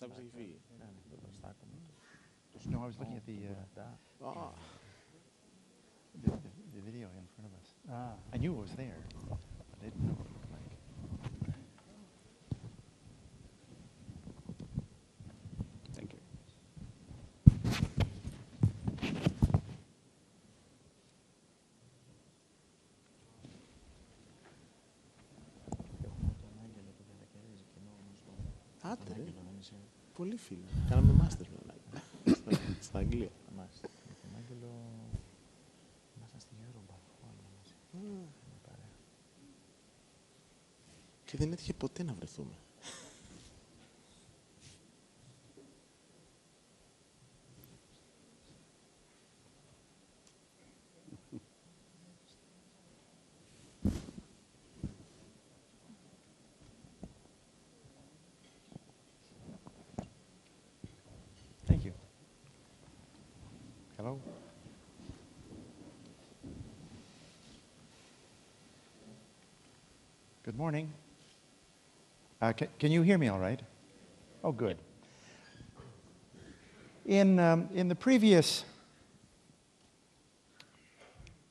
μπροστά που έχει φύγει. No, I was looking at the video in front of us. I knew it was there, but I didn't know what it looked like. Thank you. Άντε ρε, πολύ φίλοι. Κάναμε μάστερ στα Αγγλία. Τον Άγγελο ήμασταν στη Euroball όλοι μαζί. Και δεν έτυχε ποτέ να βρεθούμε. Thank you. Hello. Good morning. Can you hear me all right? Oh, good. In the previous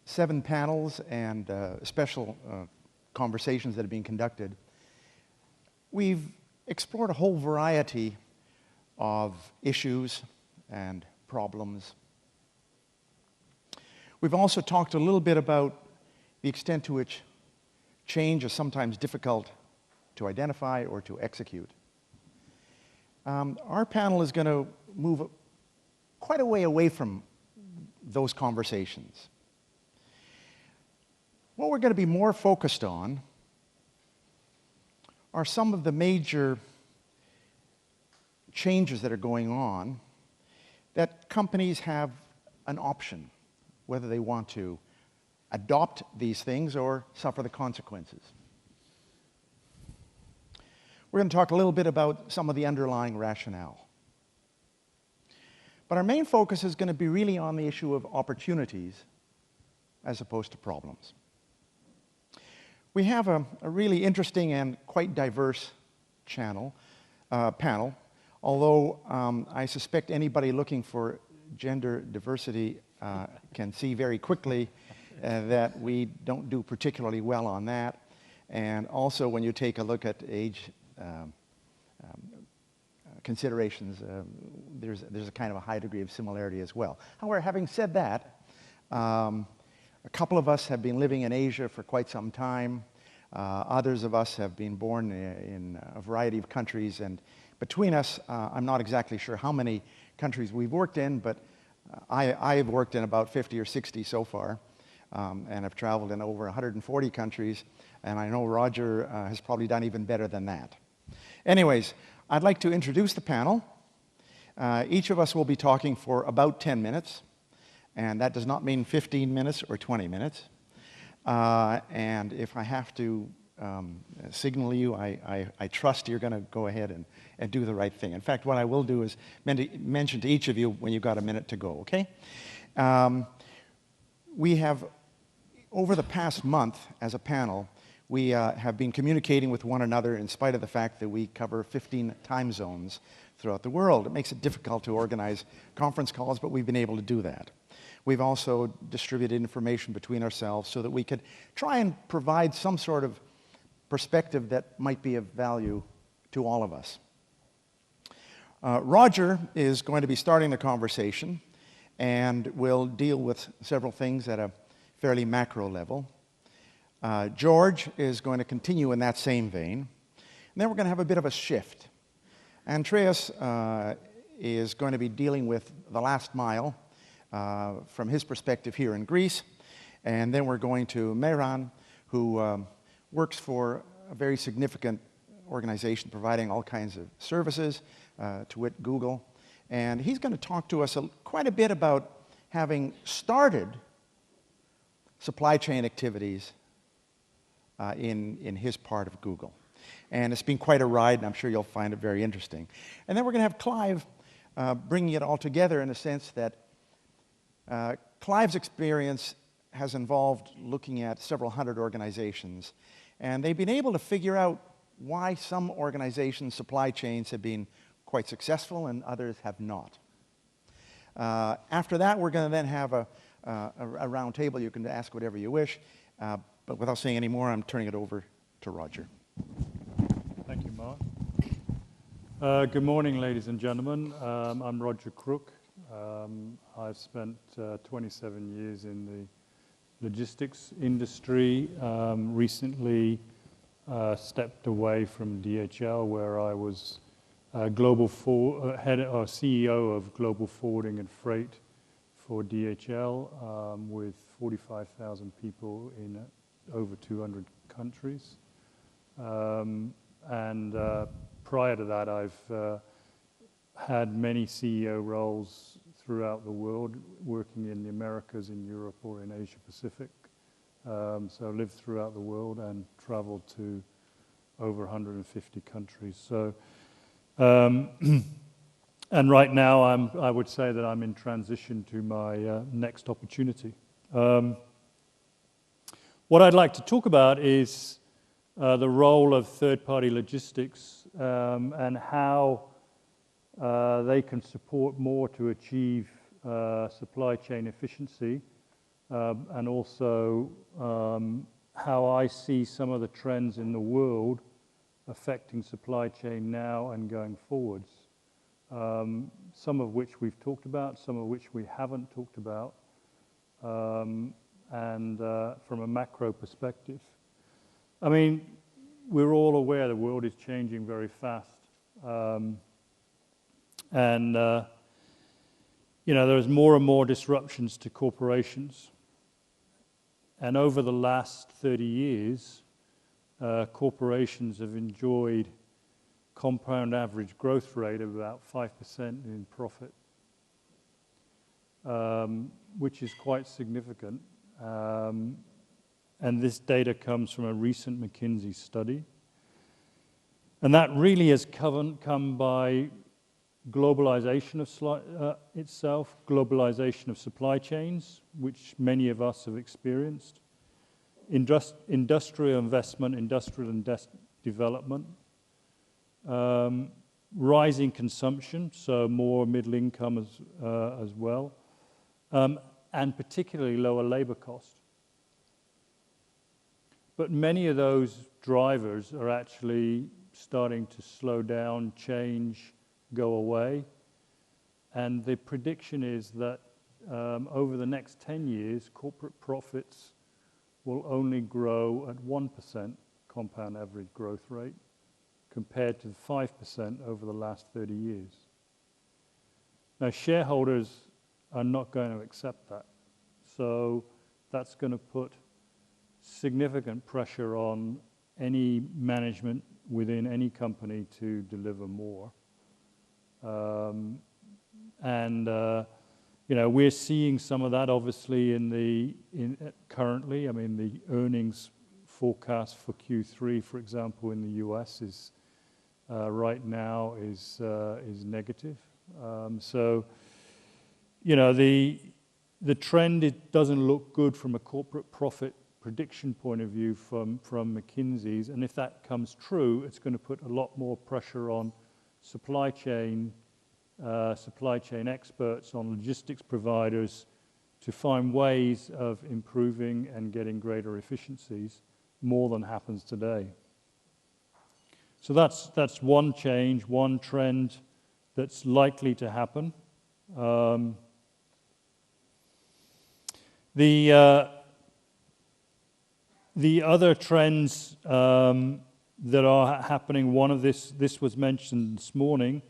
7 panels and special conversations that have been conducted, we've explored a whole variety of issues and problems. We've also talked a little bit about the extent to which change is sometimes difficult to identify or to execute. Our panel is going to move quite a way away from those conversations. What we're going to be more focused on are some of the major changes that are going on that companies have an option, whether they want to adopt these things or suffer the consequences. We're going to talk a little bit about some of the underlying rationale. But our main focus is going to be really on the issue of opportunities as opposed to problems. We have a really interesting and quite diverse panel, although I suspect anybody looking for gender diversity can see very quickly that we don't do particularly well on that. And also when you take a look at age considerations, there's a kind of a high degree of similarity as well. However, having said that, a couple of us have been living in Asia for quite some time. Others of us have been born in a variety of countries, and between us, I'm not exactly sure how many countries we've worked in, but I've worked in about 50 or 60 so far, and I've traveled in over 140 countries, and I know Roger has probably done even better than that. Anyways, I'd like to introduce the panel. Each of us will be talking for about 10 minutes, and that does not mean 15 minutes or 20 minutes. And if I have to signal you, I trust you're going to go ahead and do the right thing. In fact, what I will do is mention to each of you when you've got a minute to go, okay? We have, over the past month as a panel, we have been communicating with one another in spite of the fact that we cover 15 time zones throughout the world. It makes it difficult to organize conference calls, but we've been able to do that. We've also distributed information between ourselves so that we could try and provide some sort of perspective that might be of value to all of us. Roger is going to be starting the conversation and will deal with several things at a fairly macro level. George is going to continue in that same vein. And then we're going to have a bit of a shift. Andreas is going to be dealing with the last mile from his perspective here in Greece. And then we're going to Mehran, who works for a very significant organization providing all kinds of services, to wit Google. And he's going to talk to us quite a bit about having started supply chain activities in his part of Google. And it's been quite a ride, and I'm sure you'll find it very interesting. And then we're going to have Clive bringing it all together in the sense that Clive's experience has involved looking at several hundred organizations, and they've been able to figure out why some organizations' supply chains have been quite successful and others have not. After that, we're going to then have a round table. You can ask whatever you wish. But without saying any more, I'm turning it over to Roger. Thank you, Mark. Good morning, ladies and gentlemen. I'm Roger Crook. I've spent 27 years in the logistics industry. Recently stepped away from DHL, where I was CEO of Global Forwarding and Freight for DHL, with 45,000 people in over 200 countries. Prior to that, I've had many CEO roles throughout the world, working in the Americas, in Europe, or in Asia Pacific. So lived throughout the world and traveled to over 150 countries. So, and right now, I would say that I'm in transition to my next opportunity. What I'd like to talk about is the role of third-party logistics and how they can support more to achieve supply chain efficiency, and also how I see some of the trends in the world affecting supply chain now and going forwards. Some of which we've talked about, some of which we haven't talked about, and from a macro perspective. I mean, we're all aware the world is changing very fast. There's more and more disruptions to corporations. And over the last 30 years, corporations have enjoyed compound average growth rate of about 5% in profit, which is quite significant. And this data comes from a recent McKinsey study. And that really has come by globalization of itself, globalization of supply chains, which many of us have experienced, industrial investment, industrial development, rising consumption, so more middle income as well, and particularly lower labor cost. But many of those drivers are actually starting to slow down, change, go away. And the prediction is that over the next 10 years, corporate profits will only grow at 1% compound average growth rate, compared to 5% over the last 30 years. Now, shareholders are not going to accept that. So that's going to put significant pressure on any management within any company to deliver more. We're seeing some of that obviously currently. I mean, the earnings forecast for Q3, for example, in the US is right now is negative. The trend, it doesn't look good from a corporate profit prediction point of view from McKinsey's, and if that comes true, it's going to put a lot more pressure on supply chain experts, on logistics providers to find ways of improving and getting greater efficiencies, more than happens today. So that's one change, one trend that's likely to happen. The other trends that are happening, one of this was mentioned this morning.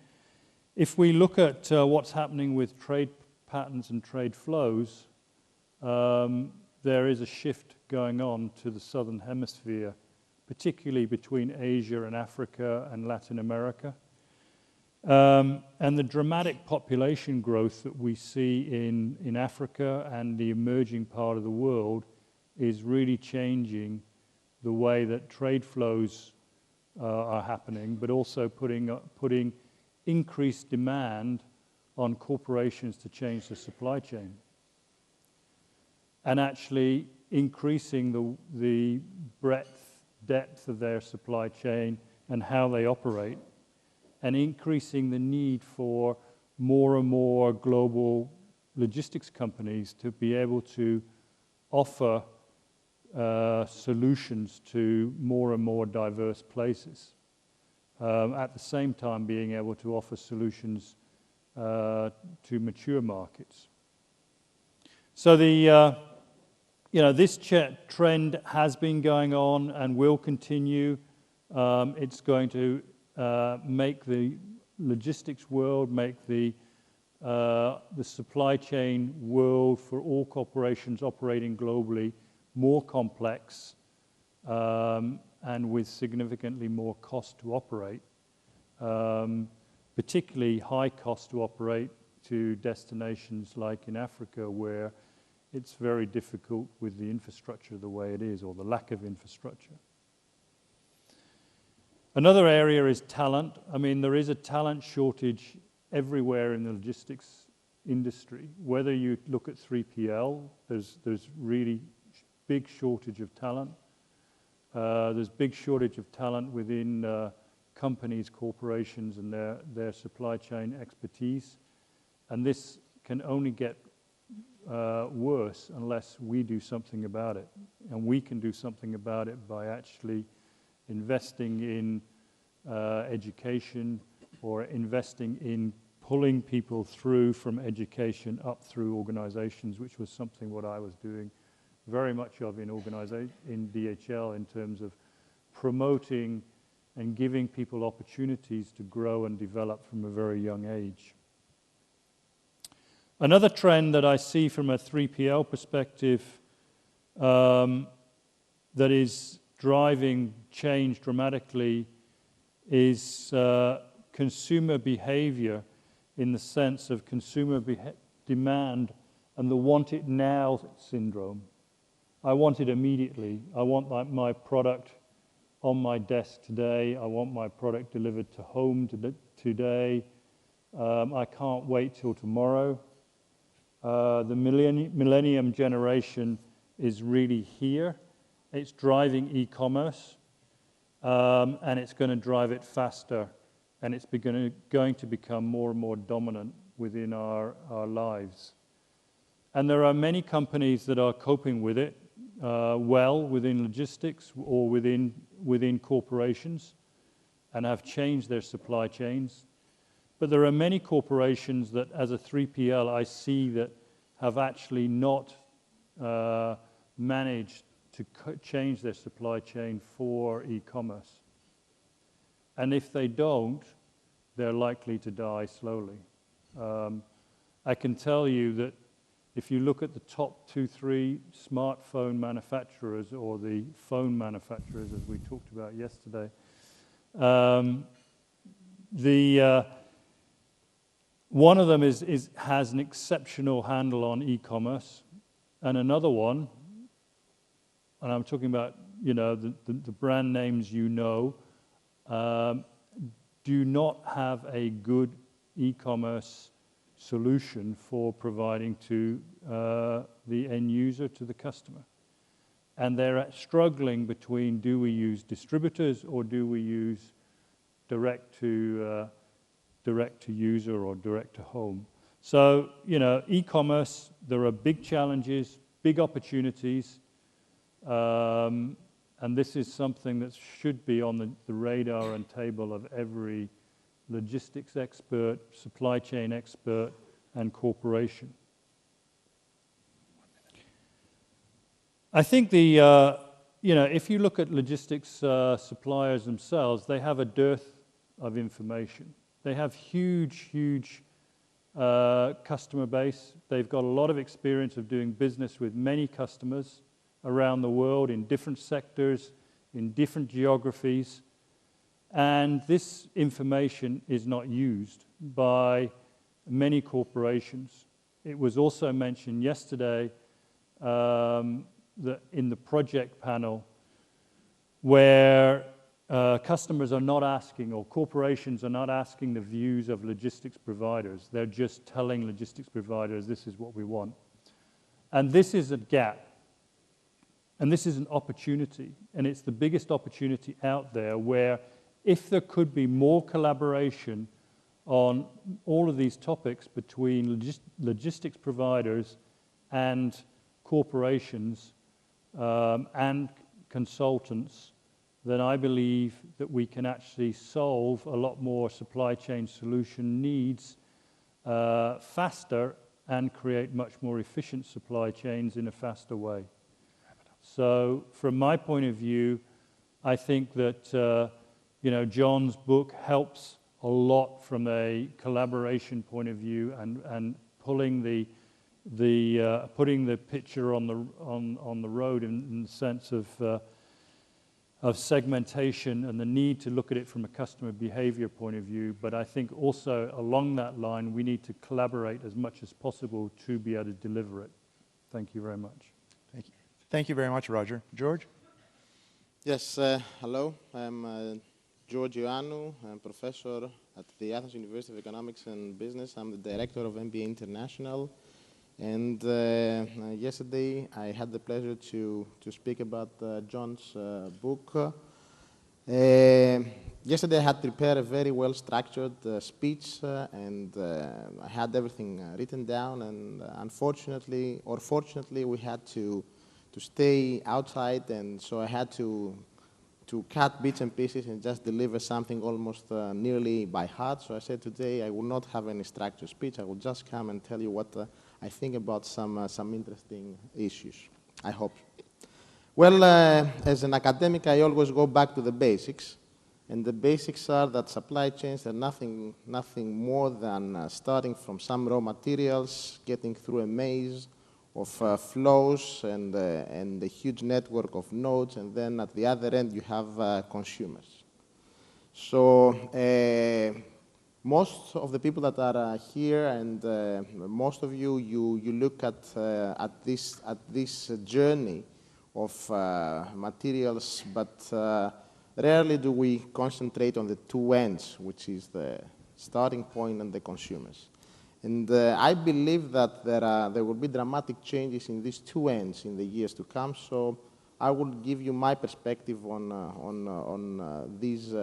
If we look at what's happening with trade patterns and trade flows, there is a shift going on to the southern hemisphere, particularly between Asia and Africa and Latin America. And the dramatic population growth that we see in Africa and the emerging part of the world is really changing the way that trade flows are happening, but also putting increased demand on corporations to change the supply chain, and actually increasing the breadth, depth of their supply chain and how they operate, and increasing the need for more and more global logistics companies to be able to offer solutions to more and more diverse places. At the same time being able to offer solutions to mature markets. So this trend has been going on and will continue. It's going to make the logistics world, make the supply chain world for all corporations operating globally more complex and with significantly more cost to operate, particularly high cost to operate to destinations like in Africa, where it's very difficult with the infrastructure the way it is, or the lack of infrastructure. Another area is talent. I mean, there is a talent shortage everywhere in the logistics industry. Whether you look at 3PL, there's really big shortage of talent. There's big shortage of talent within companies, corporations, and their supply chain expertise. And this can only get worse unless we do something about it. And we can do something about it by actually investing in education, or investing in pulling people through from education up through organizations, which was something what I was doing very much of in DHL, in terms of promoting and giving people opportunities to grow and develop from a very young age. Another trend that I see from a 3PL perspective that is driving change dramatically is consumer behavior, in the sense of consumer demand and the want it now syndrome. I want it immediately. I want my product on my desk today. I want my product delivered to home today. I can't wait till tomorrow. The millennium generation is really here. It's driving e-commerce, and it's going to drive it faster, and it's going to become more and more dominant within our lives. And there are many companies that are coping with it well within logistics or within corporations, and have changed their supply chains. But there are many corporations that, as a 3PL, I see that have actually not managed to change their supply chain for e-commerce. And if they don't, they're likely to die slowly. I can tell you that if you look at the top 2-3 smartphone manufacturers, or the phone manufacturers, as we talked about yesterday, one of them has an exceptional handle on e-commerce, and another one, and I'm talking about the brand names do not have a good e-commerce solution for providing to the end user, to the customer. And they're struggling between, do we use distributors or do we use direct to user or direct to home? So, e-commerce, there are big challenges, big opportunities, and this is something that should be on the radar and table of every logistics expert, supply chain expert, and corporation. I think if you look at logistics suppliers themselves, they have a dearth of information. They have huge customer base. They've got a lot of experience of doing business with many customers around the world in different sectors, in different geographies. And this information is not used by many corporations. It was also mentioned yesterday that in the project panel, where customers are not asking, or corporations are not asking the views of logistics providers. They're just telling logistics providers, this is what we want. And this is a gap. And this is an opportunity. And it's the biggest opportunity out there, where if there could be more collaboration on all of these topics between logistics providers and corporations and consultants, then I believe that we can actually solve a lot more supply chain solution needs faster and create much more efficient supply chains in a faster way. So from my point of view, I think that John's book helps a lot from a collaboration point of view and putting the picture on the road in the sense of segmentation and the need to look at it from a customer behavior point of view. But I think also along that line, we need to collaborate as much as possible to be able to deliver it. Thank you very much. Thank you. Thank you very much, Roger. George? Yes, hello. I'm George Ioannou. I'm professor at the Athens University of Economics and Business. I'm the director of MBA International. And yesterday, I had the pleasure to speak about John's book. Yesterday, I had prepared a very well-structured speech, and I had everything written down. And unfortunately, or fortunately, we had to stay outside, and so I had to cut bits and pieces and just deliver something almost nearly by heart. So I said today I will not have any structured speech. I will just come and tell you what I think about some interesting issues, I hope. Well, as an academic, I always go back to the basics. And the basics are that supply chains are nothing more than starting from some raw materials, getting through a maze of flows and a huge network of nodes, and then at the other end you have consumers. So most of the people that are here, and most of you look at this journey of materials, but rarely do we concentrate on the two ends, which is the starting point and the consumers. And I believe that there will be dramatic changes in these two ends in the years to come. So I will give you my perspective on this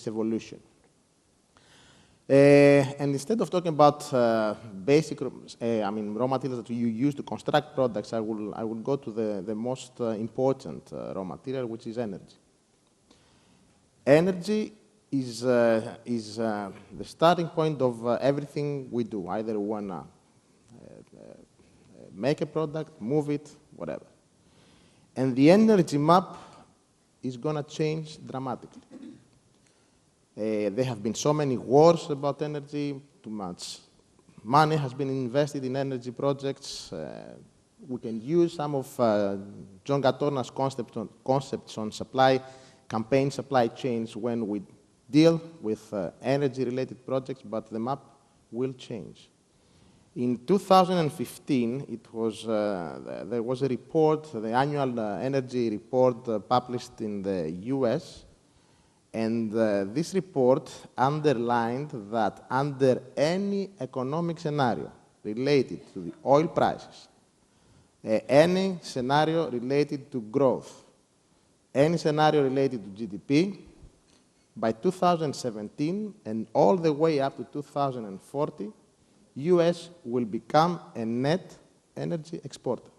evolution. And instead of talking about basic, raw materials that you use to construct products, I will go to the most important raw material, which is energy. Energy is the starting point of everything we do. Either we want to make a product, move it, whatever. And the energy map is going to change dramatically. There have been so many wars about energy, too much money has been invested in energy projects. We can use some of John Gattorna's concepts on campaign supply chains when we deal with energy-related projects, but the map will change. In 2015, there was a report, the annual energy report published in the US, and this report underlined that under any economic scenario related to the oil prices, any scenario related to growth, any scenario related to GDP, by 2017 and all the way up to 2040, US will become a net energy exporter.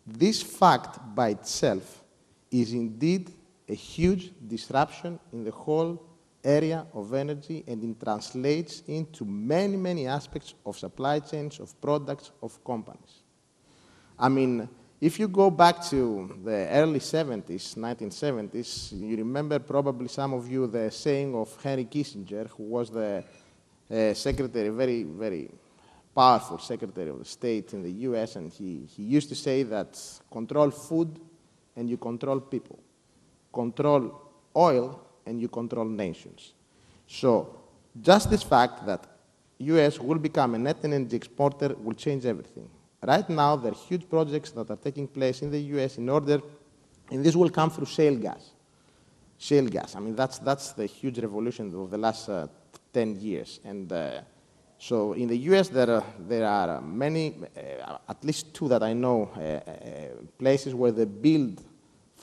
This fact by itself is indeed a huge disruption in the whole area of energy, and it translates into many, many aspects of supply chains, of products, of companies. I mean, if you go back to the early 70s, 1970s, you remember probably some of you the saying of Henry Kissinger, who was the secretary, very, very powerful secretary of the state in the US, and he used to say that control food and you control people. Control oil and you control nations. So just this fact that US will become a net energy exporter will change everything. Right now, there are huge projects that are taking place in the US and this will come through shale gas. Shale gas, I mean, that's the huge revolution of the last 10 years. And so in the US, there are many, at least two that I know, places where they build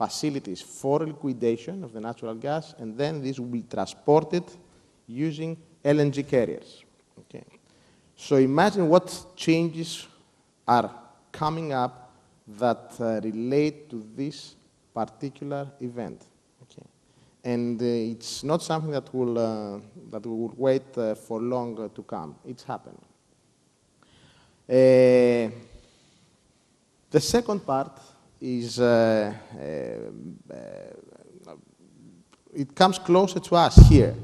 facilities for liquidation of the natural gas, and then this will be transported using LNG carriers. Okay. So imagine what changes are coming up that relate to this particular event. Okay. And it's not something that we will wait for long to come. It's happening. The second part is, it comes closer to us here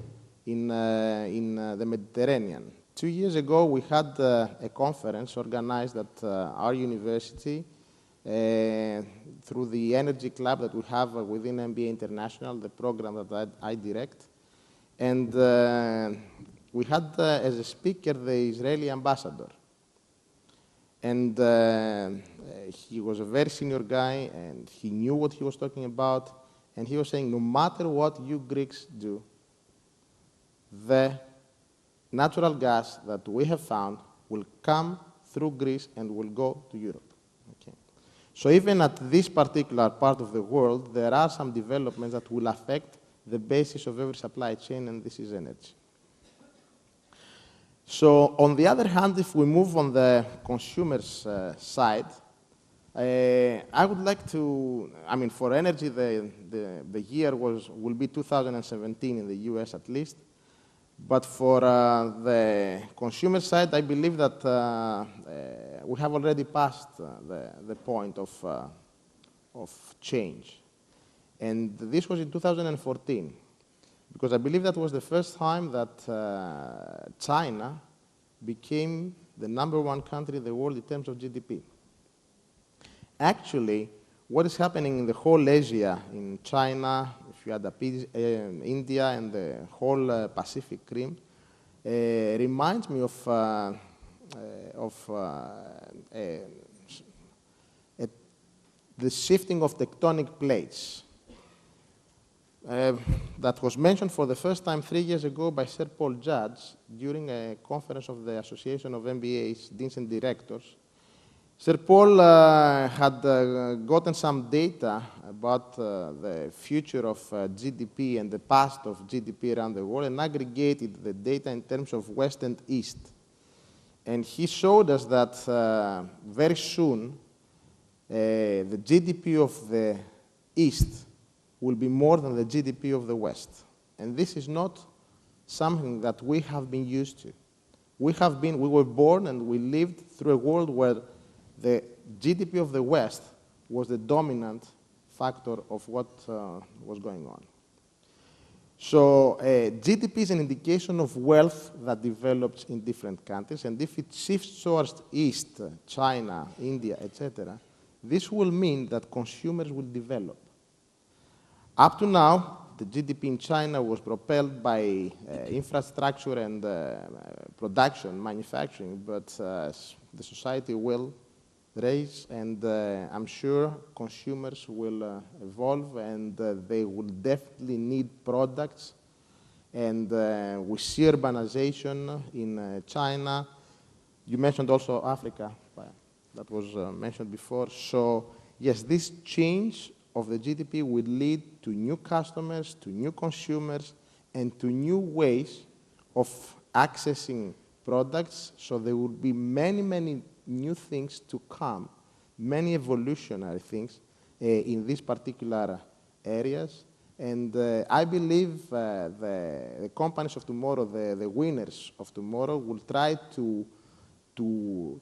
in the Mediterranean. 2 years ago, we had a conference organized at our university through the Energy Club that we have within MBA International, the program that I direct. And we had as a speaker the Israeli ambassador. And he was a very senior guy, and he knew what he was talking about. And he was saying, no matter what you Greeks do, the natural gas that we have found will come through Greece and will go to Europe. Okay. So even at this particular part of the world, there are some developments that will affect the basis of every supply chain, and this is energy. So on the other hand, if we move on the consumer's side, I would like to, I mean, for energy, the year will be 2017 in the US at least. But for the consumer side, I believe that we have already passed the point of change. And this was in 2014, because I believe that was the first time that China became the #1 country in the world in terms of GDP. Actually, what is happening in the whole Asia, in China, if you add up India and the whole Pacific Rim, reminds me of the shifting of tectonic plates. That was mentioned for the first time 3 years ago by Sir Paul Judge during a conference of the Association of MBA's Deans and Directors. Sir Paul had gotten some data about the future of GDP and the past of GDP around the world and aggregated the data in terms of West and East. And he showed us that very soon the GDP of the East will be more than the GDP of the West. And this is not something that we have been used to. We were born and we lived through a world where the GDP of the West was the dominant factor of what was going on. So GDP is an indication of wealth that develops in different countries, and if it shifts towards East, China, India, etc., this will mean that consumers will develop. Up to now, the GDP in China was propelled by infrastructure and production, manufacturing, but the society will raise, and I'm sure consumers will evolve, and they will definitely need products. And we see urbanization in China. You mentioned also Africa, that was mentioned before. So yes, this change of the GDP will lead to new customers, to new consumers, and to new ways of accessing products. So there will be many, many new things to come, many evolutionary things in these particular areas. And I believe the companies of tomorrow, the winners of tomorrow, will try to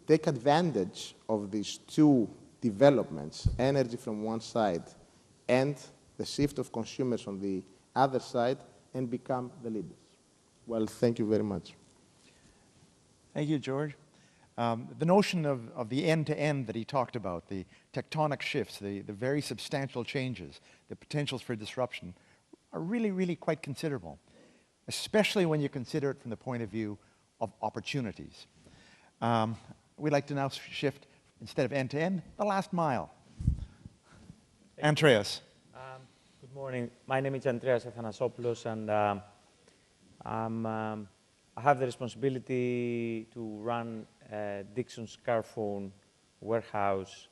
take advantage of these two developments, energy from one side and the shift of consumers on the other side, and become the leaders. Well, thank you very much. Thank you, George. The notion of the end-to-end that he talked about, the tectonic shifts, the very substantial changes, the potentials for disruption, are really, really quite considerable, especially when you consider it from the point of view of opportunities. We'd like to now shift, instead of end-to-end, the last mile. Andreas. Good morning. My name is Andreas Athanasopoulos, and I have the responsibility to run Dixon's Carphone warehouse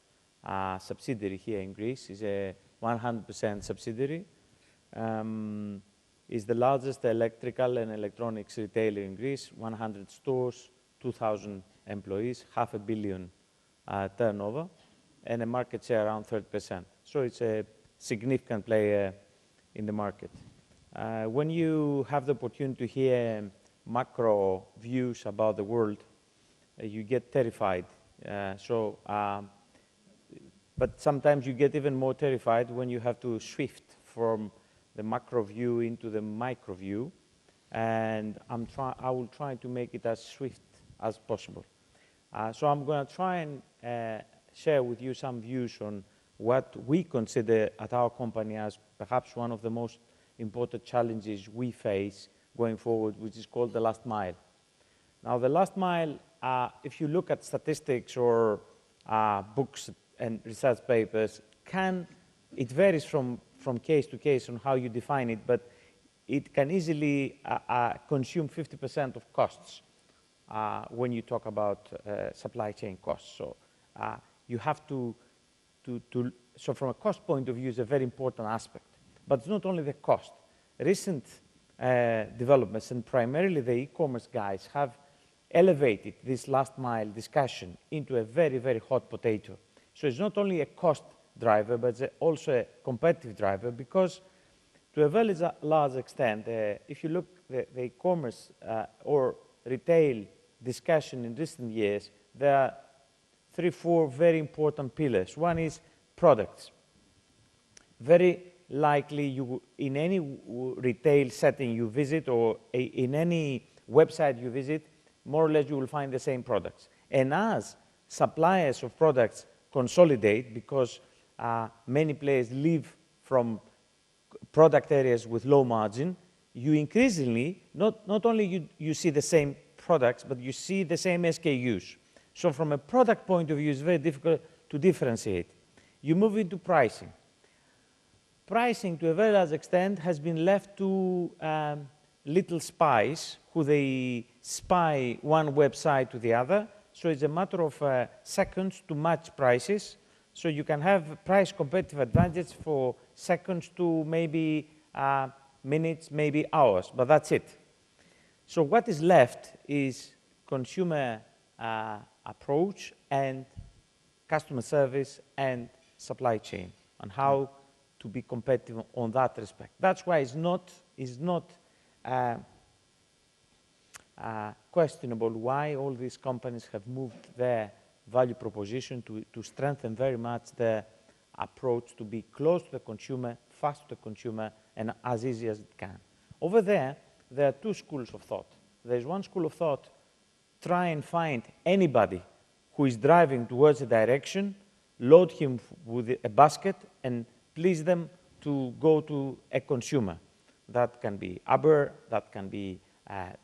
subsidiary here in Greece. It's a 100% subsidiary. Is the largest electrical and electronics retailer in Greece, 100 stores, 2,000 employees, $500 million turnover, and a market share around 30%. So it's a significant player in the market. When you have the opportunity to hear macro views about the world, you get terrified. But sometimes you get even more terrified when you have to shift from the macro view into the micro view, and I will try to make it as swift as possible. So I'm going to try and share with you some views on what we consider at our company as perhaps one of the most important challenges we face going forward, which is called the last mile. Now, the last mile, if you look at statistics or books and research papers, it varies from case to case on how you define it, but it can easily consume 50% of costs when you talk about supply chain costs. So you have so from a cost point of view, it's a very important aspect. But it's not only the cost. Recent developments, and primarily the e-commerce guys, have elevated this last mile discussion into a very, very hot potato. So it's not only a cost driver, but it's also a competitive driver, because to a very large extent, if you look at the e-commerce or retail discussion in recent years, there are 3, 4 very important pillars. One is products. Very likely, in any retail setting you visit or in any website you visit, more or less you will find the same products. And as suppliers of products consolidate, because many players leave from product areas with low margin, you increasingly, not only you see the same products, but you see the same SKUs. So from a product point of view, it's very difficult to differentiate. You move into pricing. Pricing, to a very large extent, has been left to little spies, who they spy one website to the other. So it's a matter of seconds to match prices. So you can have price competitive advantage for seconds to maybe minutes, maybe hours, but that's it. So what is left is consumer approach and customer service and supply chain, and how to be competitive on that respect. That's why it's not questionable why all these companies have moved their value proposition to strengthen very much their approach to be close to the consumer, fast to the consumer, and as easy as it can. Over there are 2 schools of thought. There's one school of thought: try and find anybody who is driving towards a direction, load him with a basket, and please them to go to a consumer. That can be Uber, that can be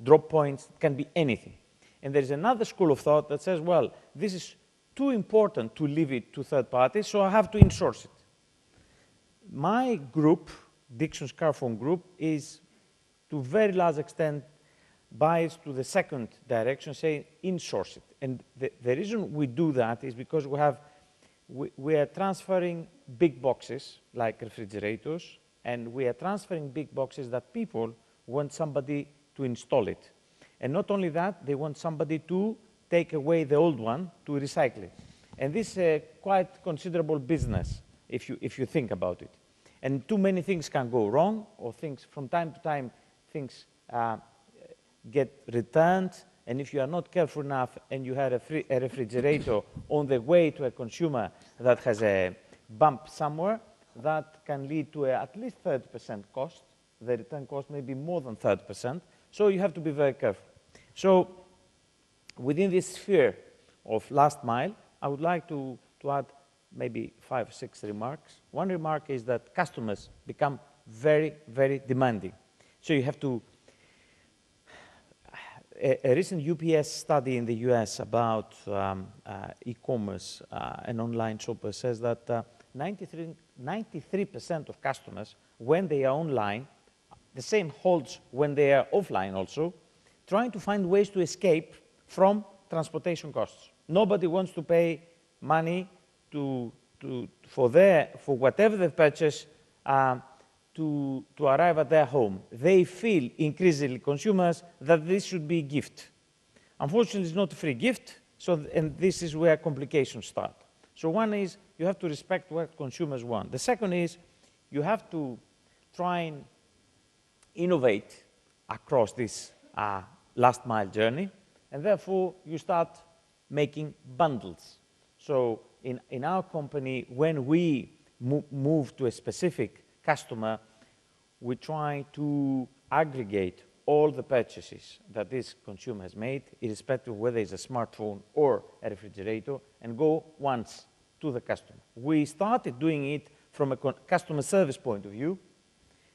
drop points, it can be anything. And there's another school of thought that says, well, this is too important to leave it to third parties, so I have to insource it. My group, Dixon's Carphone Group, is to a very large extent biased to the second direction, saying insource it. And the reason we do that is because we are transferring big boxes like refrigerators, and we are transferring big boxes that people want somebody to install it. And not only that, they want somebody to take away the old one to recycle it. And this is a quite considerable business if you think about it. And too many things can go wrong, or things from time to time, things get returned. And if you are not careful enough and you have a refrigerator on the way to a consumer that has a bump somewhere, that can lead to at least 30% cost. The return cost may be more than 30%. So you have to be very careful. So within this sphere of last mile, I would like to add maybe 5 or 6 remarks. One remark is that customers become very, very demanding. So you have to... A recent UPS study in the US about e-commerce and online shoppers says that 93% of customers, when they are online, the same holds when they are offline also, trying to find ways to escape from transportation costs. Nobody wants to pay money to for whatever they purchase to arrive at their home. They feel increasingly, consumers, that this should be a gift. Unfortunately, it's not a free gift, and this is where complications start. So one is you have to respect what consumers want. The second is you have to try and innovate across this last mile journey, and therefore you start making bundles. So in our company, when we move to a specific customer, we try to aggregate all the purchases that this consumer has made, irrespective of whether it's a smartphone or a refrigerator, and go once to the customer. We started doing it from a customer service point of view,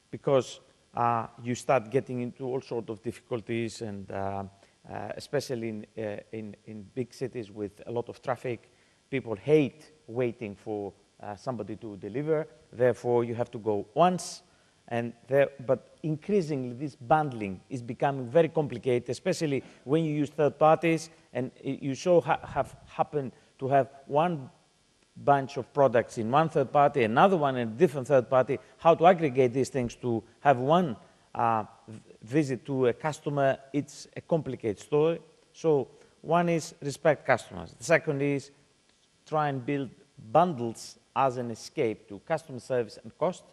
because you start getting into all sorts of difficulties, and especially in big cities with a lot of traffic, people hate waiting for somebody to deliver. Therefore, you have to go once. But increasingly, this bundling is becoming very complicated, especially when you use third parties, and you have happened to have one bunch of products in one third party, another one in a different third party. How to aggregate these things to have one visit to a customer, it's a complicated story. So one is respect customers. The second is try and build bundles as an escape to customer service and cost.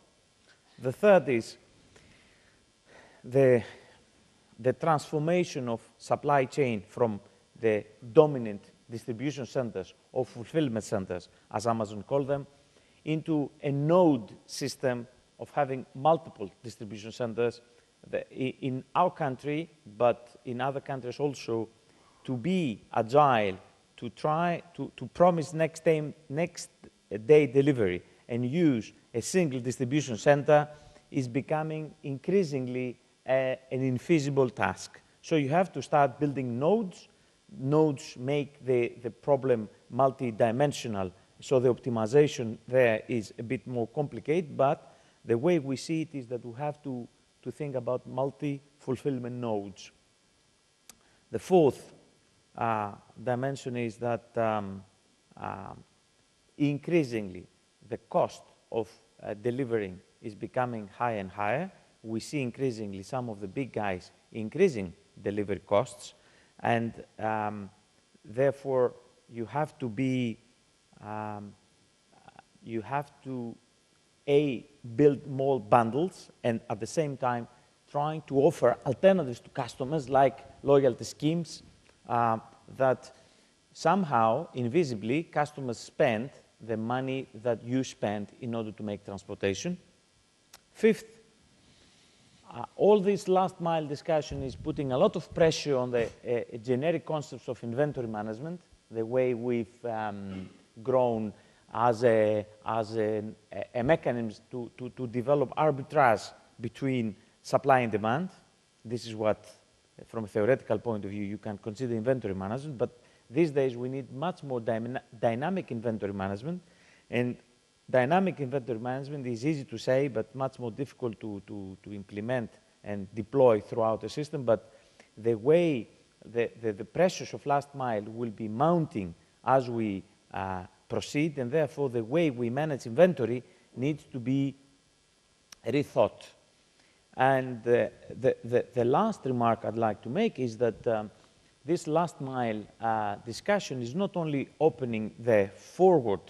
The third is the transformation of supply chain from the dominant distribution centers or fulfillment centers, as Amazon called them, into a node system of having multiple distribution centers in our country, but in other countries also, to be agile, to try to promise next day delivery and use a single distribution center is becoming increasingly an infeasible task. So you have to start building nodes. Nodes make the problem multi-dimensional, so the optimization there is a bit more complicated, but the way we see it is that we have to think about multi-fulfillment nodes. The fourth dimension is that increasingly the cost of delivering is becoming higher and higher. We see increasingly some of the big guys increasing delivery costs, and therefore you have to be, build more bundles, and at the same time trying to offer alternatives to customers like loyalty schemes that somehow, invisibly, customers spend the money that you spend in order to make transportation. Fifth, all this last mile discussion is putting a lot of pressure on the generic concepts of inventory management, the way we've grown as a mechanism to develop arbitrage between supply and demand. This is what, from a theoretical point of view, you can consider inventory management, but these days we need much more dynamic inventory management, and dynamic inventory management is easy to say, but much more difficult to implement and deploy throughout the system. But the way the pressures of last mile will be mounting as we proceed, and therefore the way we manage inventory needs to be rethought. And the last remark I'd like to make is that this last mile discussion is not only opening the forward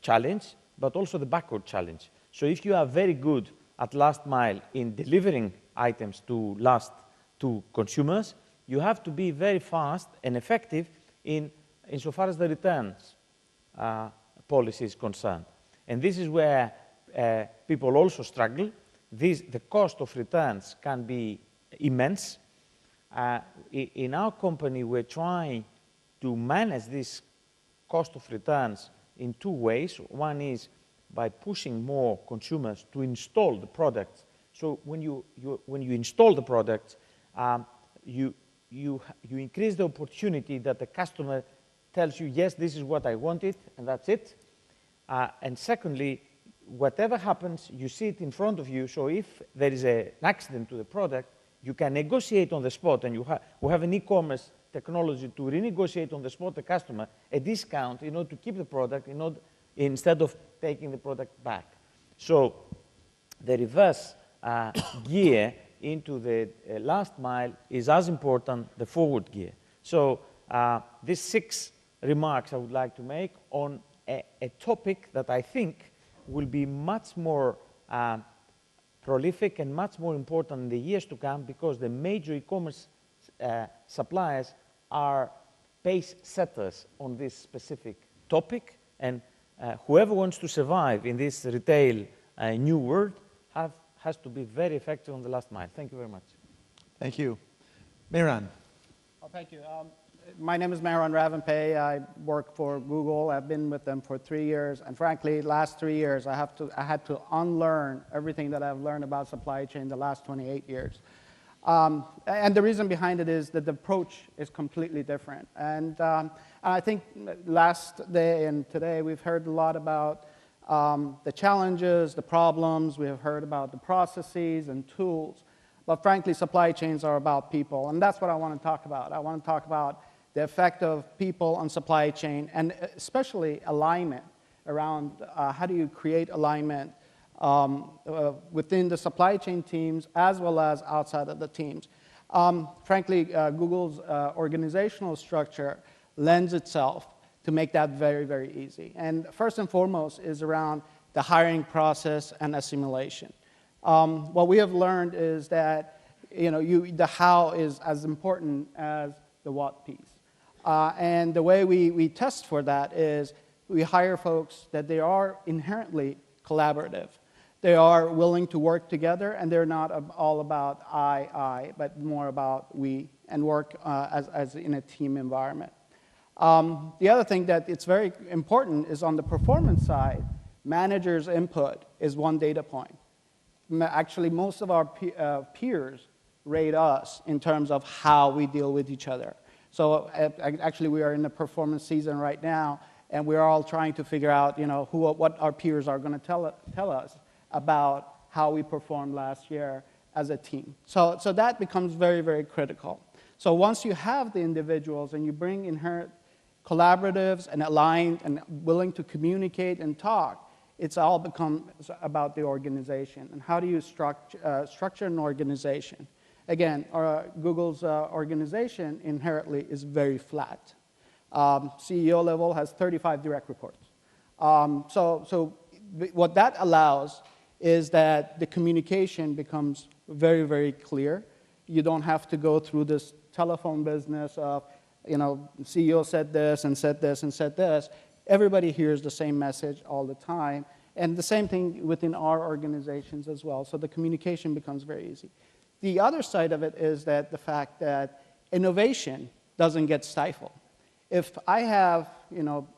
challenge, but also the backward challenge. So if you are very good at last mile in delivering items to consumers, you have to be very fast and effective insofar as the returns policy is concerned. And this is where people also struggle. The cost of returns can be immense. In our company, we're trying to manage this cost of returns in two ways. One is by pushing more consumers to install the products. So when you install the products, you increase the opportunity that the customer tells you, yes, this is what I wanted, and that's it. And secondly, whatever happens, you see it in front of you. So if there is an accident to the product, you can negotiate on the spot, and we have an e-commerce technology to renegotiate on the spot the customer a discount in order to keep the product, in order instead of taking the product back. So the reverse gear into the last mile is as important the forward gear. So these 6 remarks I would like to make on a topic that I think will be much more prolific and much more important in the years to come, because the major e-commerce suppliers are pace setters on this specific topic, and whoever wants to survive in this retail new world has to be very effective on the last mile. Thank you very much. Thank you. Miran. Oh, thank you. My name is Mehran Ravanpay. I work for Google. I've been with them for 3 years. And frankly, last 3 years, I had to unlearn everything that I've learned about supply chain the last 28 years. And the reason behind it is that the approach is completely different. And I think last day and today, we've heard a lot about the challenges, the problems. We have heard about the processes and tools. But frankly, supply chains are about people. And that's what I want to talk about. I want to talk about the effect of people on supply chain, and especially alignment around how do you create alignment within the supply chain teams as well as outside of the teams. Frankly, Google's organizational structure lends itself to make that very, very easy. And first and foremost is around the hiring process and assimilation. What we have learned is that the how is as important as the what piece. And the way we test for that is we hire folks that they are inherently collaborative. They are willing to work together, and they're not all about I, but more about we, and work as in a team environment. The other thing that it's very important is on the performance side, managers' input is one data point. Actually, most of our peers rate us in terms of how we deal with each other. So actually, we are in the performance season right now, and we're all trying to figure out, what our peers are going to tell us about how we performed last year as a team. So that becomes very, very critical. So once you have the individuals and you bring inherent collaboratives and aligned and willing to communicate and talk, it's all become about the organization. And how do you structure an organization? Again, Google's organization inherently is very flat. CEO level has 35 direct reports. So what that allows is that the communication becomes very, very clear. You don't have to go through this telephone business of, CEO said this and said this and said this. Everybody hears the same message all the time. And the same thing within our organizations as well. So the communication becomes very easy. The other side of it is that the fact that innovation doesn't get stifled. If I have,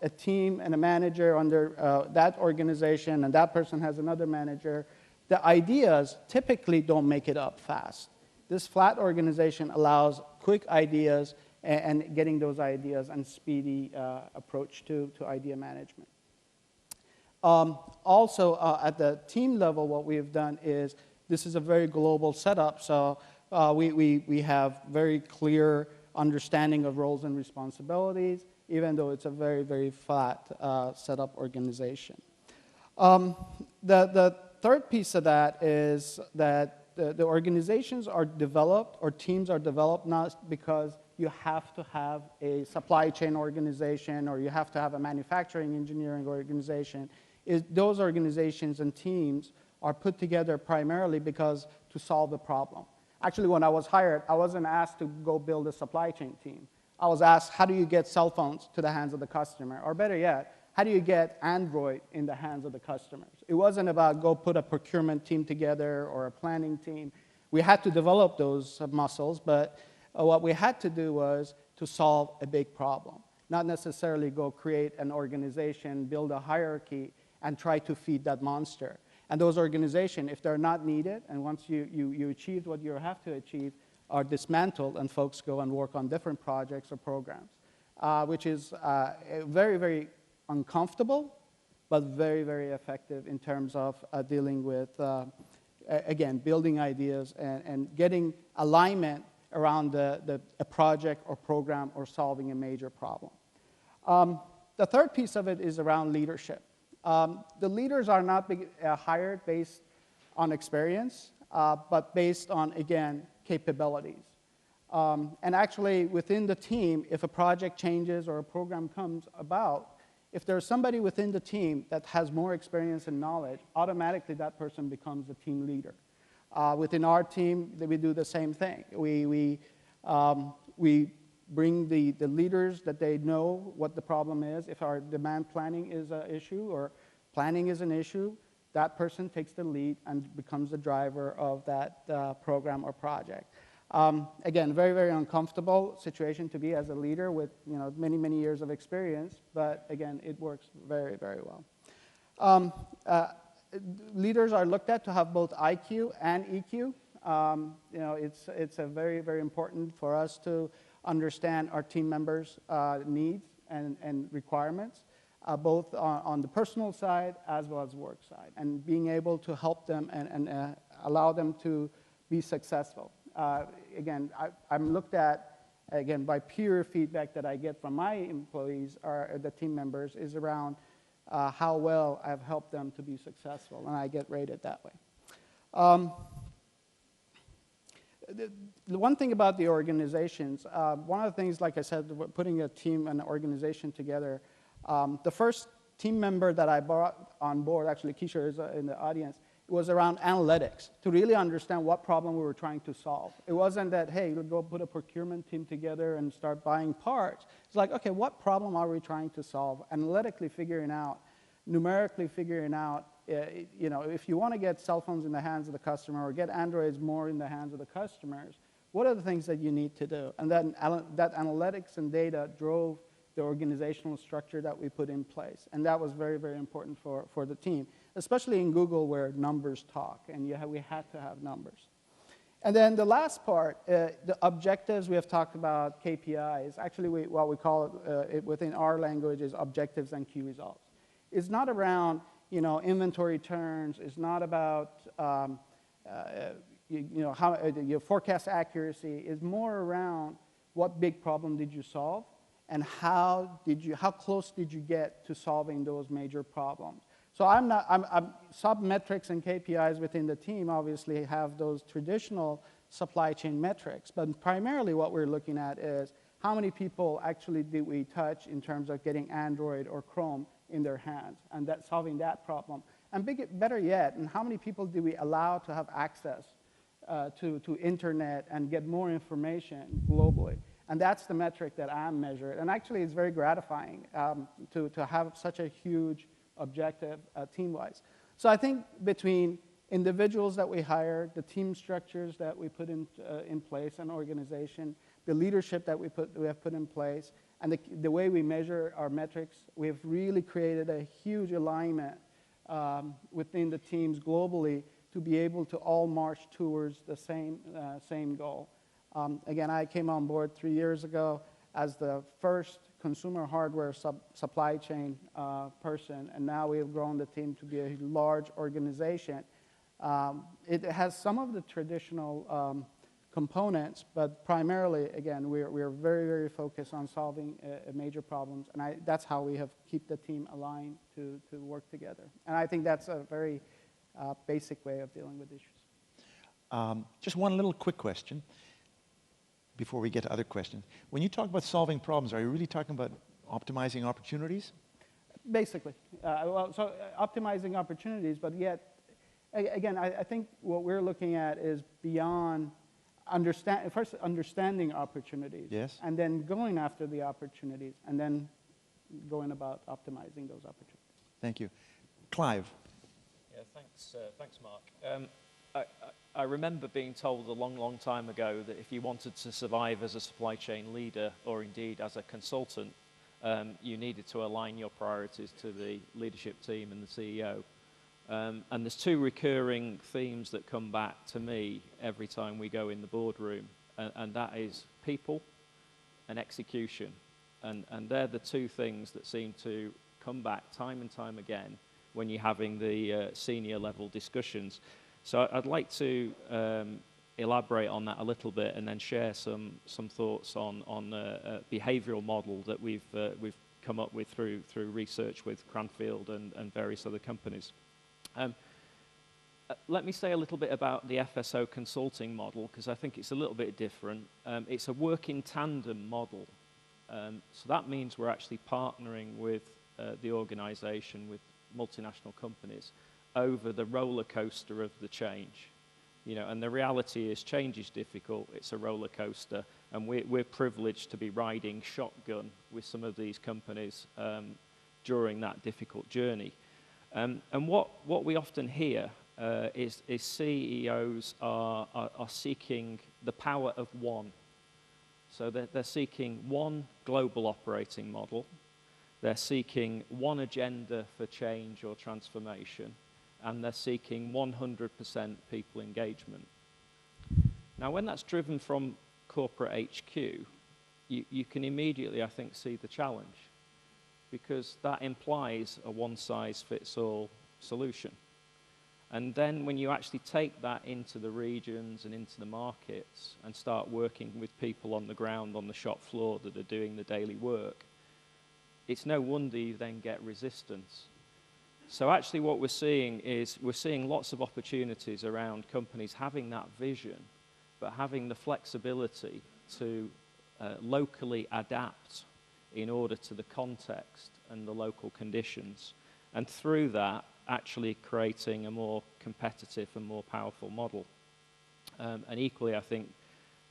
a team and a manager under that organization, and that person has another manager, the ideas typically don't make it up fast. This flat organization allows quick ideas and getting those ideas and speedy approach to idea management. Also, at the team level, what we have done is this is a very global setup, so we have very clear understanding of roles and responsibilities, even though it's a very, very flat setup organization. The third piece of that is that the organizations are developed, or teams are developed, not because you have to have a supply chain organization or you have to have a manufacturing engineering organization. Those organizations and teams are put together primarily because to solve a problem. Actually, when I was hired, I wasn't asked to go build a supply chain team. I was asked, how do you get cell phones to the hands of the customer? Or better yet, how do you get Android in the hands of the customers? It wasn't about go put a procurement team together or a planning team. We had to develop those muscles, but what we had to do was to solve a big problem, not necessarily go create an organization, build a hierarchy, and try to feed that monster. And those organizations, if they're not needed, and once you achieved what you have to achieve, are dismantled, and folks go and work on different projects or programs, which is very, very uncomfortable, but very, very effective in terms of dealing with, again, building ideas and getting alignment around a project or program or solving a major problem. The third piece of it is around leadership. The leaders are not hired based on experience, but based on, again, capabilities. And actually, within the team, if a project changes or a program comes about, if there's somebody within the team that has more experience and knowledge, automatically that person becomes a team leader. Within our team, we do the same thing. We bring the leaders that they know what the problem is. If our demand planning is an issue or planning is an issue, that person takes the lead and becomes the driver of that program or project. Again, very, very uncomfortable situation to be as a leader with many, many years of experience, but again, it works very, very well. Leaders are looked at to have both IQ and EQ. It's a very, very important for us to understand our team members' needs and requirements, both on the personal side as well as work side, and being able to help them and allow them to be successful. Again, I'm looked at, again, by peer feedback that I get from my employees or the team members is around how well I've helped them to be successful, and I get rated that way. The one thing about the organizations, one of the things, like I said, putting a team and an organization together, the first team member that I brought on board, actually Keisha is in the audience, it was around analytics, to really understand what problem we were trying to solve. It wasn't that, hey, we'll go put a procurement team together and start buying parts. It's like, okay, what problem are we trying to solve? Analytically figuring out, numerically figuring out, if you want to get cell phones in the hands of the customer or get Androids more in the hands of the customers, what are the things that you need to do? And then that analytics and data drove the organizational structure that we put in place. And that was very, very important for the team, especially in Google where numbers talk, and we had to have numbers. And then the last part, the objectives, we have talked about KPIs. Actually, what we call it within our language is objectives and key results. It's not around inventory turns. It's not about how your forecast accuracy. It's more around what big problem did you solve, and how close did you get to solving those major problems. So sub-metrics and KPIs within the team obviously have those traditional supply chain metrics, but primarily what we're looking at is how many people actually did we touch in terms of getting Android or Chrome in their hands, and solving that problem. And better yet, and how many people do we allow to have access to internet and get more information globally? And that's the metric that I'm measured. And actually, it's very gratifying to have such a huge objective team-wise. So I think between individuals that we hire, the team structures that we put in place, an organization, the leadership that we have put in place, and the way we measure our metrics, we have really created a huge alignment within the teams globally to be able to all march towards the same goal. Again, I came on board 3 years ago as the first consumer hardware supply chain person, and now we have grown the team to be a large organization. It has some of the traditional components, but primarily, again, we are very, very focused on solving major problems, and that's how we have keep the team aligned to work together. And I think that's a very basic way of dealing with issues. Just one little quick question before we get to other questions. When you talk about solving problems, are you really talking about optimizing opportunities? Basically. So optimizing opportunities, but yet, again, I think what we're looking at is beyond first understanding opportunities, yes, and then going after the opportunities, and then going about optimizing those opportunities. Thank you. Clive. Yeah, thanks, Mark. I remember being told a long, long time ago that if you wanted to survive as a supply chain leader, or indeed as a consultant, you needed to align your priorities to the leadership team and the CEO. And there's two recurring themes that come back to me every time we go in the boardroom, and that is people and execution. And they're the two things that seem to come back time and time again when you're having the senior level discussions. So I'd like to elaborate on that a little bit and then share some thoughts on a behavioral model that we've come up with through research with Cranfield and various other companies. Let me say a little bit about the FSO consulting model, because I think it's a little bit different. It's a work in tandem model. So that means we're actually partnering with the organization, with multinational companies, over the roller coaster of the change. You know, and the reality is change is difficult, it's a roller coaster, and we're privileged to be riding shotgun with some of these companies during that difficult journey. And what we often hear is CEOs are seeking the power of one. So they're seeking one global operating model, they're seeking one agenda for change or transformation, and they're seeking 100% people engagement. Now, when that's driven from corporate HQ, you can immediately, I think, see the challenge, because that implies a one-size-fits-all solution. And then when you actually take that into the regions and into the markets and start working with people on the ground, on the shop floor that are doing the daily work, it's no wonder you then get resistance. So actually what we're seeing is we're seeing lots of opportunities around companies having that vision, but having the flexibility to locally adapt in order to the context and the local conditions. And through that, actually creating a more competitive and more powerful model. And equally, I think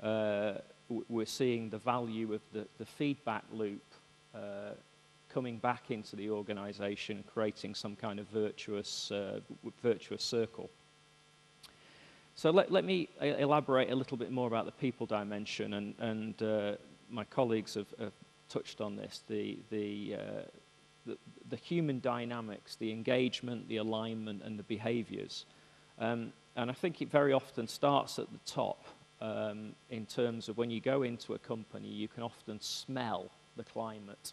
we're seeing the value of the feedback loop coming back into the organization, creating some kind of virtuous circle. So let me elaborate a little bit more about the people dimension, and my colleagues have touched on this, the human dynamics, the engagement, the alignment, and the behaviors. And I think it very often starts at the top in terms of when you go into a company, you can often smell the climate.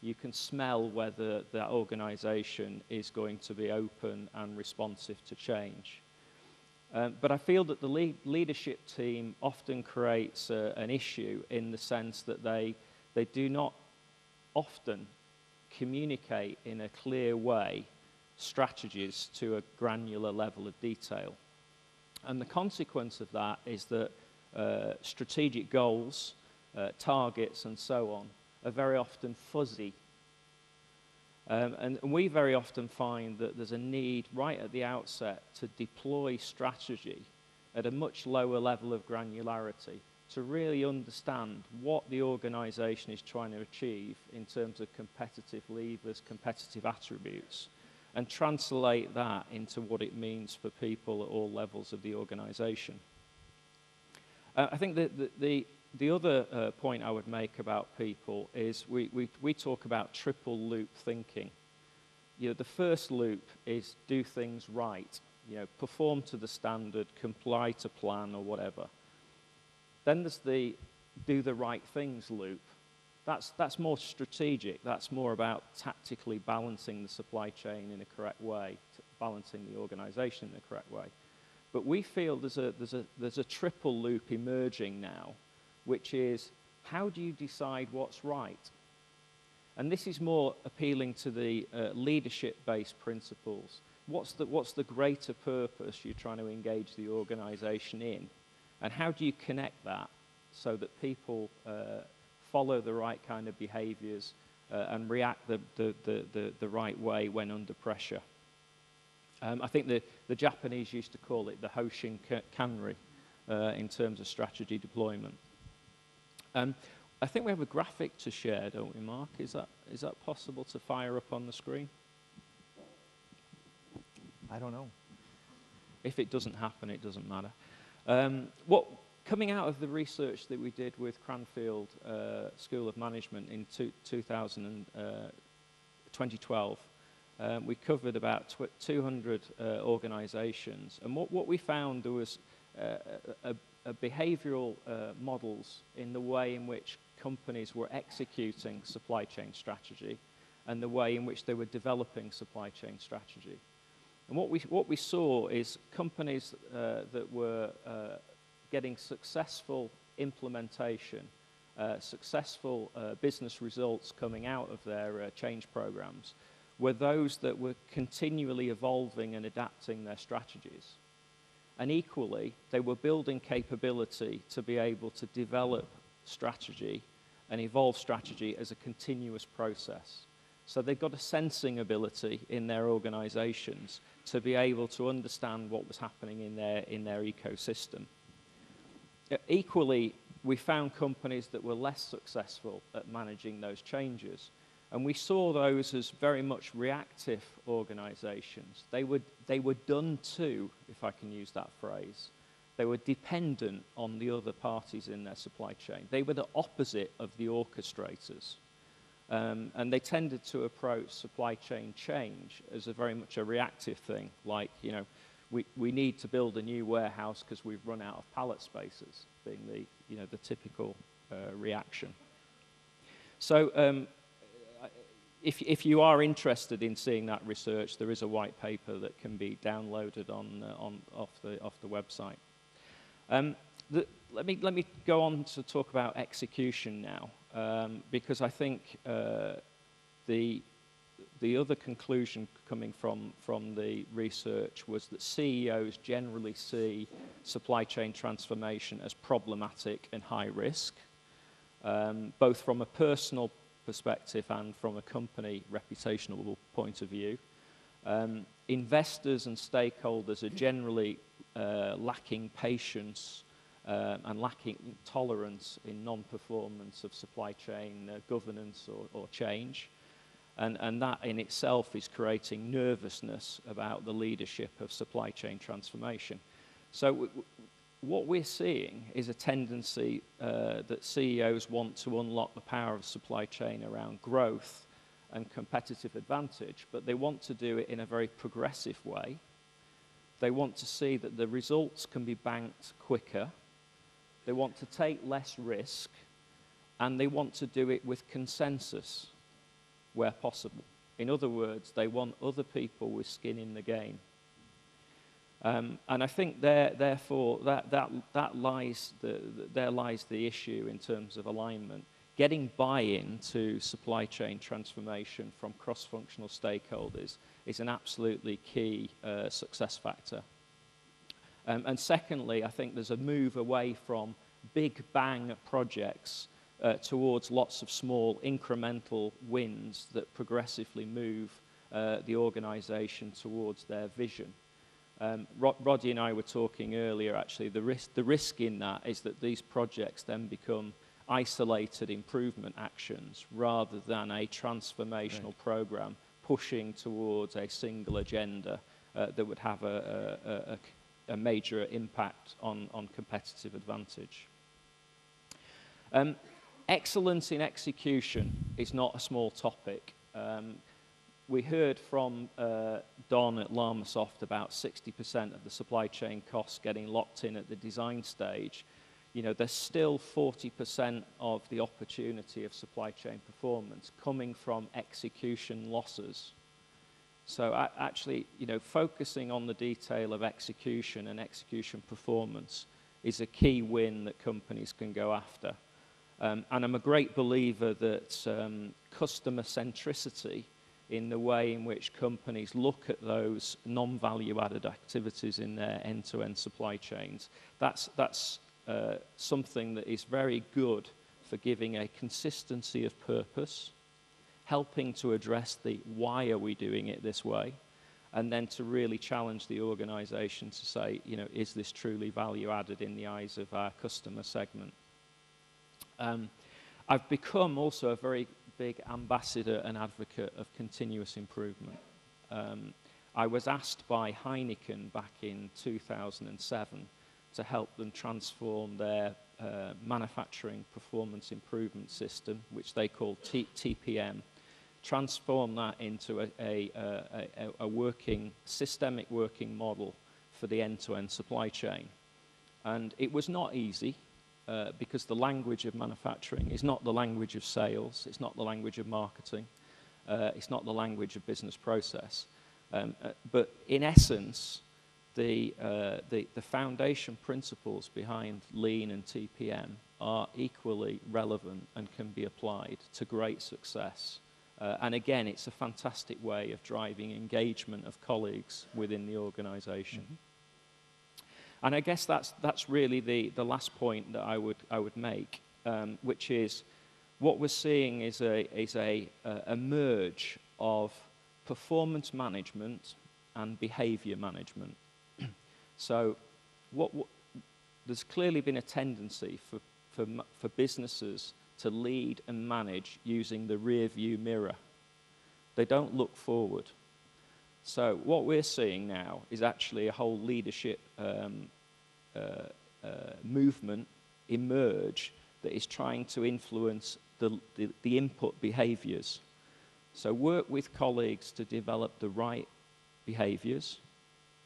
You can smell whether that organization is going to be open and responsive to change. But I feel that the leadership team often creates an issue in the sense that they do not often communicate in a clear way strategies to a granular level of detail. And the consequence of that is that strategic goals, targets and so on are very often fuzzy. And we very often find that there's a need right at the outset to deploy strategy at a much lower level of granularity to really understand what the organization is trying to achieve in terms of competitive levers, competitive attributes, and translate that into what it means for people at all levels of the organization. I think the other point I would make about people is we talk about triple loop thinking. You know, the first loop is do things right, you know, perform to the standard, comply to plan or whatever. Then there's the do the right things loop. That's more strategic. That's more about tactically balancing the supply chain in a correct way, balancing the organization in a correct way. But we feel there's a triple loop emerging now, which is how do you decide what's right? And this is more appealing to the leadership-based principles. What's the greater purpose you're trying to engage the organization in? And how do you connect that so that people follow the right kind of behaviors and react the right way when under pressure? I think the Japanese used to call it the Hoshin Kanri in terms of strategy deployment. I think we have a graphic to share, don't we, Mark? Is that possible to fire up on the screen? I don't know. If it doesn't happen, it doesn't matter. Coming out of the research that we did with Cranfield School of Management in 2012, we covered about 200 organizations. And what we found, there was behavioral models in the way in which companies were executing supply chain strategy and the way in which they were developing supply chain strategy. And what we saw is companies that were getting successful implementation successful business results coming out of their change programs were those that were continually evolving and adapting their strategies. And equally, they were building capability to be able to develop strategy and evolve strategy as a continuous process. So they've got a sensing ability in their organizations to be able to understand what was happening in their ecosystem. Equally, we found companies that were less successful at managing those changes. And we saw those as very much reactive organizations. They were done to, if I can use that phrase. They were dependent on the other parties in their supply chain. They were the opposite of the orchestrators. And they tended to approach supply chain change as a very much a reactive thing, like, you know, we need to build a new warehouse because we've run out of pallet spaces, being the typical reaction. So if you are interested in seeing that research, there is a white paper that can be downloaded off the website. Let me go on to talk about execution now, because I think the other conclusion coming from the research was that CEOs generally see supply chain transformation as problematic and high risk, both from a personal perspective and from a company reputational point of view. Investors and stakeholders are generally lacking patience and lacking tolerance in non-performance of supply chain governance or change. And that in itself is creating nervousness about the leadership of supply chain transformation. So what we're seeing is a tendency that CEOs want to unlock the power of supply chain around growth and competitive advantage, but they want to do it in a very progressive way. They want to see that the results can be banked quicker. They want to take less risk, and they want to do it with consensus where possible. In other words, they want other people with skin in the game. And I think therefore there lies the issue in terms of alignment. Getting buy-in to supply chain transformation from cross-functional stakeholders is an absolutely key success factor. And secondly, I think there's a move away from big bang projects towards lots of small incremental wins that progressively move the organization towards their vision. Roddy and I were talking earlier, actually, the risk in that is that these projects then become isolated improvement actions rather than a transformational program pushing towards a single agenda that would have a major impact on competitive advantage. Excellence in execution is not a small topic. We heard from Don at Llamasoft about 60% of the supply chain costs getting locked in at the design stage. You know, there's still 40% of the opportunity of supply chain performance coming from execution losses. So actually, you know, focusing on the detail of execution and execution performance is a key win that companies can go after. And I'm a great believer that customer centricity in the way in which companies look at those non-value-added activities in their end-to-end supply chains, that's something that is very good for giving a consistency of purpose, helping to address the why are we doing it this way, and then to really challenge the organization to say, you know, is this truly value-added in the eyes of our customer segment? I've become also a very big ambassador and advocate of continuous improvement. I was asked by Heineken back in 2007 to help them transform their manufacturing performance improvement system, which they call TPM, transform that into a working, systemic working model for the end-to-end supply chain. And it was not easy. Because the language of manufacturing is not the language of sales, it's not the language of marketing, it's not the language of business process. But in essence, the foundation principles behind Lean and TPM are equally relevant and can be applied to great success. And again, it's a fantastic way of driving engagement of colleagues within the organisation. And I guess that's really the last point that I would make, which is what we're seeing is a merge of performance management and behaviour management. So there's clearly been a tendency for businesses to lead and manage using the rear view mirror. They don't look forward. So what we're seeing now is actually a whole leadership movement emerge that is trying to influence the input behaviours. So work with colleagues to develop the right behaviours.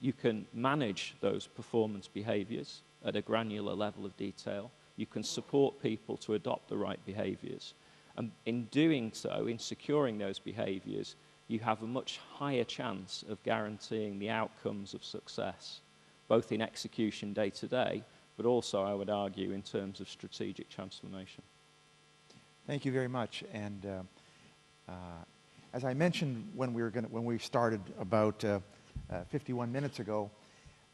You can manage those performance behaviours at a granular level of detail. You can support people to adopt the right behaviours. And in doing so, in securing those behaviours, you have a much higher chance of guaranteeing the outcomes of success, both in execution day to day, but also, I would argue, in terms of strategic transformation. Thank you very much. And as I mentioned when we started about 51 minutes ago,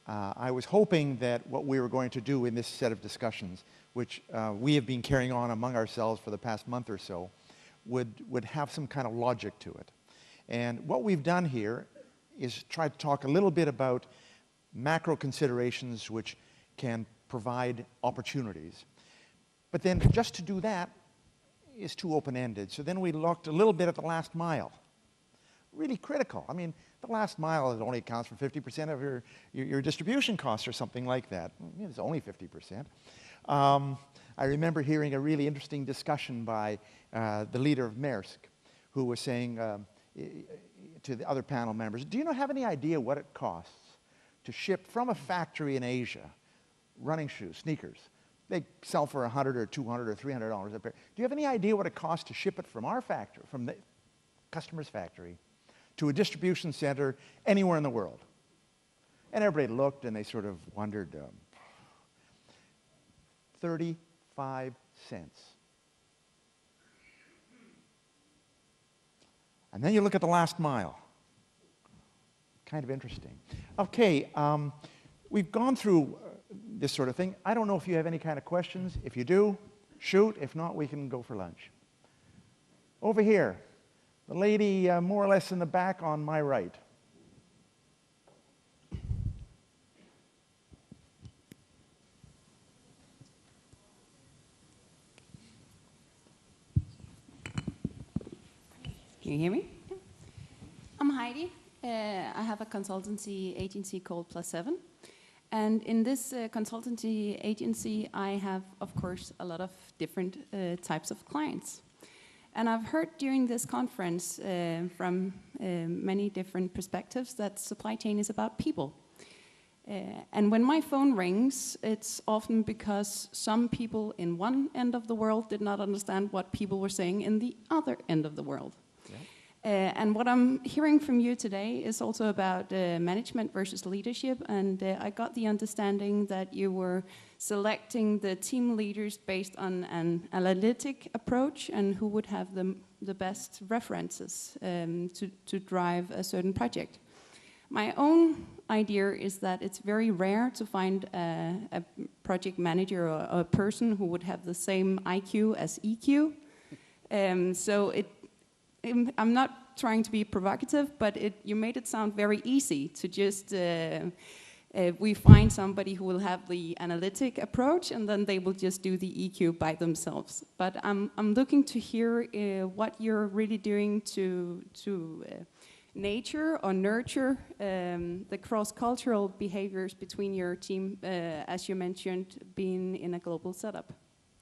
I was hoping that what we were going to do in this set of discussions, which we have been carrying on among ourselves for the past month or so, would have some kind of logic to it. And what we've done here is try to talk a little bit about macro considerations which can provide opportunities. But then just to do that is too open-ended. So then we looked a little bit at the last mile. Really critical. I mean, the last mile, it only accounts for 50% of your distribution costs or something like that. It's only 50%. I remember hearing a really interesting discussion by the leader of Maersk, who was saying to the other panel members, do you have any idea what it costs to ship from a factory in Asia running shoes, sneakers? They sell for $100 or $200 or $300 a pair. Do you have any idea what it costs to ship it from our factory, from the customer's factory, to a distribution center anywhere in the world? And everybody looked and they sort of wondered, 35 cents. And then you look at the last mile. Kind of interesting. Okay, we've gone through this sort of thing. I don't know if you have any kind of questions. If you do, shoot. If not, we can go for lunch. Over here, the lady more or less in the back on my right. Can you hear me? Yeah. I'm Heidi. I have a consultancy agency called +7. And in this consultancy agency, I have, of course, a lot of different types of clients. And I've heard during this conference from many different perspectives that supply chain is about people. And when my phone rings, it's often because some people in one end of the world did not understand what people were saying in the other end of the world. And what I'm hearing from you today is also about management versus leadership, and I got the understanding that you were selecting the team leaders based on an analytic approach and who would have the best references to drive a certain project. My own idea is that it's very rare to find a project manager or a person who would have the same IQ as EQ. I'm not trying to be provocative, but you made it sound very easy to just, we find somebody who will have the analytic approach and then they will just do the EQ by themselves. But I'm looking to hear what you're really doing to nature or nurture the cross-cultural behaviors between your team, as you mentioned, being in a global setup.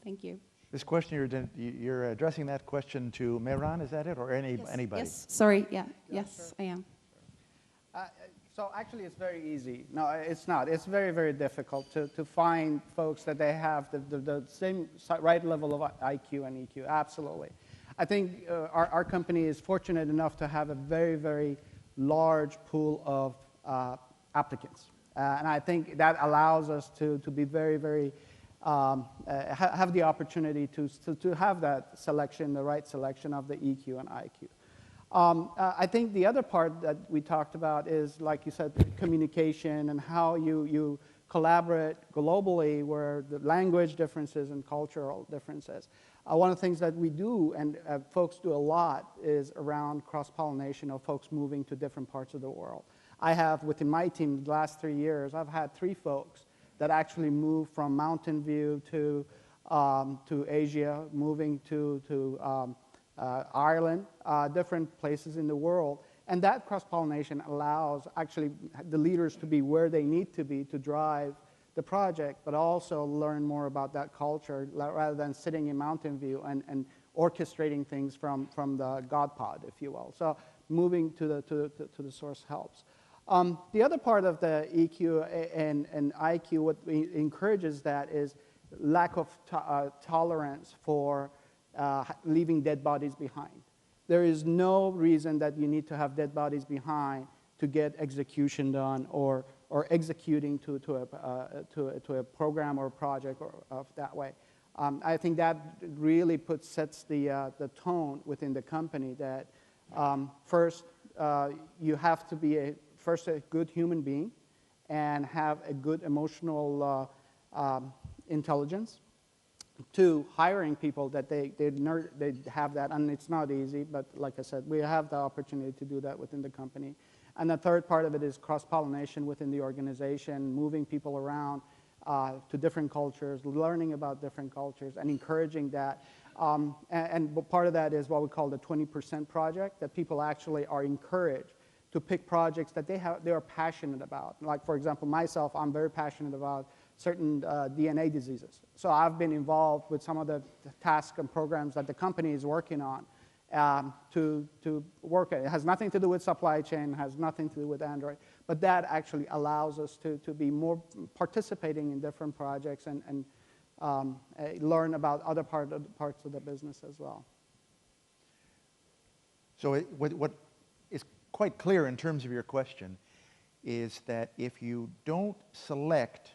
Thank you. This question, you're addressing that question to Mehran, is that it, or anybody? Yes, sorry, yeah, yes, sure. I am. So actually it's very easy. No, it's not. It's very, very difficult to find folks that they have the same right level of IQ and EQ, absolutely. I think our company is fortunate enough to have a very, very large pool of applicants. And I think that allows us to be very, very have the opportunity to have that selection, the right selection of the EQ and IQ. I think the other part that we talked about is, like you said, communication and how you collaborate globally where the language differences and cultural differences. One of the things that we do, and folks do a lot, is around cross-pollination of folks moving to different parts of the world. I have, within my team, the last 3 years, I've had 3 folks that actually moved from Mountain View to Asia, moving to Ireland, different places in the world. And that cross-pollination allows actually the leaders to be where they need to be to drive the project, but also learn more about that culture rather than sitting in Mountain View and orchestrating things from the God pod, if you will. So moving to the source helps. The other part of the EQ and IQ, what encourages that is lack of tolerance for leaving dead bodies behind. There is no reason that you need to have dead bodies behind to get execution done or executing to a program or project of that way. I think that really sets the tone within the company that first you have to be a good human being and have a good emotional intelligence. 2, hiring people that they have that, and it's not easy, but like I said, we have the opportunity to do that within the company. And the third part of it is cross-pollination within the organization, moving people around to different cultures, learning about different cultures, and encouraging that. And part of that is what we call the 20% project, that people actually are encouraged to pick projects that they are passionate about. Like, for example, myself, I'm very passionate about certain DNA diseases. So I've been involved with some of the tasks and programs that the company is working on to work. It has nothing to do with supply chain, has nothing to do with Android, but that actually allows us to be more participating in different projects and learn about other parts of the business as well. So what is quite clear in terms of your question is that if you don't select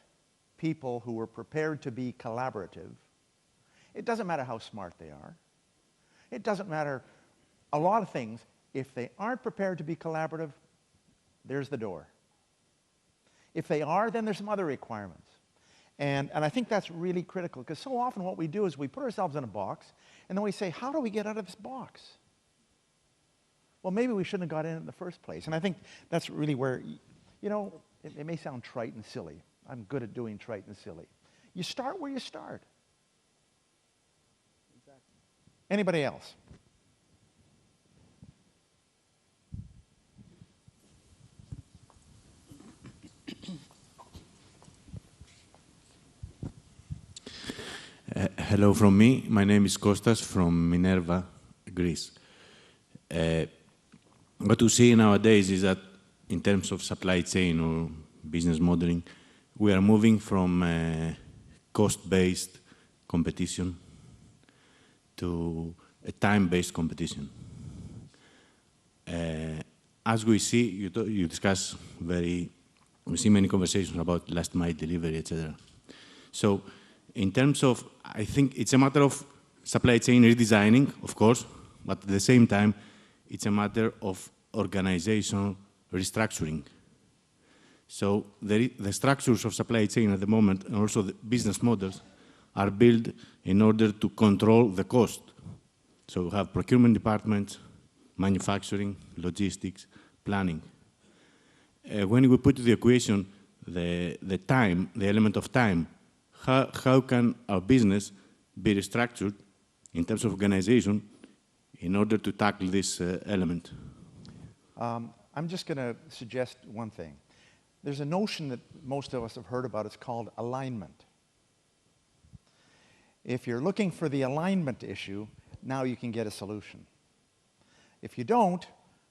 people who are prepared to be collaborative, it doesn't matter how smart they are. It doesn't matter a lot of things. If they aren't prepared to be collaborative, there's the door. If they are, then there's some other requirements. And I think that's really critical, because so often what we do is we put ourselves in a box, and then we say, how do we get out of this box? Well, maybe we shouldn't have got in it in the first place. And I think that's really where, you know, it may sound trite and silly. I'm good at doing trite and silly. You start where you start. Exactly. Anybody else? Hello from me. My name is Kostas from Minerva, Greece. What we see nowadays is that in terms of supply chain or business modeling, we are moving from cost-based competition to a time-based competition. As we see, you discuss we see many conversations about last mile delivery, etc. So in terms of, I think it's a matter of supply chain redesigning, of course, but at the same time, it's a matter of organizational restructuring. So the structures of supply chain at the moment, and also the business models, are built in order to control the cost. So we have procurement departments, manufacturing, logistics, planning. When we put to the equation the time, the element of time, how can our business be restructured in terms of organization in order to tackle this element? I'm just going to suggest one thing. There's a notion that most of us have heard about. It's called alignment. If you're looking for the alignment issue, now you can get a solution. If you don't,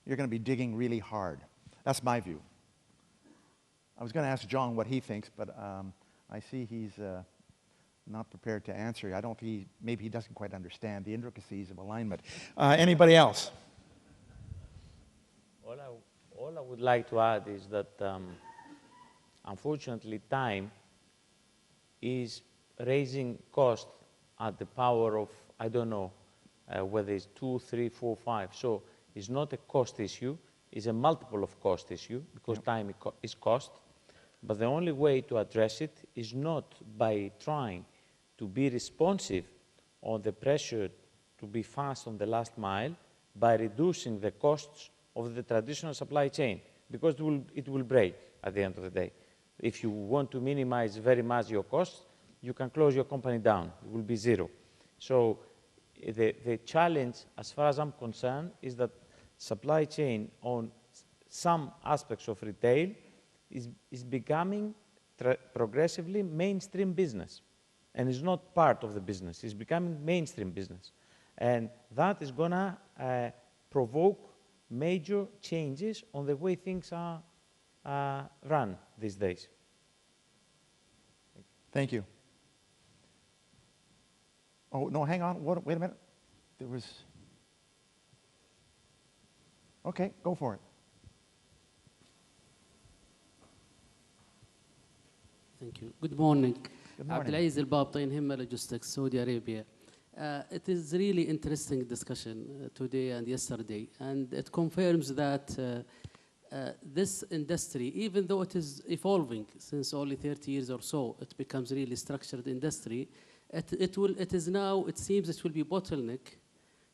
you're going to be digging really hard. That's my view. I was going to ask John what he thinks, but I see he's not prepared to answer. I don't think maybe he doesn't quite understand the intricacies of alignment. Anybody else? All I would like to add is that, unfortunately, time is raising cost at the power of, I don't know, whether it's 2, 3, 4, 5. So it's not a cost issue, it's a multiple of cost issue, because time is cost. But the only way to address it is not by trying to be responsive on the pressure to be fast on the last mile, by reducing the costs of the traditional supply chain, because it will break at the end of the day. If you want to minimize very much your costs, you can close your company down. It will be zero. So the challenge, as far as I'm concerned, is that supply chain on some aspects of retail is becoming progressively mainstream business. And it's not part of the business. It's becoming mainstream business. And that is going to provoke major changes on the way things are run these days. Thank you. Oh, no, hang on. Wait a minute. There was... Okay, go for it. Thank you. Good morning. Good morning. Abdulaziz Al-Babtain, Himma Logistics, Saudi Arabia. It is really interesting discussion today and yesterday, and it confirms that this industry, even though it is evolving since only 30 years or so, it becomes really structured industry. It is now, it seems it will be bottleneck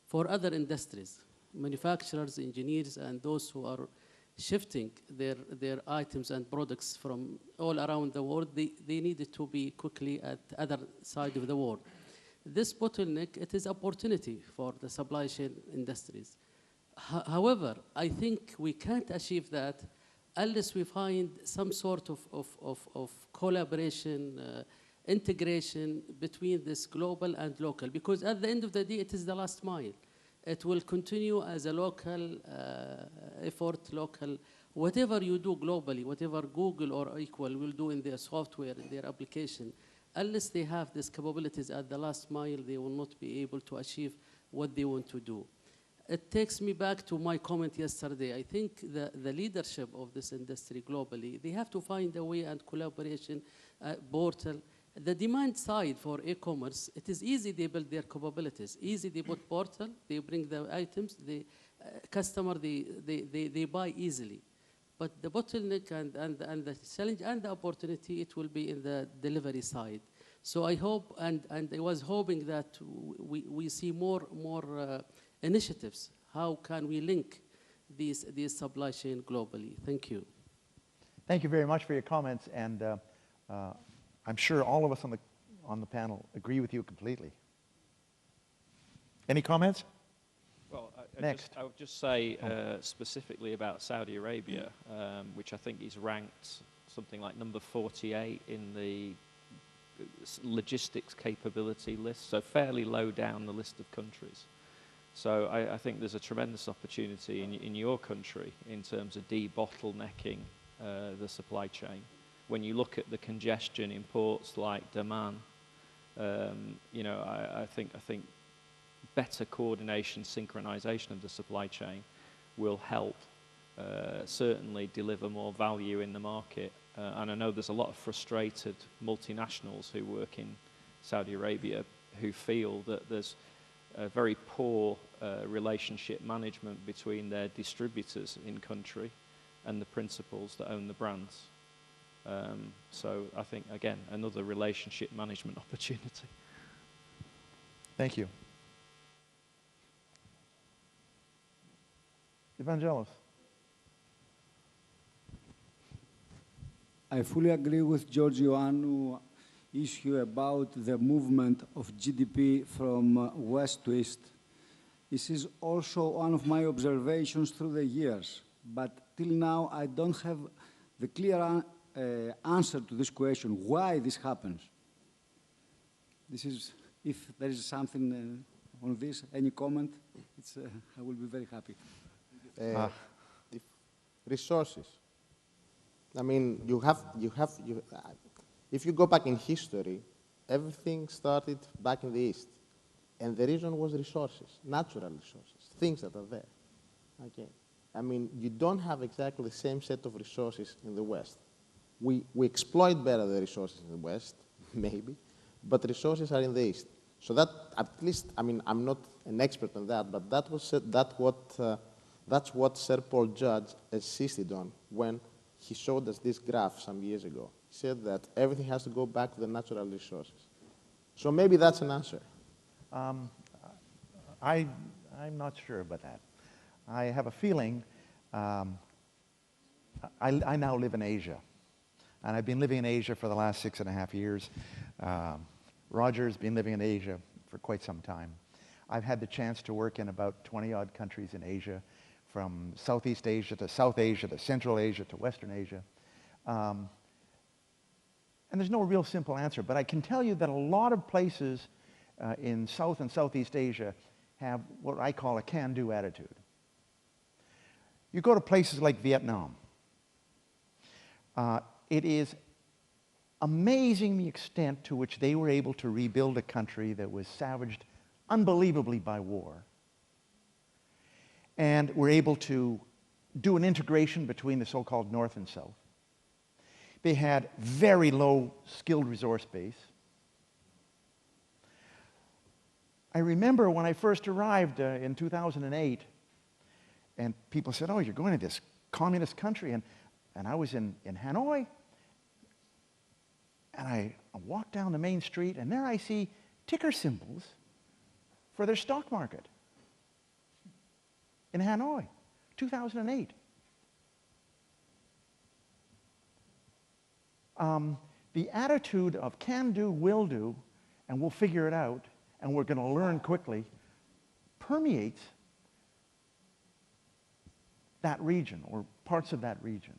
for other industries, manufacturers, engineers, and those who are shifting their items and products from all around the world. They need it to be quickly at other side of the world. This bottleneck, it is opportunity for the supply chain industries. However, I think we can't achieve that unless we find some sort of collaboration, integration between this global and local, because at the end of the day, it is the last mile. It will continue as a local effort, local, whatever you do globally, whatever Google or Equal will do in their software, in their application, unless they have these capabilities at the last mile, they will not be able to achieve what they want to do. It takes me back to my comment yesterday. I think the leadership of this industry globally, they have to find a way and collaboration, portal. The demand side for e-commerce, it is easy they build their capabilities. Easy they put portal, they bring the items, the customer, they buy easily. But the bottleneck and the challenge and the opportunity, it will be in the delivery side. So I hope, and I was hoping that we see more initiatives. How can we link these supply chain globally? Thank you. Thank you very much for your comments, and I'm sure all of us on the panel agree with you completely. Any comments? Well, Next. I would just say specifically about Saudi Arabia, which I think is ranked something like number 48 in the logistics capability list, so fairly low down the list of countries. So I think there's a tremendous opportunity in your country in terms of debottlenecking the supply chain. When you look at the congestion in ports like Daman, you know, I think better coordination, synchronization of the supply chain will help certainly deliver more value in the market. And I know there's a lot of frustrated multinationals who work in Saudi Arabia who feel that there's a very poor relationship management between their distributors in country and the principals that own the brands. So I think, again, another relationship management opportunity. Thank you. Evangelos. I fully agree with George Ioannou issue about the movement of GDP from west to east. This is also one of my observations through the years, but till now I don't have the clear answer to this question, why this happens. This is, if there is something on this, any comment, I will be very happy. Resources. I mean, if you go back in history, everything started back in the East. And the reason was resources, natural resources, things that are there. Okay. I mean, you don't have exactly the same set of resources in the West. We exploit better the resources in the West, maybe, but resources are in the East. So that, at least, I mean, I'm not an expert on that, but that's what Sir Paul Judge insisted on when he showed us this graph some years ago. He said that everything has to go back to the natural resources. So maybe that's an answer. I'm not sure about that. I have a feeling, I now live in Asia, and I've been living in Asia for the last 6.5 years. Roger's been living in Asia for quite some time. I've had the chance to work in about 20-odd countries in Asia, from Southeast Asia to South Asia to Central Asia to Western Asia. And there's no real simple answer, but I can tell you that a lot of places in South and Southeast Asia have what I call a can-do attitude. You go to places like Vietnam. It is amazing the extent to which they were able to rebuild a country that was savaged unbelievably by war, and were able to do an integration between the so-called North and South. They had very low skilled resource base. I remember when I first arrived in 2008, and people said, oh, you're going to this communist country, and I was in Hanoi, and I walked down the main street, and there I see ticker symbols for their stock market in Hanoi, 2008. The attitude of can do, will do, and we'll figure it out, and we're going to learn quickly, permeates that region or parts of that region.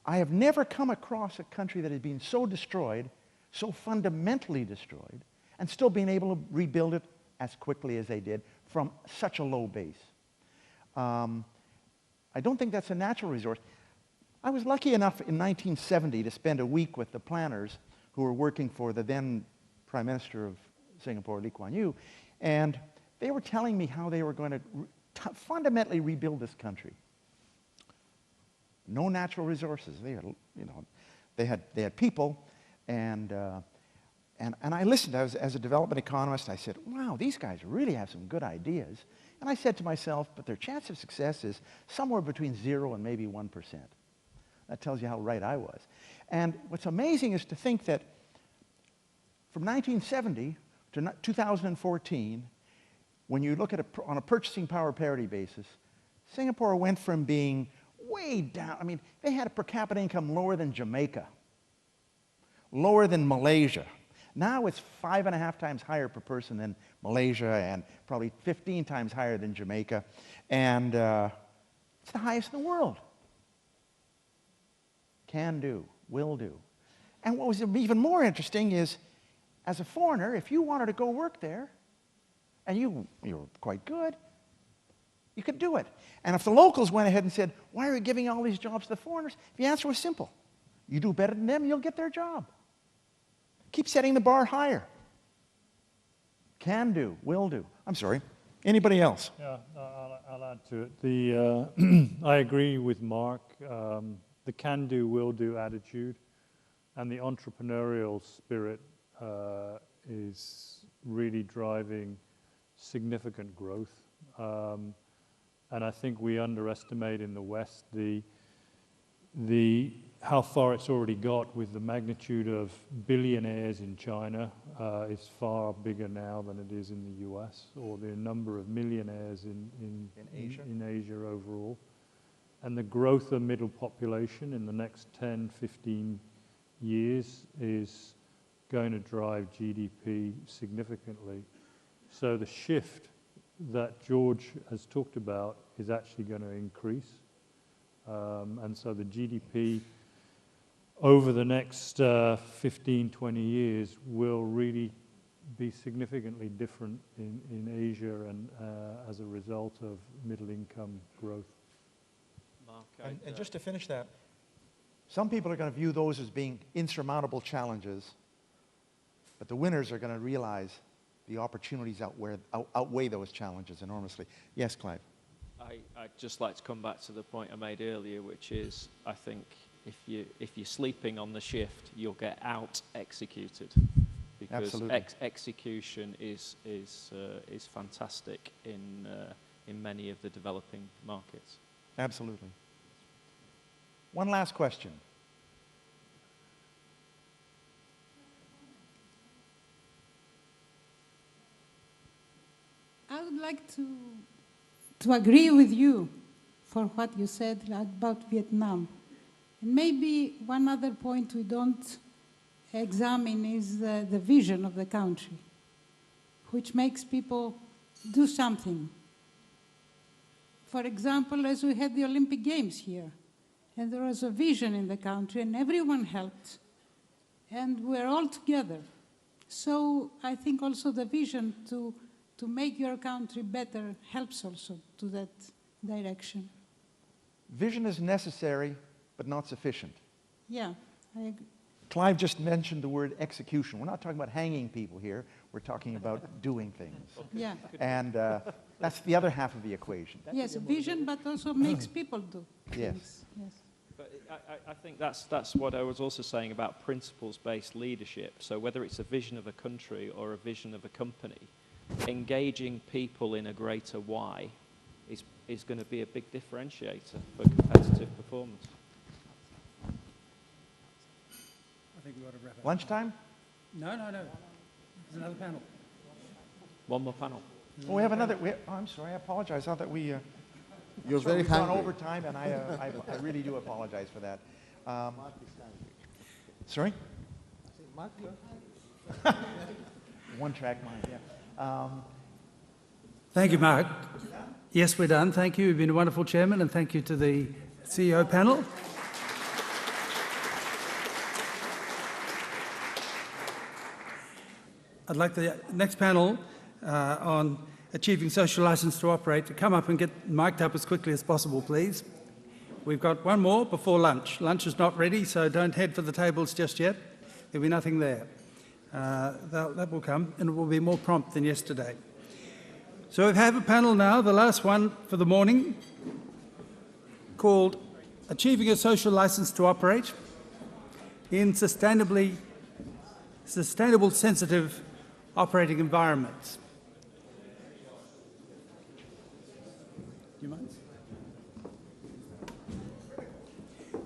I have never come across a country that has been so destroyed, so fundamentally destroyed, and still being able to rebuild it as quickly as they did from such a low base. I don't think that's a natural resource. I was lucky enough in 1970 to spend a week with the planners who were working for the then Prime Minister of Singapore, Lee Kuan Yew, and they were telling me how they were going to fundamentally rebuild this country. No natural resources. They had, you know, they had people, and I listened. As a development economist, I said, wow, these guys really have some good ideas. And I said to myself, but their chance of success is somewhere between 0 and maybe 1%. That tells you how right I was. And what's amazing is to think that from 1970 to 2014, when you look at it on a purchasing power parity basis, Singapore went from being way down. I mean, they had a per capita income lower than Jamaica, lower than Malaysia. Now it's 5.5 times higher per person than Malaysia, and probably 15 times higher than Jamaica. And it's the highest in the world. Can do, will do. And what was even more interesting is, as a foreigner, if you wanted to go work there, and you were quite good, you could do it. And if the locals went ahead and said, why are you giving all these jobs to the foreigners? The answer was simple. You do better than them, you'll get their job. Keep setting the bar higher. Can do, will do. I'm sorry. Anybody else? Yeah, I'll add to it. I agree with Mark. The can-do, will-do attitude and the entrepreneurial spirit is really driving significant growth. And I think we underestimate in the West how far it's already got with the magnitude of billionaires in China is far bigger now than it is in the US, or the number of millionaires in Asia overall. And the growth of middle population in the next 10, 15 years is going to drive GDP significantly. So the shift that George has talked about is actually going to increase. And so the GDP over the next 15, 20 years will really be significantly different in Asia and as a result of middle income growth. Mark, and just to finish that, some people are going to view those as being insurmountable challenges, but the winners are going to realize the opportunities outweigh those challenges enormously. Yes, Clive? I'd just like to come back to the point I made earlier, which is, I think if you're sleeping on the shift, you'll get out executed, because Absolutely. Execution is fantastic in many of the developing markets. Absolutely. One last question. I would like to agree with you for what you said about Vietnam. And maybe one other point we don't examine is the vision of the country, which makes people do something. For example, as we had the Olympic Games here, and there was a vision in the country, and everyone helped, and we're all together. So I think also the vision to make your country better helps also to that direction. Vision is necessary, but not sufficient. Yeah, I agree. Clive just mentioned the word execution. We're not talking about hanging people here. We're talking about doing things. Yeah. And that's the other half of the equation. Yes, vision, but also makes people do Yes. things. Yes. But I think that's what I was also saying about principles-based leadership. So whether it's a vision of a country or a vision of a company, engaging people in a greater why is going to be a big differentiator for competitive performance. I think we ought to wrap up. Lunchtime? No. There's another panel. One more panel. Oh, we have another. I'm sorry. I apologize. I thought that we. You're very we've gone hungry. over time, and I really do apologize for that. Sorry? One track mind. Yeah. Thank you, Mark. Yes, we're done. Thank you. You've been a wonderful chairman, and thank you to the CEO panel. I'd like the next panel on achieving social license to operate to come up and get mic'd up as quickly as possible, please. We've got one more before lunch. Lunch is not ready, so don't head for the tables just yet. There'll be nothing there. That will come, and it will be more prompt than yesterday. So we have a panel now, the last one for the morning, called Achieving a Social License to Operate in Sustainable Sensitive Operating Environments. Do you mind?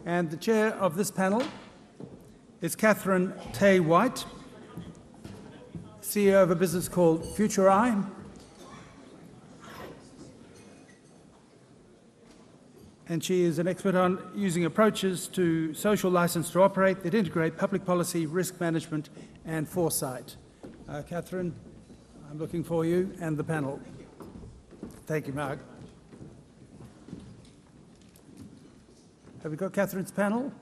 And the chair of this panel is Catherine Tay White, CEO of a business called Future Eye. And she is an expert on using approaches to social license to operate that integrate public policy, risk management, and foresight. Catherine, I'm looking for you and the panel. Thank you, Mark. Have we got Catherine's panel?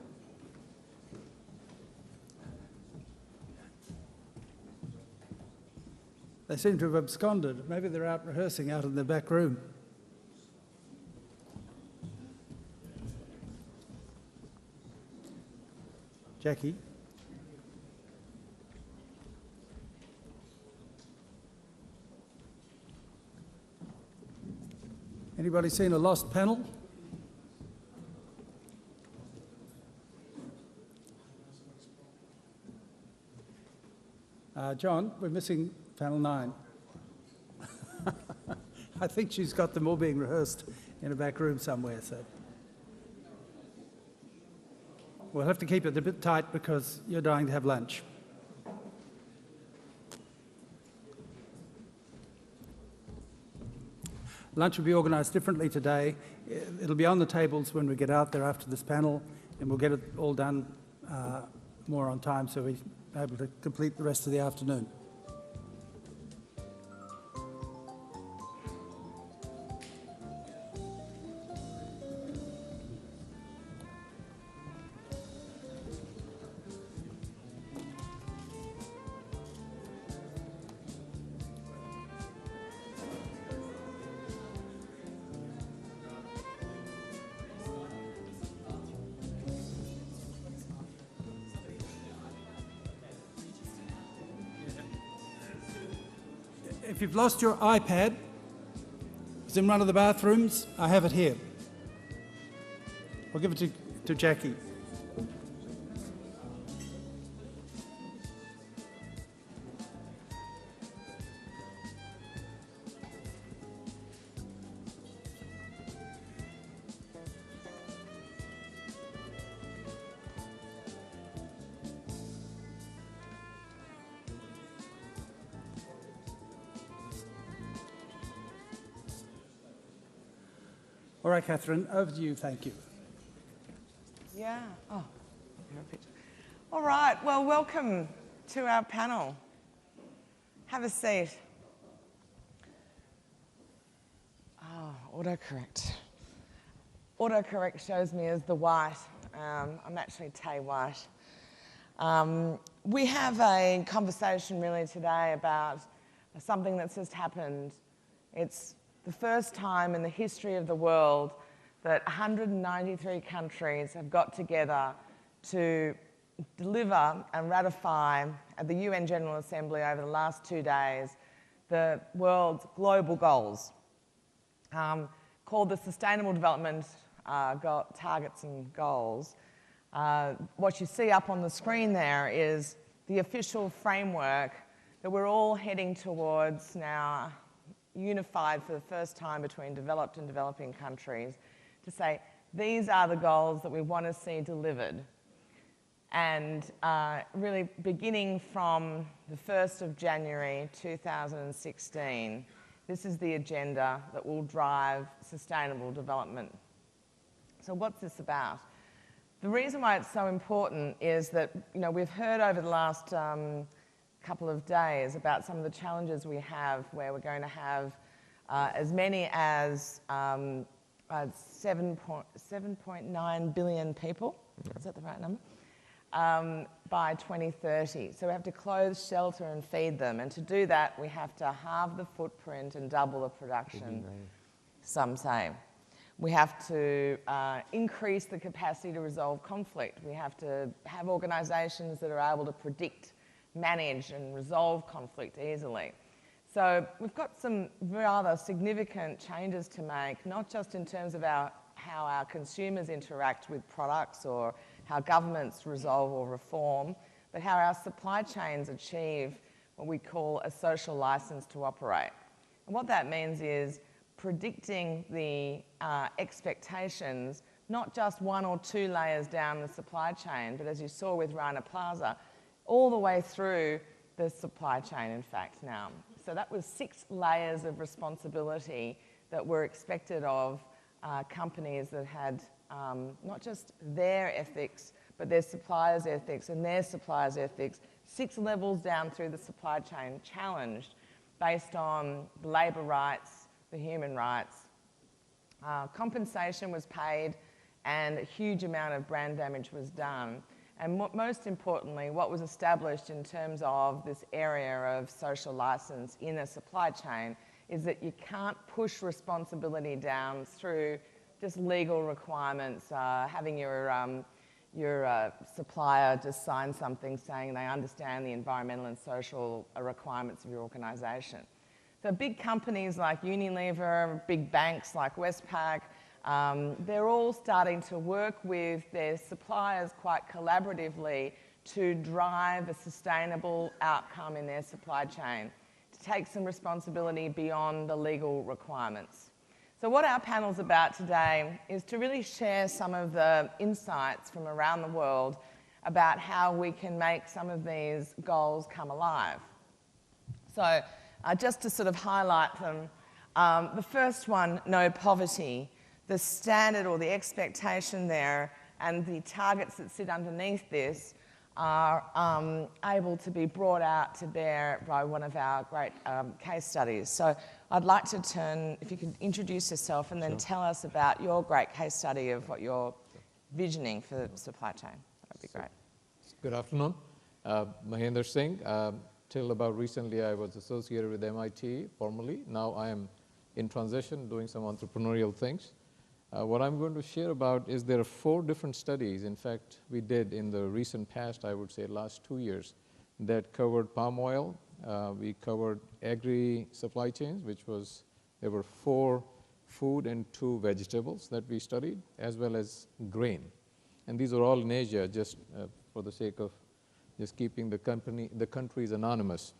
They seem to have absconded. Maybe they're out rehearsing out in the back room. Jackie? Anybody seen a lost panel? John, we're missing panel 9. I think she's got them all being rehearsed in a back room somewhere, so. We'll have to keep it a bit tight because you're dying to have lunch. Lunch will be organised differently today. It'll be on the tables when we get out there after this panel, and we'll get it all done more on time so we're able to complete the rest of the afternoon. If you've lost your iPad, it's in one of the bathrooms. I have it here. I'll give it to Jackie. All right, Catherine, over to you. Thank you. Yeah. Oh, perfect. All right. Well, welcome to our panel. Have a seat. Oh, autocorrect. Autocorrect shows me as the white. I'm actually Tay White. We have a conversation really today about something that's just happened. It's the first time in the history of the world that 193 countries have got together to deliver and ratify at the UN General Assembly over the last 2 days the world's global goals, called the Sustainable Development Targets and Goals. What you see up on the screen there is the official framework that we're all heading towards now, unified for the first time between developed and developing countries, to say these are the goals that we want to see delivered. And really beginning from the 1st of January 2016, this is the agenda that will drive sustainable development. So what's this about? The reason why it's so important is that, you know, we've heard over the last couple of days about some of the challenges we have, where we're going to have as many as 7.9 billion people, is that the right number? By 2030. So we have to clothe, shelter and feed them. And to do that, we have to halve the footprint and double the production, some say. We have to increase the capacity to resolve conflict. We have to have organisations that are able to predict, manage and resolve conflict easily. So we've got some rather significant changes to make, not just in terms of how our consumers interact with products or how governments resolve or reform, but how our supply chains achieve what we call a social licence to operate. And what that means is predicting the expectations, not just 1 or 2 layers down the supply chain, but as you saw with Rana Plaza, all the way through the supply chain, in fact, now. So that was 6 layers of responsibility that were expected of companies that had not just their ethics, but their suppliers' ethics and their suppliers' ethics, 6 levels down through the supply chain, challenged based on the labour rights, the human rights. Compensation was paid and a huge amount of brand damage was done. And most importantly, what was established in terms of this area of social licence in a supply chain is that you can't push responsibility down through just legal requirements, having your supplier just sign something saying they understand the environmental and social requirements of your organisation. So big companies like Unilever, big banks like Westpac, they're all starting to work with their suppliers quite collaboratively to drive a sustainable outcome in their supply chain, to take some responsibility beyond the legal requirements. So what our panel's about today is to really share some of the insights from around the world about how we can make some of these goals come alive. So just to sort of highlight them, the first one, no poverty. The standard or the expectation there and the targets that sit underneath this are able to be brought out to bear by one of our great case studies. So I'd like to turn, if you could introduce yourself and then tell us about your great case study of what you're visioning for the supply chain. That would be great. Good afternoon. Mahendra Singh. Till about recently, I was associated with MIT formally. Now I am in transition, doing some entrepreneurial things. What I'm going to share about is there are 4 different studies, in fact, we did in the recent past, I would say last 2 years, that covered palm oil. We covered agri supply chains, which was, there were 4 food and 2 vegetables that we studied, as well as grain. And these are all in Asia, just for the sake of just keeping the countries anonymous.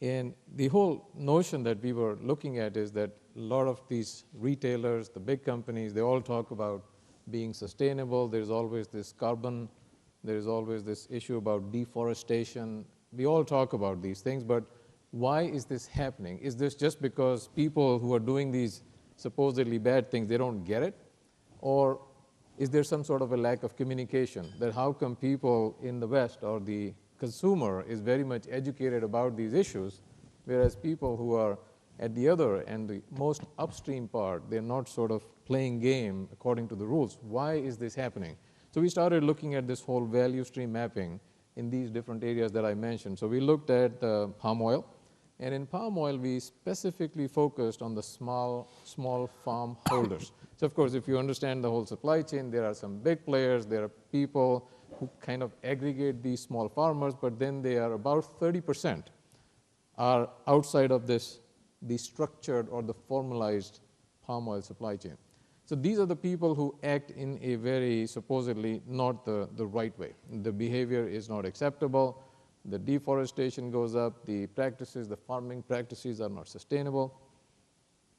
And the whole notion that we were looking at is that a lot of these retailers, the big companies, they all talk about being sustainable. There's always this carbon. There's always this issue about deforestation. We all talk about these things, but why is this happening? Is this just because people who are doing these supposedly bad things, they don't get it? Or is there some sort of a lack of communication, that how come people in the West or the consumer is very much educated about these issues, whereas people who are at the other and the most upstream part, they're not sort of playing game according to the rules? Why is this happening? So we started looking at this whole value stream mapping in these different areas that I mentioned. So we looked at palm oil, and in palm oil, we specifically focused on the small farm holders. So of course, if you understand the whole supply chain, there are some big players, there are people who kind of aggregate these small farmers, but then they are about 30% are outside of this, the structured or the formalized palm oil supply chain. So these are the people who act in a very supposedly not the right way. The behavior is not acceptable, the deforestation goes up, the practices, the farming practices are not sustainable.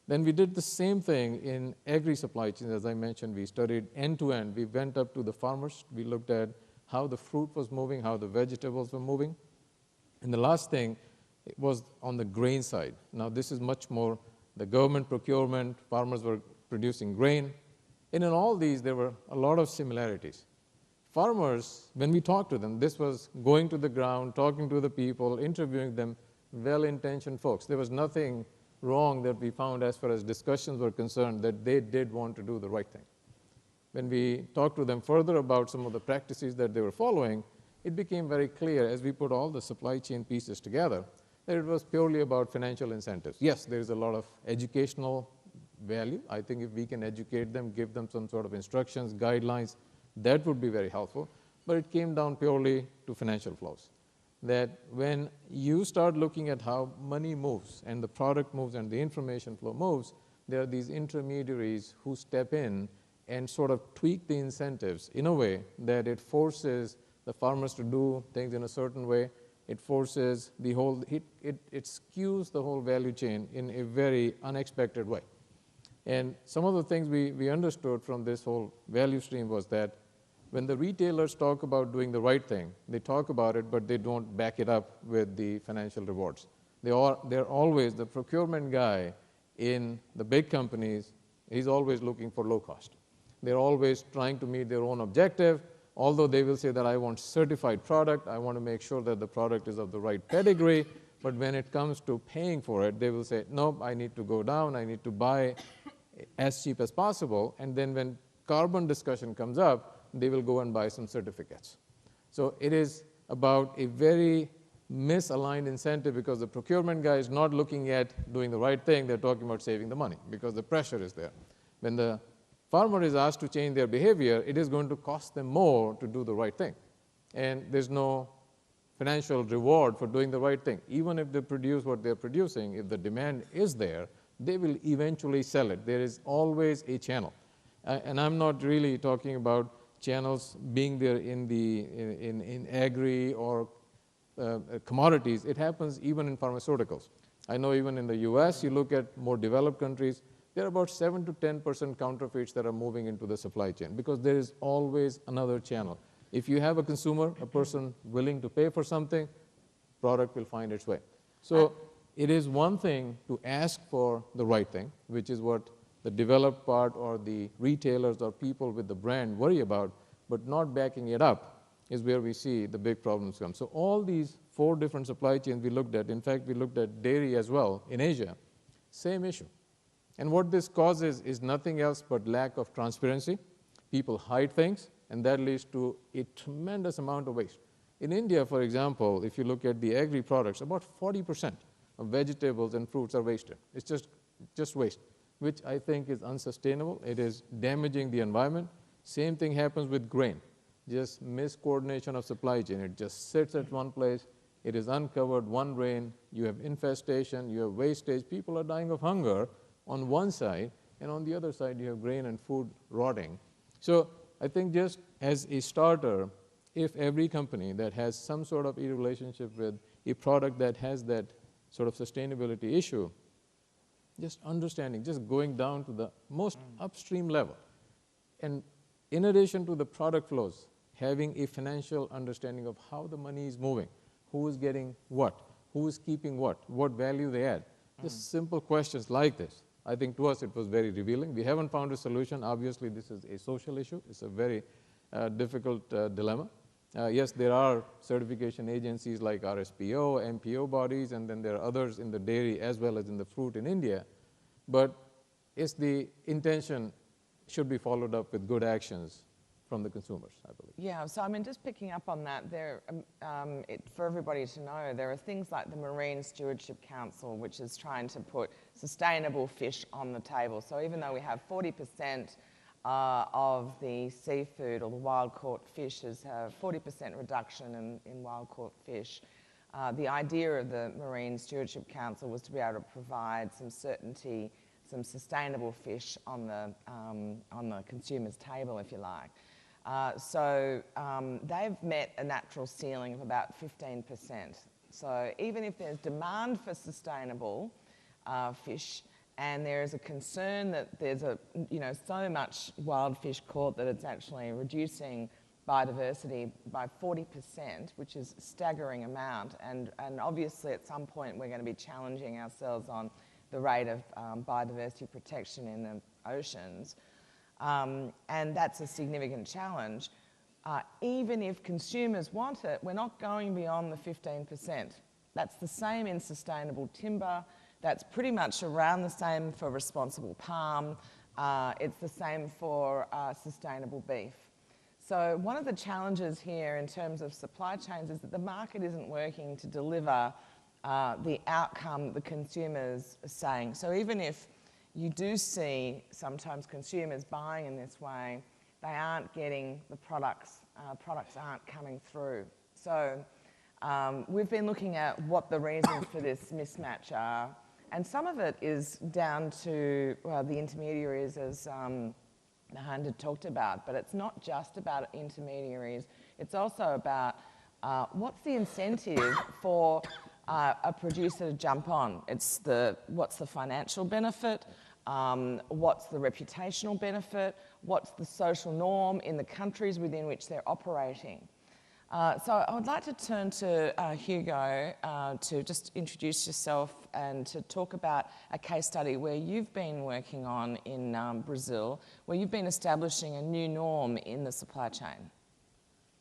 Then we did the same thing in agri-supply chains. As I mentioned, we studied end-to-end. We went up to the farmers. We looked at how the fruit was moving, how the vegetables were moving. And the last thing was on the grain side. Now, this is much more the government procurement. Farmers were producing grain. And in all these, there were a lot of similarities. Farmers, when we talked to them, this was going to the ground, talking to the people, interviewing them, well-intentioned folks. There was nothing wrong that we found as far as discussions were concerned, that they did want to do the right thing. When we talked to them further about some of the practices that they were following, it became very clear as we put all the supply chain pieces together that it was purely about financial incentives. Yes, there is a lot of educational value. I think if we can educate them, give them some sort of instructions, guidelines, that would be very helpful. But it came down purely to financial flows. That when you start looking at how money moves and the product moves and the information flow moves, there are these intermediaries who step in and sort of tweak the incentives in a way that it forces the farmers to do things in a certain way. It forces the whole, it skews the whole value chain in a very unexpected way. And some of the things we understood from this whole value stream was that when the retailers talk about doing the right thing, they talk about it, but they don't back it up with the financial rewards. They're always, the procurement guy in the big companies, he's always looking for low cost. They're always trying to meet their own objective, although they will say that I want certified product, I want to make sure that the product is of the right pedigree, but when it comes to paying for it, they will say, nope, I need to go down, I need to buy as cheap as possible, and then when carbon discussion comes up, they will go and buy some certificates. So it is about a very misaligned incentive because the procurement guy is not looking at doing the right thing, they're talking about saving the money because the pressure is there. When the farmer is asked to change their behavior, it is going to cost them more to do the right thing. And there's no financial reward for doing the right thing. Even if they produce what they're producing, if the demand is there, they will eventually sell it. There is always a channel. And I'm not really talking about channels being there in agri or commodities. It happens even in pharmaceuticals. I know even in the US, you look at more developed countries, there are about 7 to 10% counterfeits that are moving into the supply chain because there is always another channel. If you have a consumer, a person willing to pay for something, product will find its way. So it is one thing to ask for the right thing, which is what the developed part or the retailers or people with the brand worry about, but not backing it up is where we see the big problems come. So all these 4 different supply chains we looked at, in fact, we looked at dairy as well in Asia, same issue. And what this causes is nothing else but lack of transparency. People hide things, and that leads to a tremendous amount of waste. In India, for example, if you look at the agri products, about 40% of vegetables and fruits are wasted. It's just waste, which I think is unsustainable. It is damaging the environment. Same thing happens with grain. Just miscoordination of supply chain. It just sits at one place. It is uncovered, one rain. You have infestation, you have wastage. People are dying of hunger on one side, and on the other side, you have grain and food rotting. So I think just as a starter, if every company that has some sort of a relationship with a product that has that sort of sustainability issue, just understanding, just going down to the most upstream level. And in addition to the product flows, having a financial understanding of how the money is moving, who is getting what, who is keeping what value they add. Just simple questions like this I think to us it was very revealing. We haven't found a solution. Obviously, this is a social issue. It's a very difficult dilemma. Yes, there are certification agencies like RSPO, MPO bodies, and then there are others in the dairy as well as in the fruit in India. But it's the intention should be followed up with good actions from the consumers, I believe. Yeah, so I mean, just picking up on that, for everybody to know, there are things like the Marine Stewardship Council, which is trying to put sustainable fish on the table. So even though we have 40% of the seafood or the wild-caught fishes have 40% reduction in wild-caught fish, the idea of the Marine Stewardship Council was to be able to provide some certainty, some sustainable fish on the consumer's table, if you like. They've met a natural ceiling of about 15%. So even if there's demand for sustainable fish, and there is a concern that there's so much wild fish caught that it's actually reducing biodiversity by 40%, which is a staggering amount. And obviously at some point we're going to be challenging ourselves on the rate of biodiversity protection in the oceans. And that's a significant challenge. Even if consumers want it, we're not going beyond the 15%. That's the same in sustainable timber. That's pretty much around the same for responsible palm. It's the same for sustainable beef. So one of the challenges here in terms of supply chains is that the market isn't working to deliver the outcome the consumers are saying. So even if you do see sometimes consumers buying in this way, they aren't getting the products aren't coming through. So we've been looking at what the reasons for this mismatch are, and some of it is down to the intermediaries, as Nahan had talked about, but it's not just about intermediaries, it's also about what's the incentive for a producer to jump on. It's what's the financial benefit, what's the reputational benefit, what's the social norm in the countries within which they're operating. So I would like to turn to Hugo to just introduce yourself and to talk about a case study where you've been working on in Brazil, where you've been establishing a new norm in the supply chain.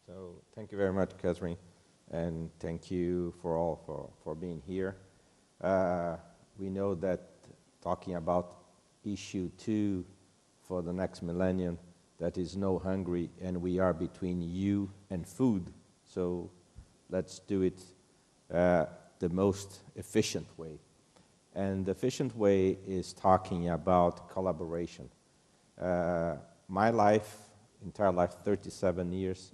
So thank you very much, Catherine, and thank you for being here. We know that talking about issue 2 for the next millennium, that is no hungry, and we are between you and food. So let's do it the most efficient way. And the efficient way is talking about collaboration. My life, entire life, 37 years,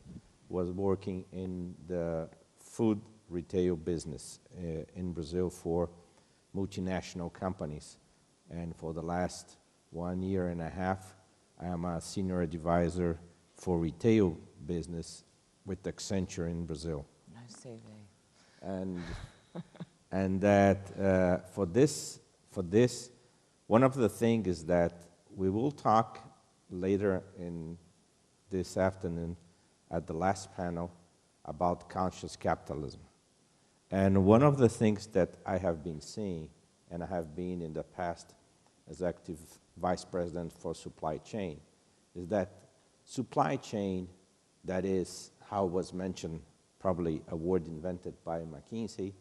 was working in the food retail business in Brazil for multinational companies. And for the last 1.5 years, I am a senior advisor for retail business with Accenture in Brazil. No CV. And that for this, one of the things is that we will talk later in this afternoon at the last panel about conscious capitalism. And one of the things that I have been seeing, and I have been in the past executive vice president for supply chain, is that supply chain, that is how was mentioned, probably a word invented by McKinsey,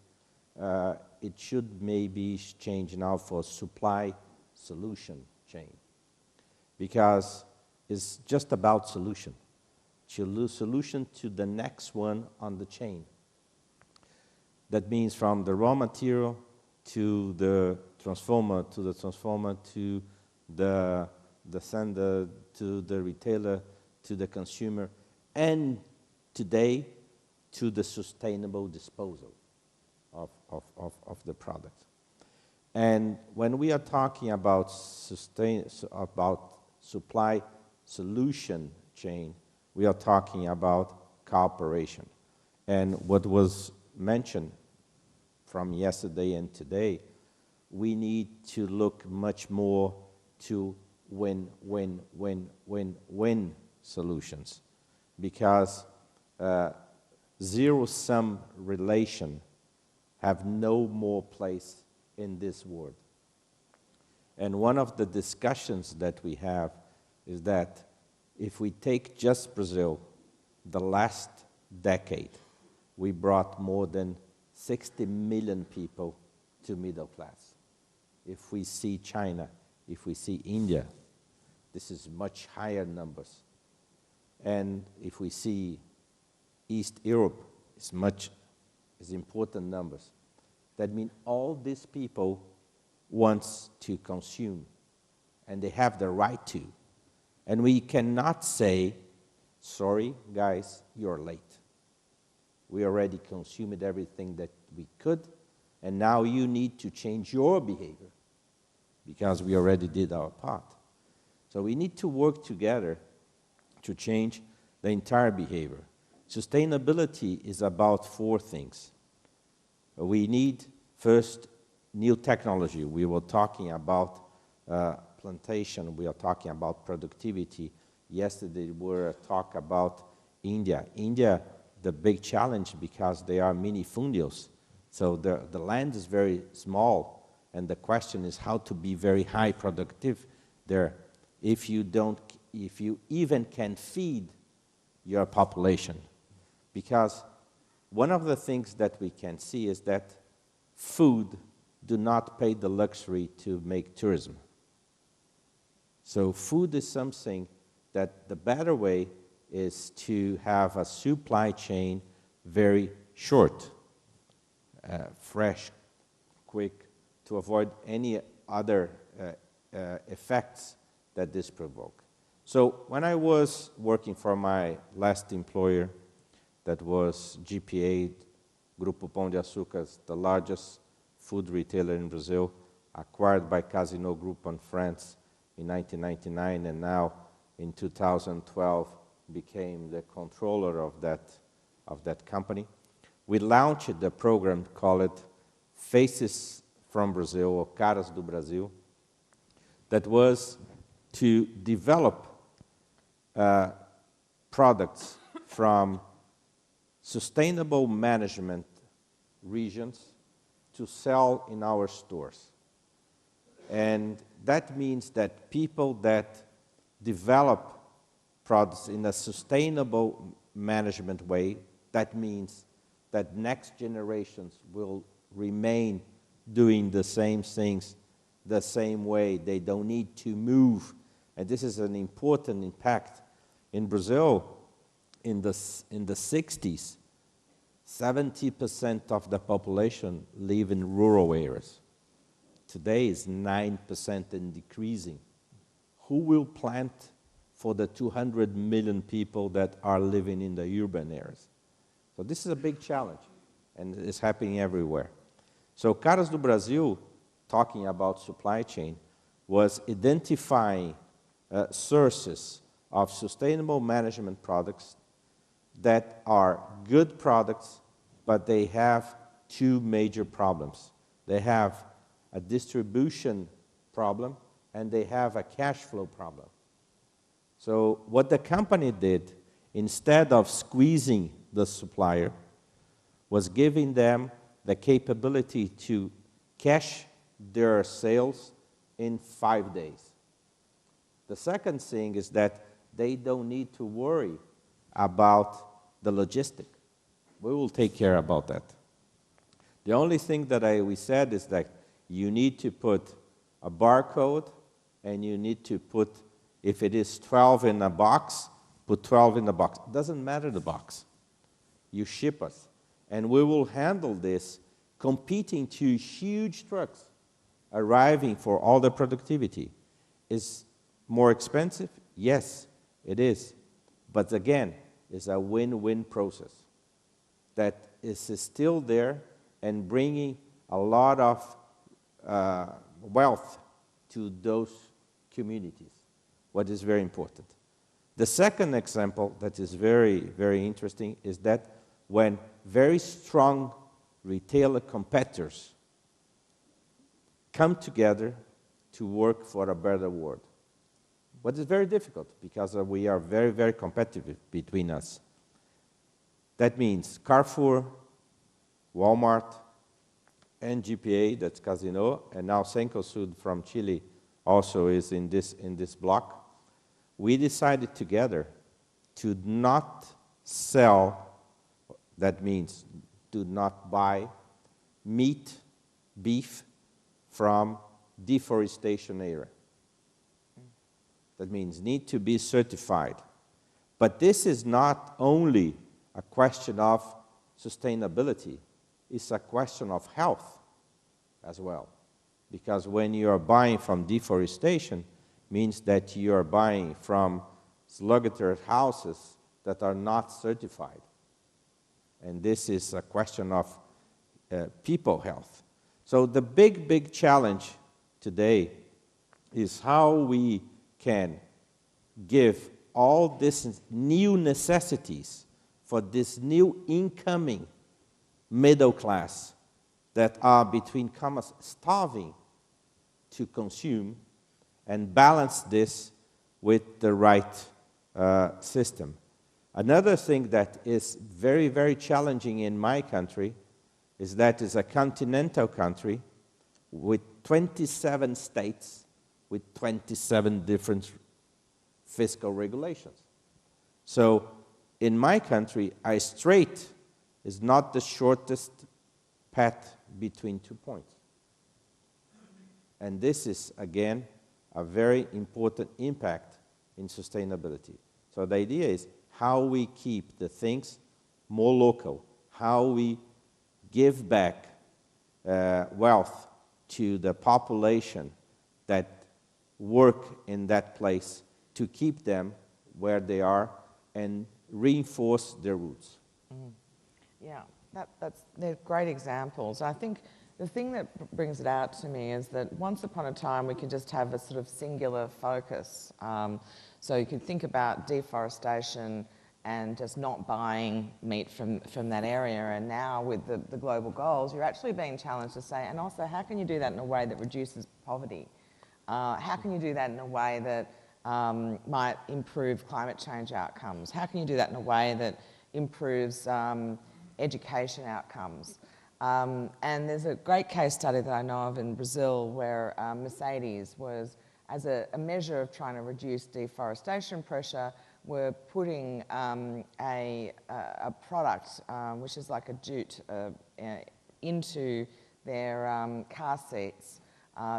it should maybe change now for supply solution chain, because it's just about solution. Solution to the next one on the chain. That means from the raw material to the transformer, to the sender, to the retailer, to the consumer, and today to the sustainable disposal of the product. And when we are talking about supply solution chain, we are talking about cooperation. And what was mentioned from yesterday and today, we need to look much more to win-win-win-win-win solutions, because zero-sum relation have no more place in this world. And one of the discussions that we have is that if we take just Brazil, the last decade, we brought more than 60 million people to middle class. If we see China, if we see India, this is much higher numbers. And if we see East Europe, it's important numbers. That means all these people want to consume, and they have the right to. And we cannot say, sorry, guys, you're late. We already consumed everything that we could, and now you need to change your behavior because we already did our part. So we need to work together to change the entire behavior. Sustainability is about 4 things. We need, first, new technology. We were talking about plantation. We are talking about productivity. Yesterday, we were talking about India. India, the big challenge, because they are minifundios. So the land is very small, and the question is how to be very high productive there if you even can feed your population. Because one of the things that we can see is that food do not pay the luxury to make tourism. So food is something that the better way is to have a supply chain very short, fresh, quick, to avoid any other effects that this provoke. So when I was working for my last employer, that was GPA, Grupo Pão de Açúcar, the largest food retailer in Brazil, acquired by Casino Group in France in 1999, and now in 2012 became the controller of that company. We launched the program called Faces from Brazil, or Caras do Brasil, that was to develop products from sustainable management regions to sell in our stores. And that means that people that develop products in a sustainable management way, that means that next generations will remain doing the same things the same way. They don't need to move. And this is an important impact. In Brazil, in the 60s, 70% of the population live in rural areas. Today is 9% and decreasing. Who will plant for the 200 million people that are living in the urban areas? So this is a big challenge, and it's happening everywhere. So Caras do Brasil, talking about supply chain, was identifying sources of sustainable management products that are good products, but they have 2 major problems. They have a distribution problem, and they have a cash flow problem. So what the company did, instead of squeezing the supplier, was giving them the capability to cash their sales in 5 days. The second thing is that they don't need to worry about the logistic. We will take care about that. The only thing that we said is that you need to put a barcode, and you need to put, if it is 12 in a box, put 12 in the box. It doesn't matter the box. You ship us. And we will handle this competing to huge trucks arriving for all the productivity. Is more expensive? Yes, it is. But again, it's a win-win process that is still there and bringing a lot of wealth to those communities, what is very important. The second example that is very, very interesting is that when very strong retailer competitors come together to work for a better world. What is very difficult, because we are very, very competitive between us. That means Carrefour, Walmart, and GPA, that's Casino, and now Cencosud from Chile also is in this block. We decided together to not sell, that means do not buy meat, beef from deforestation area. That means need to be certified. But this is not only a question of sustainability, it's a question of health as well. Because when you are buying from deforestation, means that you are buying from slaughter houses that are not certified. And this is a question of people health. So the big challenge today is how we can give all these new necessities for this new incoming middle class that are between commas starving to consume, and balance this with the right system. Another thing that is very challenging in my country is that it's a continental country with 27 states with 27 different fiscal regulations. So in my country, a straight is not the shortest path between 2 points. And this is, again, a very important impact in sustainability. So the idea is how we keep the things more local, how we give back wealth to the population that work in that place to keep them where they are and reinforce their roots. Yeah, they're great examples. I think the thing that brings it out to me is that once upon a time we could just have a sort of singular focus. So you could think about deforestation and just not buying meat from that area. And now with the global goals, you're actually being challenged to say, and also how can you do that in a way that reduces poverty? How can you do that in a way that might improve climate change outcomes? How can you do that in a way that improves education outcomes? And there's a great case study that I know of in Brazil where Mercedes was, as a measure of trying to reduce deforestation pressure, were putting a product, which is like a jute, into their car seats.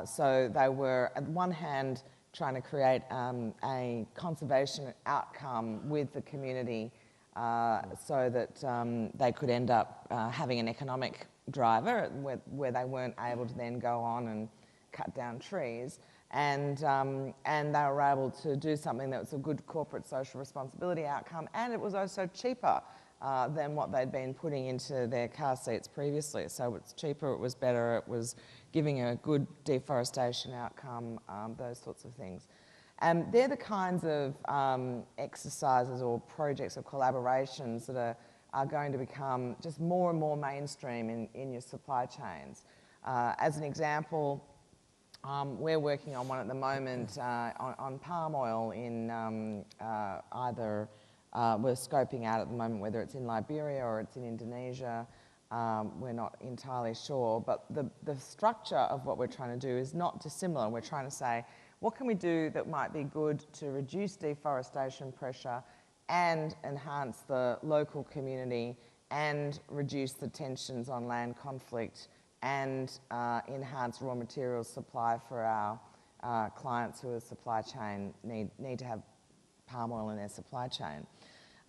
So they were, on one hand, trying to create a conservation outcome with the community so that they could end up having an economic driver where they weren't able to then go on and cut down trees. And they were able to do something that was a good corporate social responsibility outcome, and it was also cheaper than what they'd been putting into their car seats previously. So it's cheaper, it was better, it was giving a good deforestation outcome, those sorts of things. And they're the kinds of exercises or projects or collaborations that are going to become just more and more mainstream in your supply chains. As an example, we're working on one at the moment on palm oil in we're scoping out at the moment whether it's in Liberia or it's in Indonesia. We're not entirely sure, but the structure of what we're trying to do is not dissimilar. We're trying to say, what can we do that might be good to reduce deforestation pressure and enhance the local community and reduce the tensions on land conflict and enhance raw materials supply for our clients who are supply chain, need to have palm oil in their supply chain.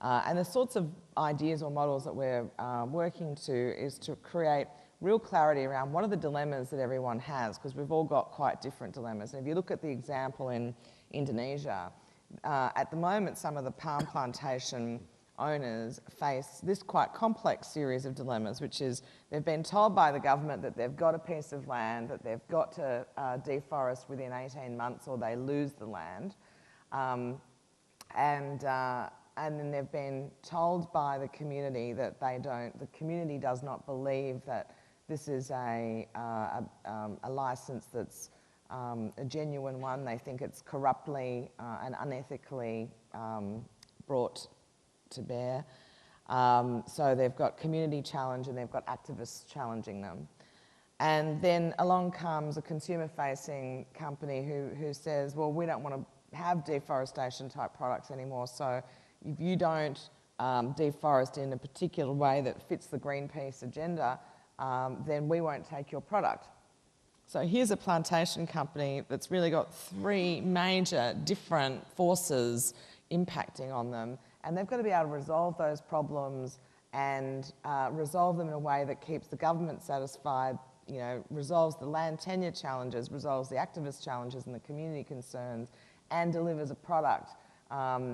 And the sorts of ideas or models that we're working to is to create real clarity around what are the dilemmas that everyone has, because we've all got quite different dilemmas. And if you look at the example in Indonesia, at the moment some of the palm plantation owners face this quite complex series of dilemmas, which is they've been told by the government that they've got a piece of land, that they've got to deforest within 18 months or they lose the land. And then they've been told by the community that the community does not believe that this is a license that's a genuine one. They think it's corruptly and unethically brought to bear. So they've got community challenge and they've got activists challenging them. And then along comes a consumer-facing company who says, well, we don't want to have deforestation type products anymore, so if you don't deforest in a particular way that fits the Greenpeace agenda, then we won't take your product. So here's a plantation company that's really got three major different forces impacting on them, and they've got to be able to resolve those problems and resolve them in a way that keeps the government satisfied, you know, resolves the land tenure challenges, resolves the activist challenges and the community concerns, and delivers a product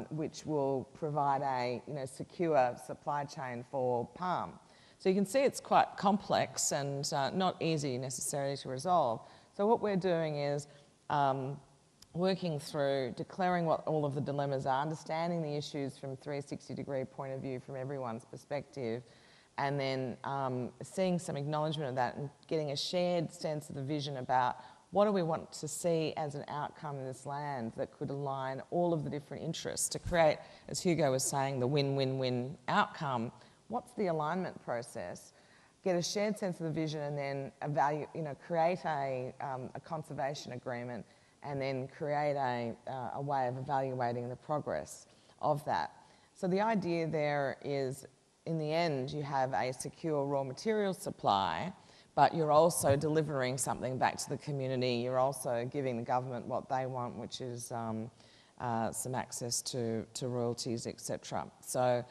which will provide a, you know, secure supply chain for palm. So you can see it's quite complex and not easy necessarily to resolve. So what we're doing is working through declaring what all of the dilemmas are, understanding the issues from a 360-degree point of view from everyone's perspective, and then seeing some acknowledgement of that and getting a shared sense of the vision about what do we want to see as an outcome in this land that could align all of the different interests to create, as Hugo was saying, the win-win-win outcome. What's the alignment process? Get a shared sense of the vision and then create a conservation agreement and then create a way of evaluating the progress of that. So the idea there is, in the end, you have a secure raw material supply, but you're also delivering something back to the community. You're also giving the government what they want, which is some access to royalties, etc. So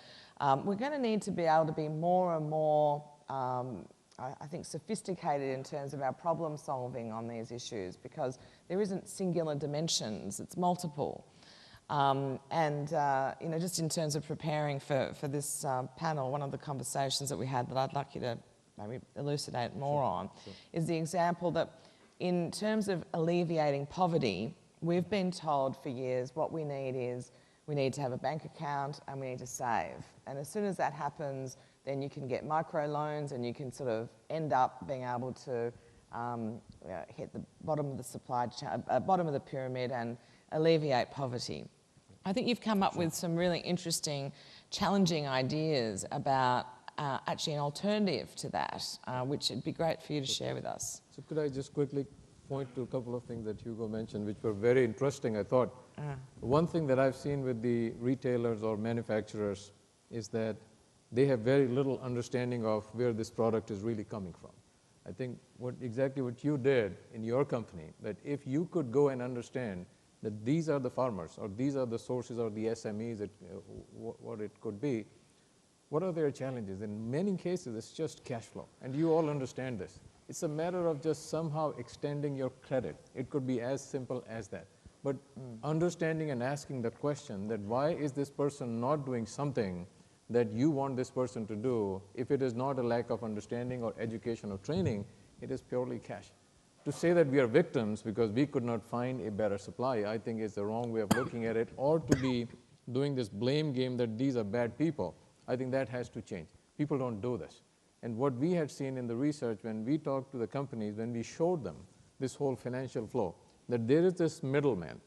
we're going to need to be able to be more and more, I think, sophisticated in terms of our problem solving on these issues, because there isn't singular dimensions, it's multiple. Just in terms of preparing for this panel, one of the conversations that we had that I'd like you to maybe elucidate more on is the example that in terms of alleviating poverty, we've been told for years what we need is we need to have a bank account and we need to save. And as soon as that happens, then you can get micro loans and you can sort of end up being able to hit the bottom of the supply chain, bottom of the pyramid and alleviate poverty. I think you've come up with some really interesting, challenging ideas about actually an alternative to that, which it'd be great for you to share with us. So could I just quickly point to a couple of things that Hugo mentioned, which were very interesting, I thought. One thing that I've seen with the retailers or manufacturers is that they have very little understanding of where this product is really coming from. I think exactly what you did in your company, that if you could go and understand that these are the farmers, or these are the sources, or the SMEs, what it could be, what are their challenges? In many cases, it's just cash flow, and you all understand this. It's a matter of just somehow extending your credit. It could be as simple as that. But understanding and asking the question that why is this person not doing something that you want this person to do, if it is not a lack of understanding or education or training, it is purely cash. To say that we are victims because we could not find a better supply, I think is the wrong way of looking at it, or to be doing this blame game that these are bad people. I think that has to change. People don't do this. And what we had seen in the research when we talked to the companies, when we showed them this whole financial flow, that there is this middleman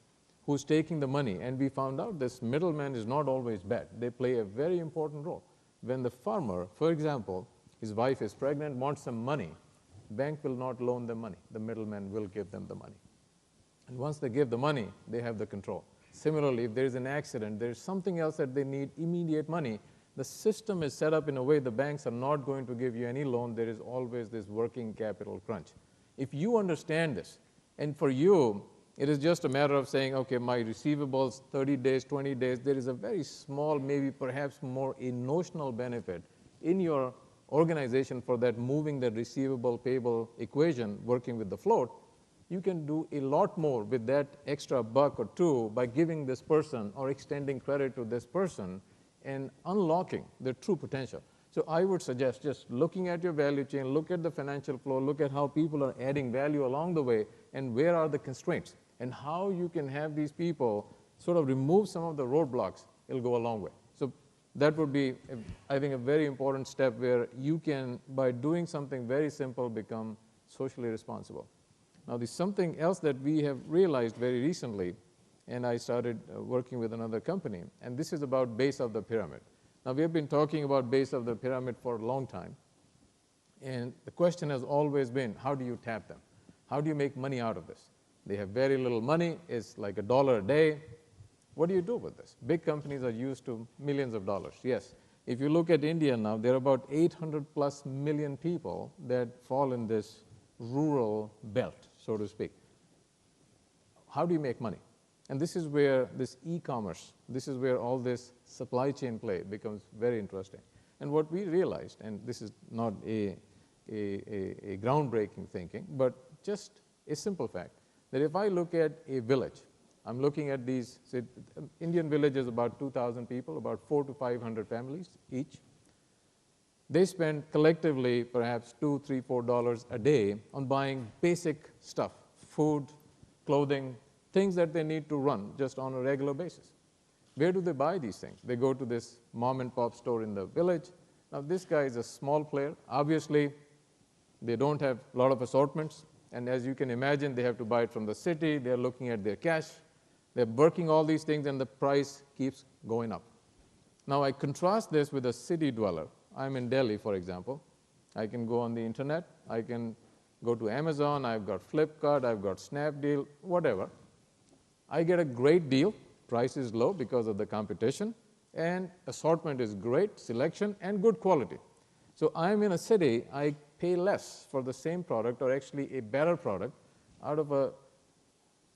who's taking the money, and we found out this middleman is not always bad. They play a very important role. When the farmer, for example, his wife is pregnant, wants some money, bank will not loan them money. The middleman will give them the money. And once they give the money, they have the control. Similarly, if there is an accident, there is something else that they need immediate money, the system is set up in a way the banks are not going to give you any loan. There is always this working capital crunch. If you understand this, and for you, it is just a matter of saying, okay, my receivables, 30 days, 20 days, there is a very small, maybe perhaps more a notional benefit in your organization for that moving the receivable payable equation, working with the float. You can do a lot more with that extra buck or two by giving this person or extending credit to this person and unlocking their true potential. So I would suggest just looking at your value chain, look at the financial flow, look at how people are adding value along the way, and where are the constraints, and how you can have these people sort of remove some of the roadblocks. It'll go a long way. So that would be, I think, a very important step where you can, by doing something very simple, become socially responsible. Now, there's something else that we have realized very recently, and I started working with another company, and this is about base of the pyramid. Now, we have been talking about base of the pyramid for a long time, And the question has always been, how do you tap them? How do you make money out of this? They have very little money. It's like $1 a day. What do you do with this? Big companies are used to millions of dollars. Yes, if you look at India now, there are about 800 plus million people that fall in this rural belt, so to speak. How do you make money? And this is where this e-commerce, this is where all this supply chain play becomes very interesting. And what we realized, and this is not a groundbreaking thinking, but just a simple fact, that if I look at a village, I'm looking at these, say, Indian villages, about 2,000 people, about 400 to 500 families each. They spend collectively perhaps $2, $3, $4 a day on buying basic stuff, food, clothing, things that they need to run just on a regular basis. Where do they buy these things? They go to this mom and pop store in the village. Now this guy is a small player. Obviously, they don't have a lot of assortments. And as you can imagine, they have to buy it from the city. They're looking at their cash. They're working all these things, and the price keeps going up. Now I contrast this with a city dweller. I'm in Delhi, for example. I can go on the internet. I can go to Amazon. I've got Flipkart. I've got Snapdeal, whatever. I get a great deal. Price is low because of the competition, and assortment is great, selection, and good quality. So I'm in a city, I pay less for the same product, or actually a better product, out of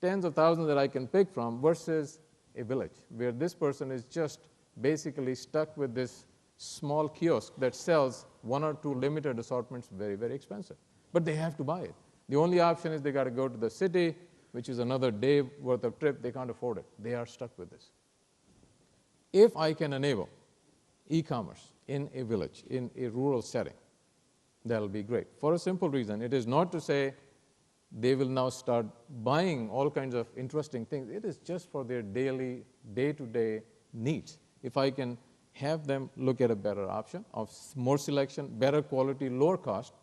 tens of thousands that I can pick from, versus a village, where this person is just basically stuck with this small kiosk that sells 1 or 2 limited assortments, very, very expensive. But they have to buy it. The only option is they got to go to the city, which is another day worth of trip. They can't afford it. They are stuck with this. If I can enable e-commerce in a village, in a rural setting, that'll be great. For a simple reason, it is not to say they will now start buying all kinds of interesting things. It is just for their daily, day-to-day needs. If I can have them look at a better option of more selection, better quality, lower cost,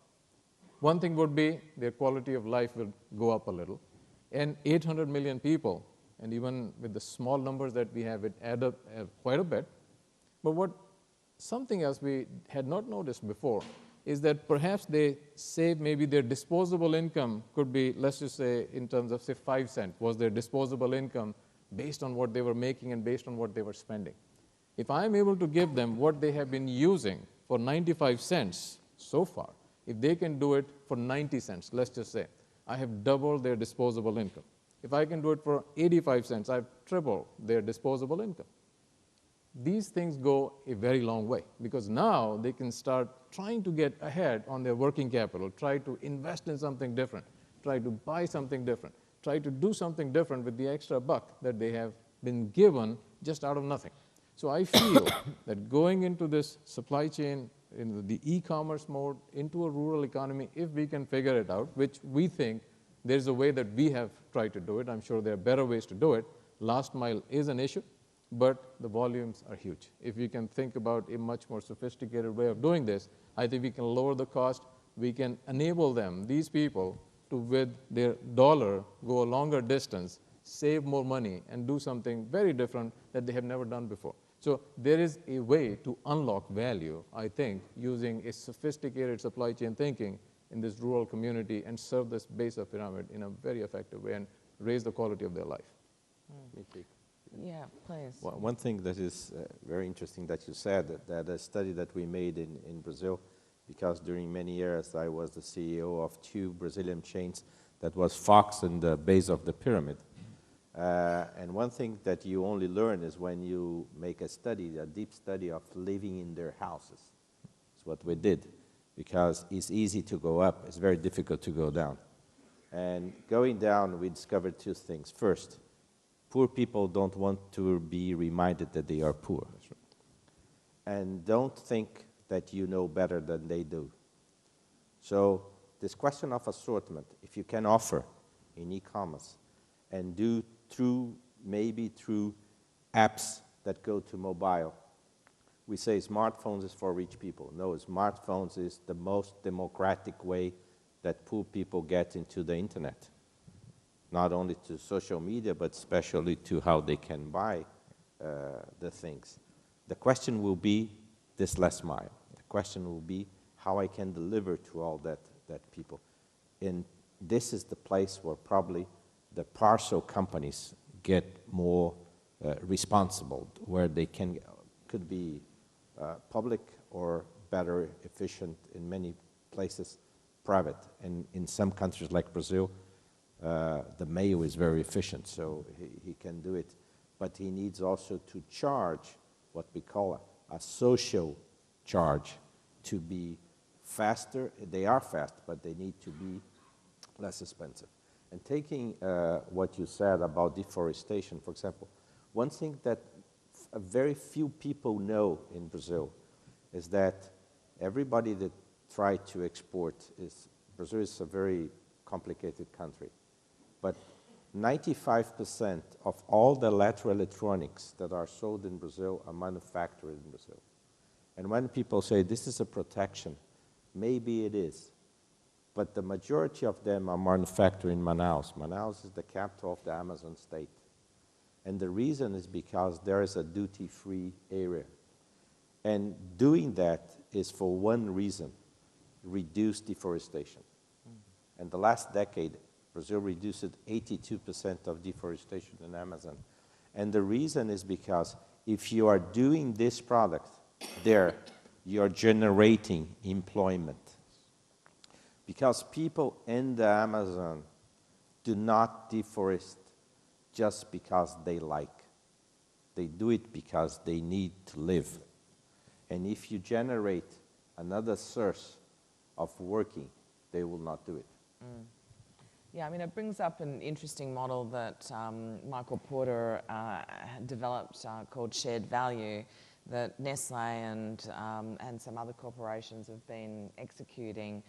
one thing would be their quality of life will go up a little. And 800 million people, and even with the small numbers that we have, it add up quite a bit. But something else we had not noticed before is that perhaps they save, maybe their disposable income could be, let's just say, in terms of, say, 5 cents was their disposable income based on what they were making and based on what they were spending. If I'm able to give them what they have been using for 95 cents so far, if they can do it for 90 cents, let's just say, I have doubled their disposable income. If I can do it for 85 cents, I've tripled their disposable income. These things go a very long way, because now they can start trying to get ahead on their working capital, try to invest in something different, try to buy something different, try to do something different with the extra buck that they have been given just out of nothing. So I feel that going into this supply chain, in the e-commerce mode, into a rural economy, if we can figure it out, which we think there's a way that we have tried to do it. I'm sure there are better ways to do it. Last mile is an issue, but the volumes are huge. If we can think about a much more sophisticated way of doing this, I think we can lower the cost. We can enable them, these people, to, with their dollar, go a longer distance, save more money, and do something very different that they have never done before. So there is a way to unlock value, I think, using a sophisticated supply chain thinking in this rural community and serve this base of pyramid in a very effective way and raise the quality of their life. Yeah, please. Well, one thing that is very interesting that you said, that a study that we made in Brazil, because during many years I was the CEO of 2 Brazilian chains that was focused in the base of the pyramid. And one thing that you only learn is when you make a study, a deep study of living in their houses. That's what we did, because it's easy to go up, it's very difficult to go down. And going down, we discovered 2 things. First, poor people don't want to be reminded that they are poor. And don't think that you know better than they do. So this question of assortment, if you can offer in e-commerce and do maybe through apps that go to mobile. We say smartphones is for rich people. No, smartphones is the most democratic way that poor people get into the internet. Not only to social media, but especially to how they can buy the things. The question will be this last mile. The question will be how I can deliver to all that people. And this is the place where probably the parcel companies get more responsible, where they could be public or better efficient, in many places private. And in some countries like Brazil, the mayor is very efficient, so he can do it. But he needs also to charge what we call a social charge to be faster. They are fast, but they need to be less expensive. And taking what you said about deforestation, for example, one thing that very few people know in Brazil is that everybody that tried to export Brazil is a very complicated country, but 95% of all the electronics that are sold in Brazil are manufactured in Brazil. And when people say this is a protection, maybe it is, but the majority of them are manufactured in Manaus. Manaus is the capital of the Amazon state. And the reason is because there is a duty-free area. And doing that is for one reason: reduce deforestation. And the last decade, Brazil reduced 82% of deforestation in Amazon. And the reason is because if you are doing this product there, you're generating employment. Because people in the Amazon do not deforest just because they like. They do it because they need to live. And if you generate another source of working, they will not do it. Mm. Yeah, I mean, it brings up an interesting model that Michael Porter developed called shared value, that Nestle and some other corporations have been executing.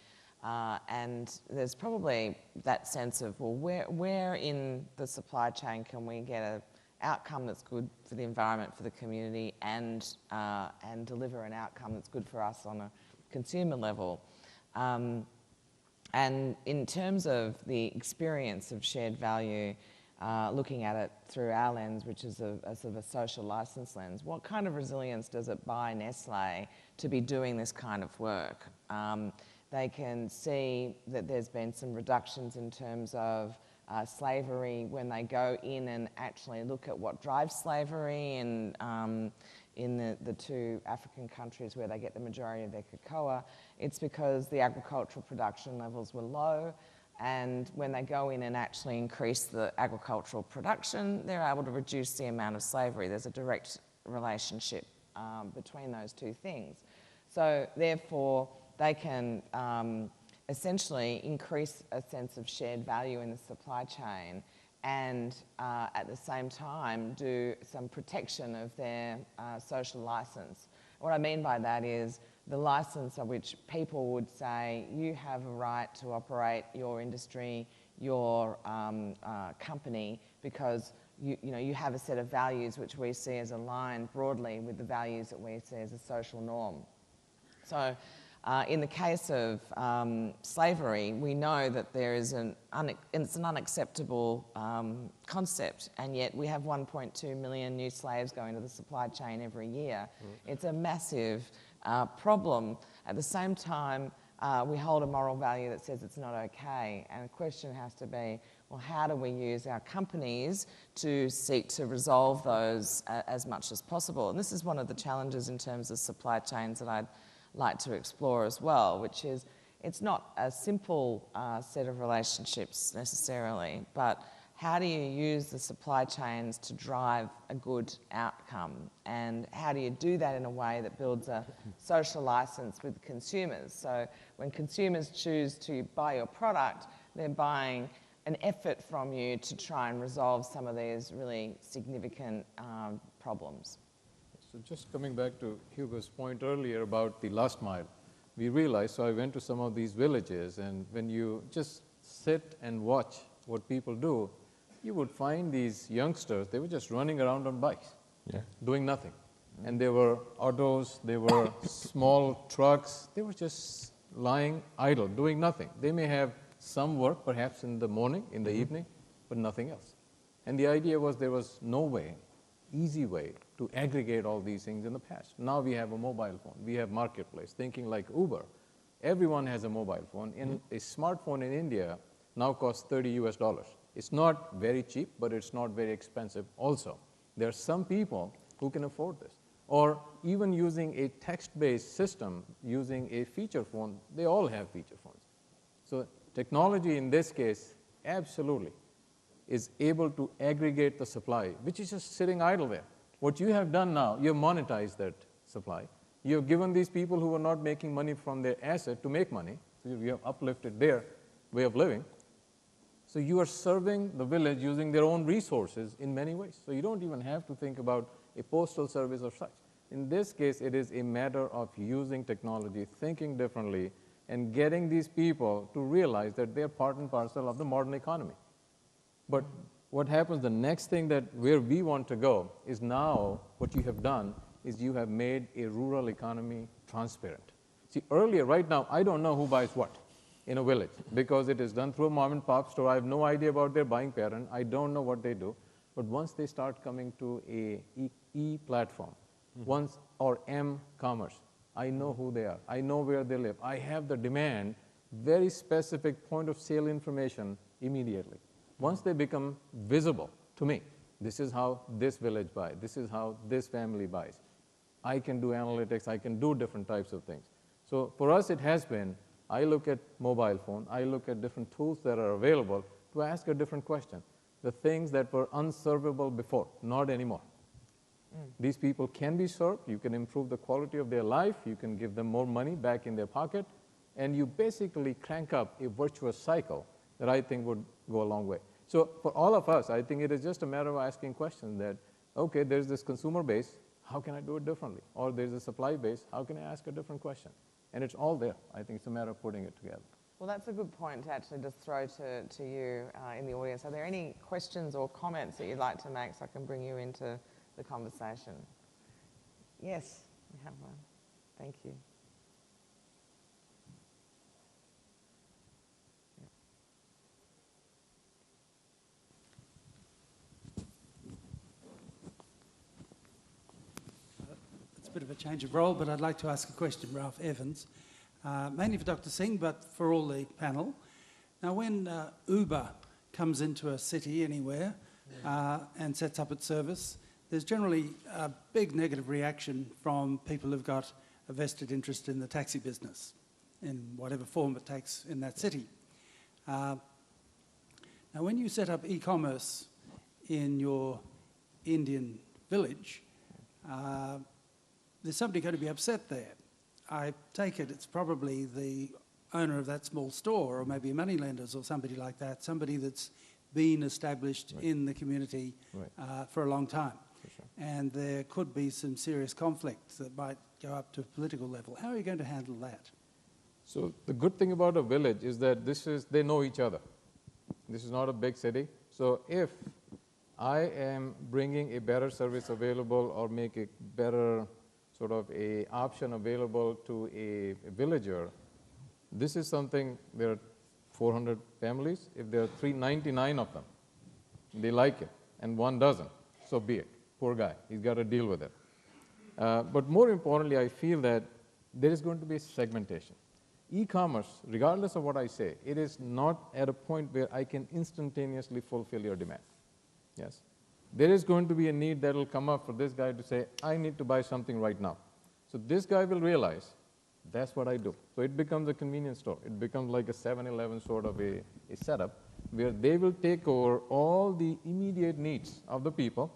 And there's probably that sense of, well, where in the supply chain can we get an outcome that's good for the environment, for the community, and deliver an outcome that's good for us on a consumer level. And in terms of the experience of shared value, looking at it through our lens, which is a sort of a social license lens, what kind of resilience does it buy Nestle to be doing this kind of work? They can see that there's been some reductions in terms of slavery when they go in and actually look at what drives slavery in the two African countries where they get the majority of their cocoa. It's because the agricultural production levels were low, and when they go in and actually increase the agricultural production, they're able to reduce the amount of slavery. There's a direct relationship between those two things. So therefore, they can essentially increase a sense of shared value in the supply chain and at the same time do some protection of their social license. What I mean by that is the license of which people would say, you have a right to operate your industry, your company, because you have a set of values which we see as aligned broadly with the values that we see as a social norm. So in the case of slavery, we know that there is it's an unacceptable concept, and yet we have 1.2 million new slaves going to the supply chain every year. It's a massive problem. At the same time, we hold a moral value that says it's not okay, and the question has to be, well, how do we use our companies to seek to resolve those as much as possible? And this is one of the challenges in terms of supply chains that I'd like to explore as well, which is it's not a simple set of relationships necessarily, but how do you use the supply chains to drive a good outcome? And how do you do that in a way that builds a social license with consumers? So when consumers choose to buy your product, they're buying an effort from you to try and resolve some of these really significant problems. So just coming back to Hugo's point earlier about the last mile, we realized, so I went to some of these villages, and when you just sit and watch what people do, you would find these youngsters, they were just running around on bikes, doing nothing. And there were autos, there were small trucks, they were just lying idle, doing nothing. They may have some work, perhaps in the morning, in the evening, but nothing else. And the idea was there was no way, easy way, to aggregate all these things in the past. Now we have a mobile phone, we have marketplace, thinking like Uber. Everyone has a mobile phone. A smartphone in India now costs $30 US. It's not very cheap, but it's not very expensive also. There are some people who can afford this. Or even using a text-based system, using a feature phone, they all have feature phones. So technology in this case, absolutely, is able to aggregate the supply, which is just sitting idle there. What you have done now, you have monetized that supply. You have given these people who are not making money from their asset to make money. So you have uplifted their way of living. So you are serving the village using their own resources in many ways. So you don't even have to think about a postal service or such. In this case, it is a matter of using technology, thinking differently, and getting these people to realize that they're part and parcel of the modern economy. But what happens, the next thing that where we want to go is now what you have done is you have made a rural economy transparent. See, earlier, right now, I don't know who buys what in a village because it is done through a mom and pop store. I have no idea about their buying pattern. I don't know what they do. But once they start coming to a e-platform, or m-commerce, I know who they are. I know where they live. I have the demand, very specific point of sale information immediately. Once they become visible to me, this is how this village buys, this is how this family buys. I can do analytics, I can do different types of things. So for us it has been, I look at mobile phone, I look at different tools that are available to ask a different question. The things that were unservable before, not anymore. These people can be served, you can improve the quality of their life, you can give them more money back in their pocket, and you basically crank up a virtuous cycle that I think would go a long way. So for all of us, I think it is just a matter of asking questions that, okay, there's this consumer base, how can I do it differently? Or there's a supply base, how can I ask a different question? And it's all there. I think it's a matter of putting it together. Well, that's a good point to actually just throw to you in the audience. Are there any questions or comments that you'd like to make so I can bring you into the conversation? Yes, we have one. Thank you. It's a bit of a change of role, but I'd like to ask a question, Ralph Evans, mainly for Dr. Singh, but for all the panel. Now, when Uber comes into a city anywhere and sets up its service, there's generally a big negative reaction from people who've got a vested interest in the taxi business, in whatever form it takes in that city. Now, when you set up e-commerce in your Indian village, there's somebody going to be upset there. I take it it's probably the owner of that small store, or maybe moneylenders or somebody like that, somebody that's been established in the community for a long time. And there could be some serious conflicts that might go up to a political level. How are you going to handle that? So the good thing about a village is that they know each other. This is not a big city. So if I am bringing a better service available or make a better sort of a option available to a villager, this is something, there are 400 families. If there are 399 of them, they like it, and one doesn't, so be it. Poor guy, he's got to deal with it. But more importantly, I feel that there is going to be segmentation. E-commerce, regardless of what I say, it is not at a point where I can instantaneously fulfill your demand. Yes. There is going to be a need that will come up for this guy to say, I need to buy something right now. So this guy will realize, that's what I do. So it becomes a convenience store. It becomes like a 7-Eleven sort of a setup where they will take over all the immediate needs of the people.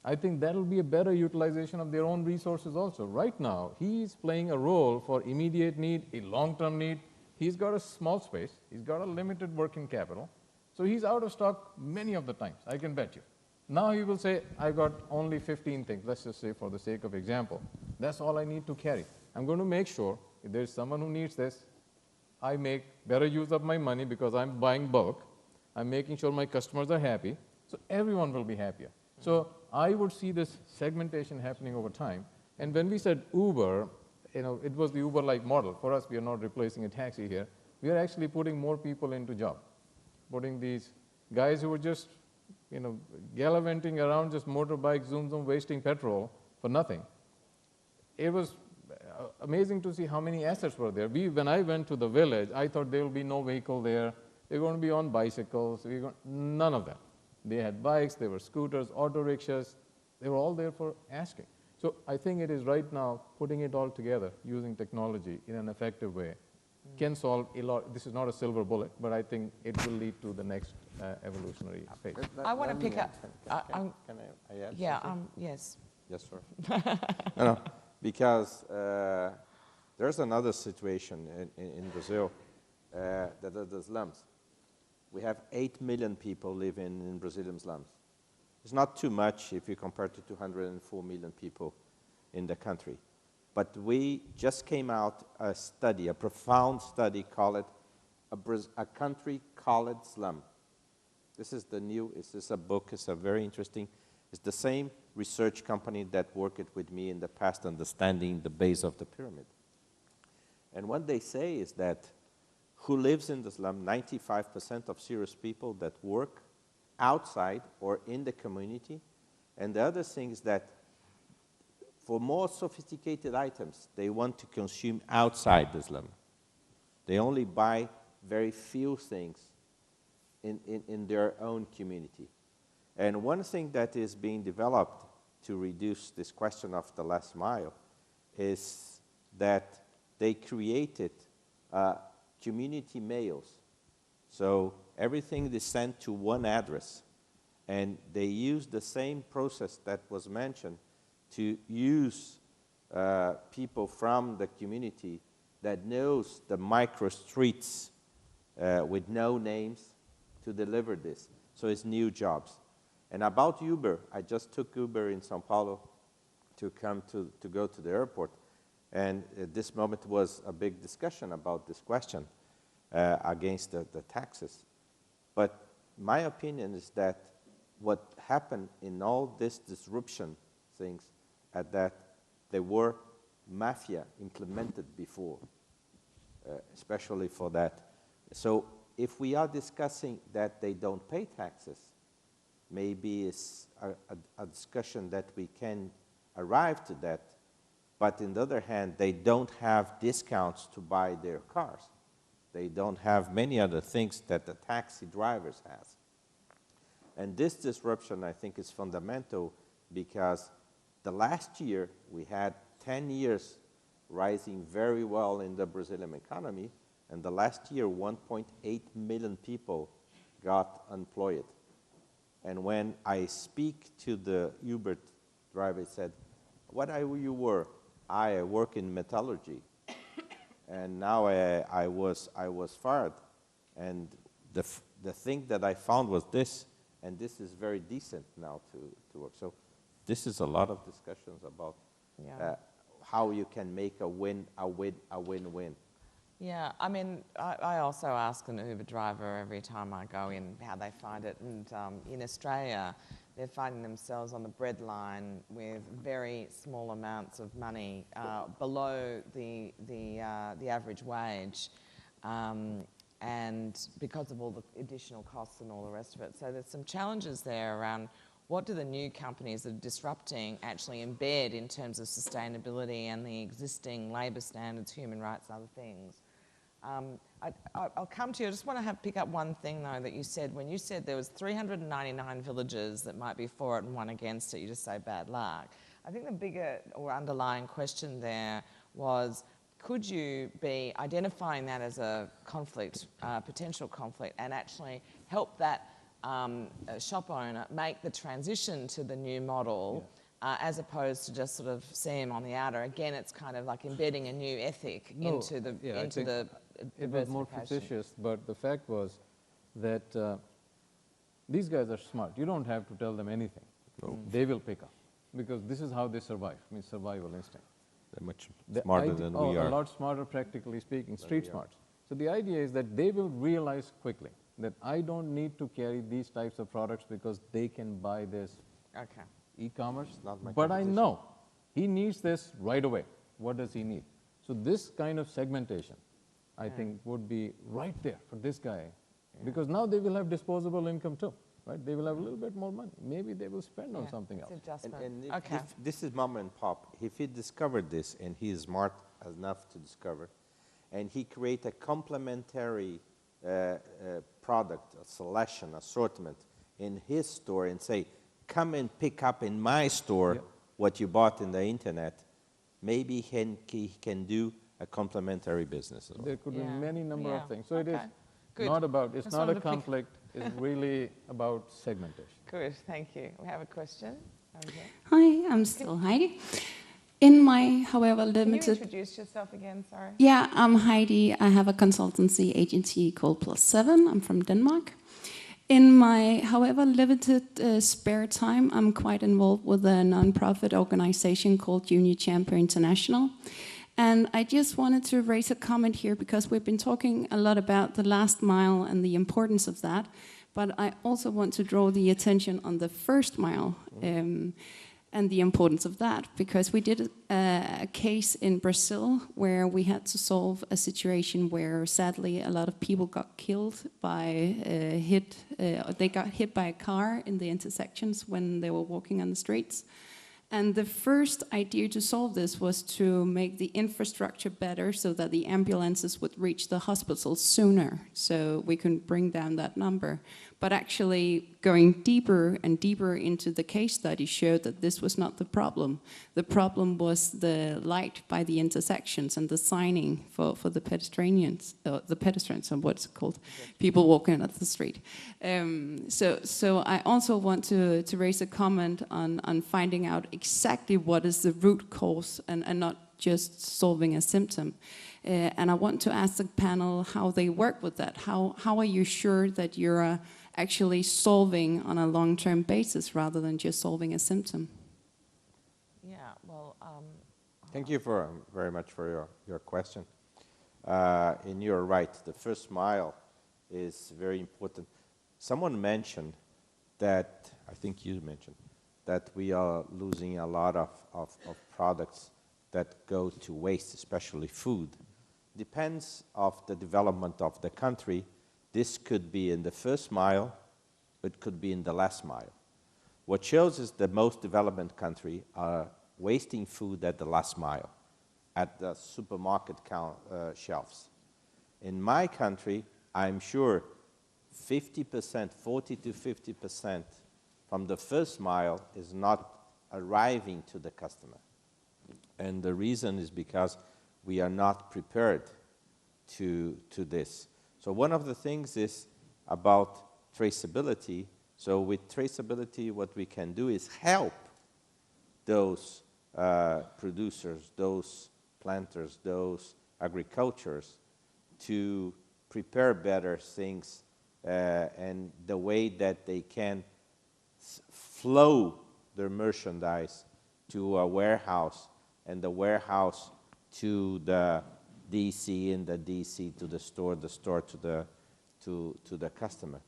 I think that will be a better utilization of their own resources also. Right now, he's playing a role for immediate need, a long-term need. He's got a small space. He's got a limited working capital. So he's out of stock many of the times, I can bet you. Now he will say, I got only 15 things, let's just say for the sake of example. That's all I need to carry. I'm going to make sure if there's someone who needs this, I make better use of my money because I'm buying bulk. I'm making sure my customers are happy. So everyone will be happier. So I would see this segmentation happening over time. And when we said Uber, it was the Uber-like model. For us, we are not replacing a taxi here. We are actually putting more people into job. Putting these guys who were just, gallivanting around, just motorbike, zoom, wasting petrol for nothing. It was amazing to see how many assets were there. When I went to the village, I thought there will be no vehicle there. They're going to be on bicycles. None of them. They had bikes, there were scooters, auto rickshaws. They were all there for asking. So I think it is right now putting it all together using technology in an effective way can solve a lot. This is not a silver bullet, but I think it will lead to the next evolutionary phase. I want to pick up. Can I add Yeah. something? Yes. Yes, sir. No, because there's another situation in Brazil that are the slums. We have 8 million people living in Brazilian slums. It's not too much if you compare to 204 million people in the country. But we just came out a study, a profound study, call it a country called slum. This is the new, this is a book, it's a very interesting, it's the same research company that worked with me in the past, understanding the base of the pyramid. And what they say is that who lives in the slum, 95% of serious people that work outside or in the community. And the other thing is that for more sophisticated items, they want to consume outside the slum. They only buy very few things in their own community. And one thing that is being developed to reduce this question of the last mile is that they created community mails. So everything is sent to one address. And they use the same process that was mentioned to use people from the community that knows the micro streets with no names to deliver this. So it's new jobs. And about Uber, I just took Uber in Sao Paulo to come to go to the airport. And at this moment was a big discussion about this question against the taxes. But my opinion is that what happened in all this disruption things at that there were mafia implemented before, especially for that. So if we are discussing that they don't pay taxes, maybe it's a discussion that we can arrive to that. But on the other hand, they don't have discounts to buy their cars. They don't have many other things that the taxi drivers have. And this disruption, I think, is fundamental because the last year we had 10 years rising very well in the Brazilian economy, and the last year 1.8 million people got employed. And when I speak to the Uber driver, he said, "What are you were?" I work in metallurgy, and now I was fired. And the thing that I found was this, and this is very decent now to work. So this is a lot of discussions about how you can make a win-win. Yeah, I mean, I also ask an Uber driver every time I go in how they find it. And in Australia, they're finding themselves on the breadline with very small amounts of money below the average wage, and because of all the additional costs and all the rest of it. So there's some challenges there around what do the new companies that are disrupting actually embed in terms of sustainability and the existing labour standards, human rights, other things. I'll come to you. I just want to pick up one thing, though, that you said. When you said there was 399 villages that might be for it and one against it, you just say bad luck. I think the bigger or underlying question there was, could you be identifying that as a conflict, potential conflict, and actually help that shop owner make the transition to the new model, as opposed to just sort of seeing them on the outer? Again, it's kind of like embedding a new ethic into the it was more facetious, but the fact was that these guys are smart. You don't have to tell them anything. No. They will pick up, because this is how they survive. I mean, survival instinct. They're much smarter than we are. A lot smarter, practically speaking, street smarts. So the idea is that they will realize quickly that I don't need to carry these types of products because they can buy this e-commerce. But I know he needs this right away. What does he need? So this kind of segmentation, I think, would be right there for this guy, because now they will have disposable income too. right? They will have a little bit more money. Maybe they will spend on something else. And if this is mom and pop. If he discovered this, and he is smart enough to discover, and he create a complementary product, a selection, assortment in his store and say, come and pick up in my store what you bought in the internet, maybe he can do a complementary business as well. There could be many number of things. So it is not about, it's not a conflict, it's really about segmentation. Good, thank you. We have a question over here. Hi, I'm still Heidi. In my, however, limited... Can you introduce yourself again, sorry? Yeah, I'm Heidi. I have a consultancy agency called +7. I'm from Denmark. In my, however, limited spare time, I'm quite involved with a non-profit organization called Junior Champion International. And I just wanted to raise a comment here because we've been talking a lot about the last mile and the importance of that. But I also want to draw the attention on the first mile and the importance of that, because we did a case in Brazil where we had to solve a situation where sadly a lot of people got killed by they got hit by a car in the intersections when they were walking on the streets. And the first idea to solve this was to make the infrastructure better so that the ambulances would reach the hospitals sooner, so we can bring down that number. But actually going deeper and deeper into the case study showed that this was not the problem. The problem was the light by the intersections and the signing for the pedestrians, or what's it called, people walking up the street. So I also want to raise a comment on finding out exactly what is the root cause and not just solving a symptom. And I want to ask the panel how they work with that. How are you sure that you're actually solving on a long-term basis rather than just solving a symptom? Yeah, well... Thank you very much for your question. And you're right, the first mile is very important. Someone mentioned that, I think you mentioned, that we are losing a lot of products that go to waste, especially food. Depends of the development of the country. This could be in the first mile, it could be in the last mile. What shows is the most developed country are wasting food at the last mile, at the supermarket shelves. In my country, I'm sure 50%, 40 to 50% from the first mile is not arriving to the customer. And the reason is because we are not prepared to this. So one of the things is about traceability. So with traceability, what we can do is help those producers, those planters, those agricultures to prepare better things and the way that they can flow their merchandise to a warehouse and the warehouse to the DC and the DC to the store to the customer.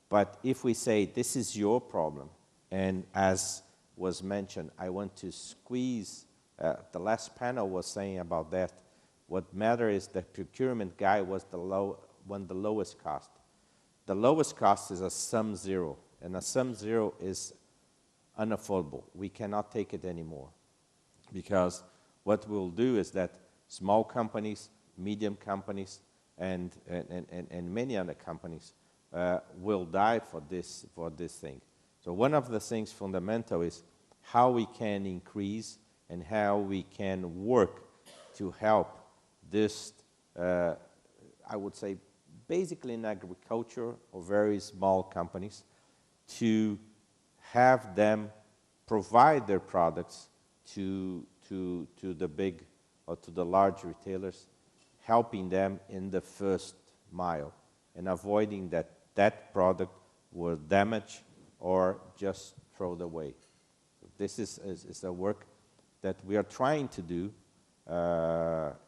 But if we say this is your problem, and as was mentioned, I want to squeeze, the last panel was saying about that, what matters is the procurement guy was the lowest cost. The lowest cost is a sum zero, and a sum zero is unaffordable. We cannot take it anymore, because what we'll do is that small companies, medium companies, and many other companies will die for this thing. So one of the things fundamental is how we can increase and how we can work to help this, I would say, basically in agriculture or very small companies, to have them provide their products to the big or to the large retailers, helping them in the first mile and avoiding that product will damage or just thrown away. This is a work that we are trying to do,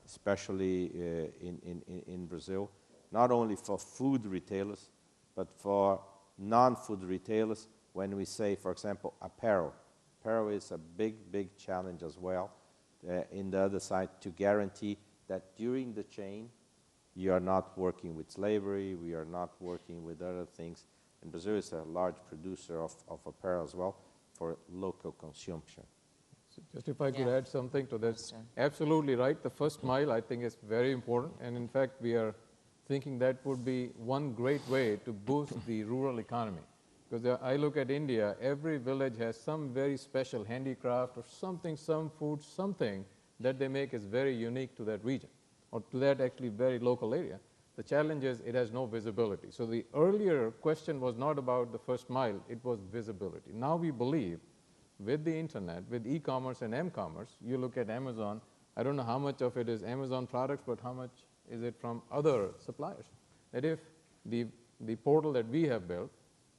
especially in Brazil, not only for food retailers, but for non-food retailers. When we say, for example, apparel. Apparel is a big challenge as well. In the other side, to guarantee that during the chain, you are not working with slavery, we are not working with other things And Brazil is a large producer of apparel as well for local consumption. So just if I could add something to this. Absolutely right. The first mile, I think, is very important. And in fact, we are thinking that would be one great way to boost the rural economy. Because I look at India, every village has some very special handicraft or something, some food, something that they make is very unique to that region or to that actually very local area. The challenge is it has no visibility. So the earlier question was not about the first mile, it was visibility. Now we believe with the internet, with e-commerce and m-commerce, you look at Amazon, I don't know how much of it is Amazon products, but how much is it from other suppliers? That if the portal that we have built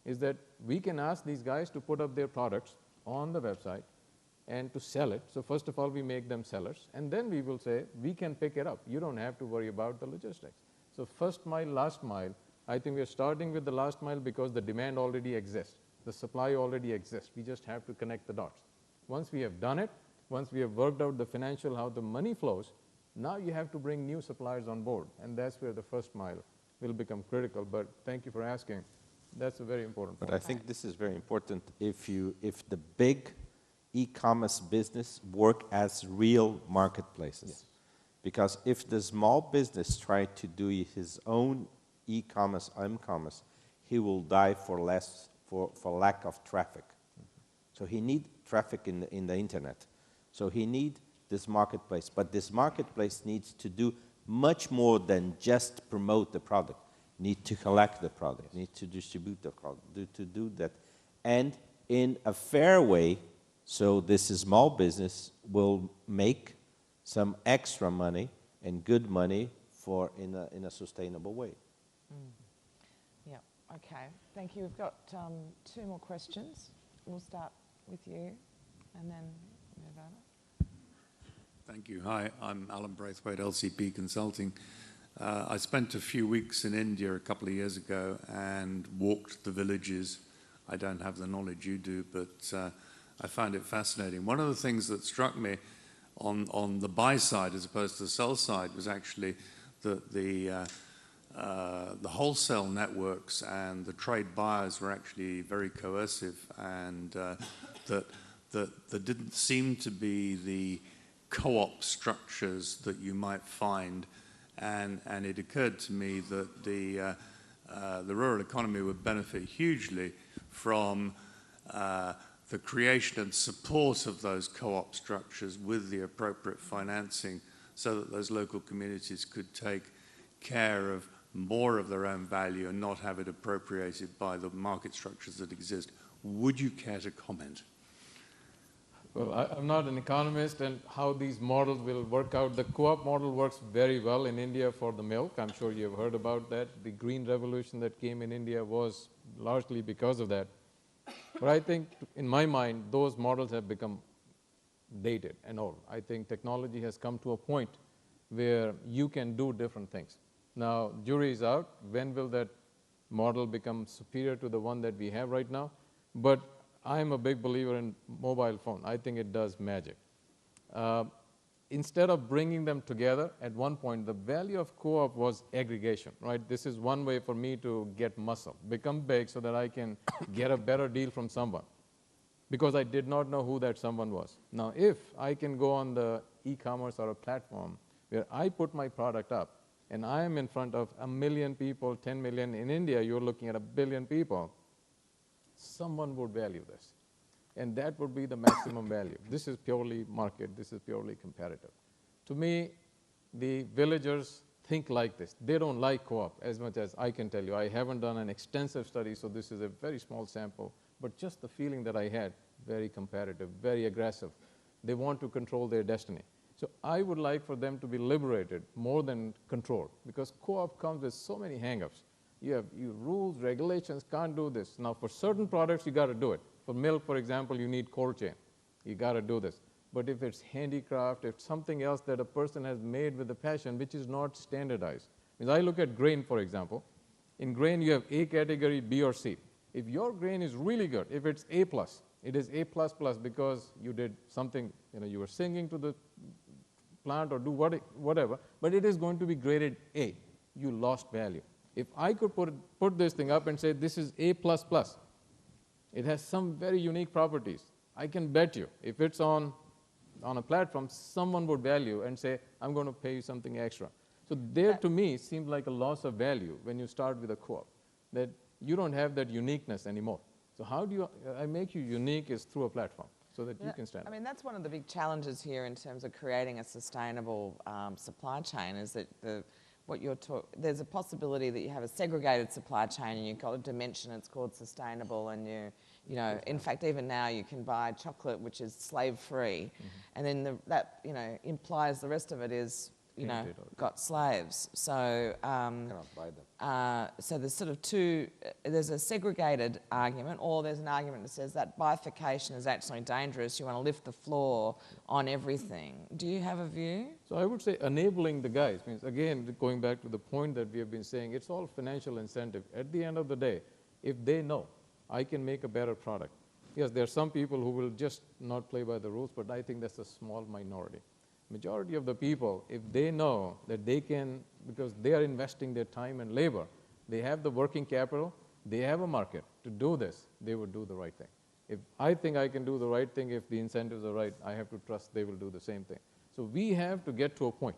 is that we can ask these guys to put up their products on the website and to sell it. So first of all, we make them sellers, and then we will say, we can pick it up. You don't have to worry about the logistics. So first mile, last mile, I think we're starting with the last mile because the demand already exists. The supply already exists. We just have to connect the dots. Once we have done it, once we have worked out the financial, how the money flows, now you have to bring new suppliers on board, and that's where the first mile will become critical. But thank you for asking. That's a very important point. But I think this is very important if the big e-commerce business work as real marketplaces. Yes. Because if the small business try to do his own e-commerce, m-commerce, he will die for lack of traffic. So he need traffic in the internet. So he need this marketplace. But this marketplace needs to do much more than just promote the product. Need to collect the product, need to distribute the product, to do that. And in a fair way, so this small business will make some extra money and good money in a sustainable way. Yeah, okay. Thank you. We've got 2 more questions. We'll start with you and then move over. Thank you. Hi, I'm Alan Braithwaite, LCP Consulting. I spent a few weeks in India a couple of years ago and walked the villages. I don't have the knowledge you do, but I found it fascinating. One of the things that struck me on the buy side as opposed to the sell side was actually that the wholesale networks and the trade buyers were actually very coercive, and that there didn't seem to be the co-op structures that you might find. And it occurred to me that the rural economy would benefit hugely from the creation and support of those co-op structures with the appropriate financing so that those local communities could take care of more of their own value and not have it appropriated by the market structures that exist. Would you care to comment? Well, I'm not an economist, and how these models will work out. The co-op model works very well in India for the milk. I'm sure you've heard about that. The green revolution that came in India was largely because of that. But I think, in my mind, those models have become dated and old. I think technology has come to a point where you can do different things. Now, jury is out. When will that model become superior to the one that we have right now? But I'm a big believer in mobile phone. I think it does magic. Instead of bringing them together, at one point, the value of co-op was aggregation, right? This is one way for me to get muscle, become big so that I can get a better deal from someone, because I did not know who that someone was. Now, if I can go on the e-commerce or a platform where I put my product up and I am in front of 1 million people, 10 million, in India, you're looking at 1 billion people, someone would value this. And that would be the maximum value. This is purely market. This is purely competitive. To me, the villagers think like this. They don't like co-op as much as I can tell you. I haven't done an extensive study, so this is a very small sample. But just the feeling that I had, very competitive, very aggressive. They want to control their destiny. So I would like for them to be liberated more than controlled, because co-op comes with so many hang-ups. You have rules, regulations, can't do this. Now, for certain products, you got to do it. For milk, for example, you need cold chain. You got to do this. But if it's handicraft, if something else that a person has made with a passion, which is not standardized. Because I look at grain, for example. In grain, you have A category, B or C. If your grain is really good, if it's A+, it is A++ because you did something, you were singing to the plant or do whatever, but it is going to be graded A. You lost value. If I could put this thing up and say, this is A++, it has some very unique properties. I can bet you, if it's on a platform, someone would value and say, I'm going to pay you something extra. So there, to me, seems like a loss of value when you start with a co-op, that you don't have that uniqueness anymore. So how do I make you unique is through a platform so that you can stand I mean, that's one of the big challenges here in terms of creating a sustainable supply chain, is that there's a possibility that you have a segregated supply chain and you've got a dimension, it's called sustainable, and you know, in fact, even now you can buy chocolate which is slave-free, and then that, you know, implies the rest of it is, you know, got slaves. So, Cannot buy them. so there's sort of there's a segregated argument, or there's an argument that says that bifurcation is actually dangerous. You want to lift the floor on everything. Do you have a view? So I would say enabling the guys means, again, going back to the point that we have been saying, it's all financial incentive. At the end of the day, if they know I can make a better product. Yes, there are some people who will just not play by the rules, but I think that's a small minority. Majority of the people, if they know that they can, because they are investing their time and labor, they have the working capital, they have a market to do this, they would do the right thing. If I think I can do the right thing, if the incentives are right, I have to trust they will do the same thing. So we have to get to a point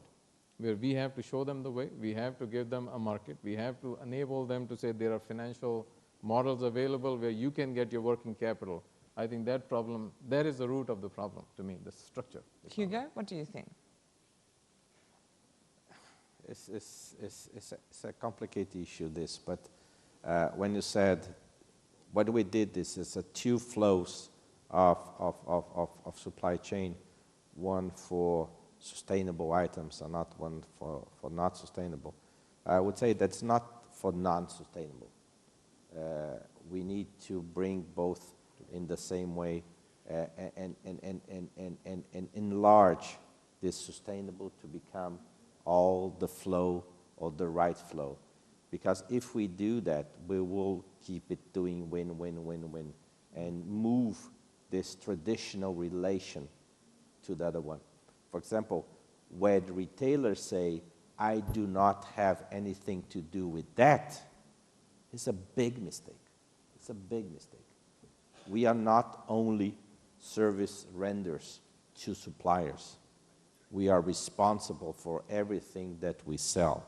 where we have to show them the way, we have to give them a market, we have to enable them to say there are financial models available where you can get your working capital. I think that is the root of the problem to me, the structure. Hugo, what do you think? It's a complicated issue, this, but when you said, what we did is a two flows of supply chain, one for sustainable items and not one for not sustainable. I would say that's not for non-sustainable. We need to bring both in the same way and enlarge this sustainable to become all the flow or the right flow. Because if we do that, we will keep it doing win, win, win, win, and move this traditional relation to the other one. For example, when retailers say, I do not have anything to do with that, it's a big mistake. It's a big mistake. We are not only service renders to suppliers. We are responsible for everything that we sell.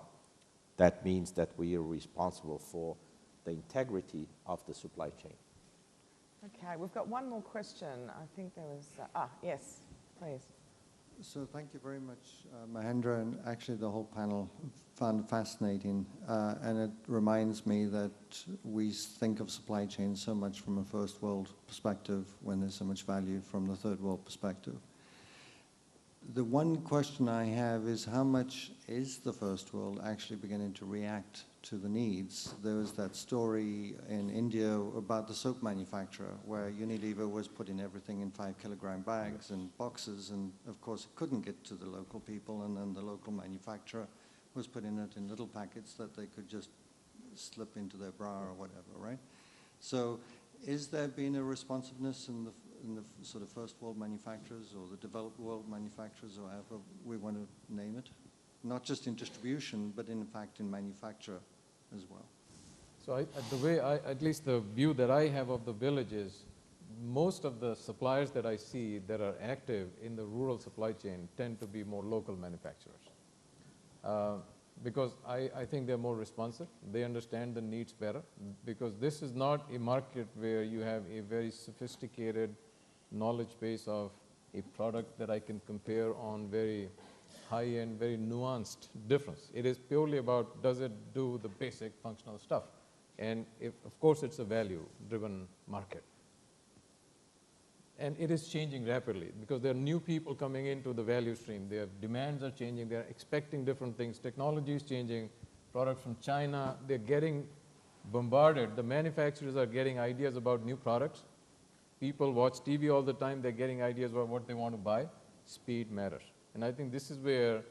That means that we are responsible for the integrity of the supply chain. Okay, we've got one more question. I think there was, yes, please. So thank you very much, Mahendra, and actually the whole panel found it fascinating. And it reminds me that we think of supply chain so much from a first world perspective when there's so much value from the third world perspective. The one question I have is how much is the first world actually beginning to react to the needs? There was that story in India about the soap manufacturer where Unilever was putting everything in 5-kilogram bags and boxes, and of course it couldn't get to the local people, and then the local manufacturer was putting it in little packets that they could just slip into their bra or whatever, right? So is there been a responsiveness in the sort of first world manufacturers or the developed world manufacturers, or however we want to name it? Not just in distribution, but in fact in manufacture as well. So the way at least the view that I have of the village is, most of the suppliers that I see that are active in the rural supply chain tend to be more local manufacturers. Because I think they're more responsive. They understand the needs better, because this is not a market where you have a very sophisticated knowledge base of a product that I can compare on very high-end, very nuanced difference. It is purely about, does it do the basic functional stuff? And of course, it's a value-driven market. And it is changing rapidly, because there are new people coming into the value stream. Their demands are changing. They're expecting different things. Technology is changing. Products from China, they're getting bombarded. The manufacturers are getting ideas about new products. People watch TV all the time. They're getting ideas about what they want to buy. Speed matters. And I think this is where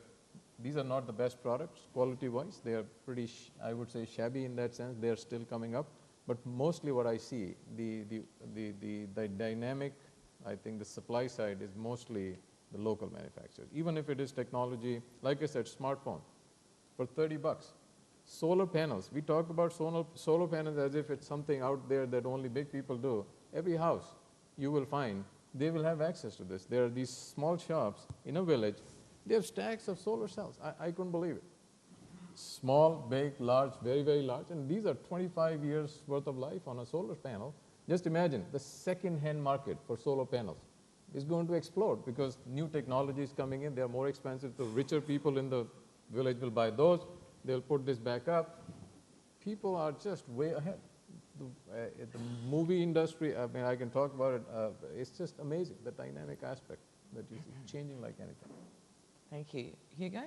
these are not the best products quality-wise. They are pretty, I would say, shabby in that sense. They are still coming up. But mostly what I see, the dynamic, I think the supply side is mostly the local manufacturers. Even if it is technology, like I said, smartphone for $30. Solar panels. We talk about solar panels as if it's something out there that only big people do. Every house you will find, they will have access to this. There are these small shops in a village. They have stacks of solar cells. I couldn't believe it. Small, big, large, very, very large. And these are 25 years worth of life on a solar panel. Just imagine the second-hand market for solar panels is going to explode because new technology is coming in. They're more expensive. The richer people in the village will buy those. They'll put this back up. People are just way ahead. The movie industry, I mean, I can talk about it. It's just amazing, the dynamic aspect that is changing like anything. Thank you. Hugo?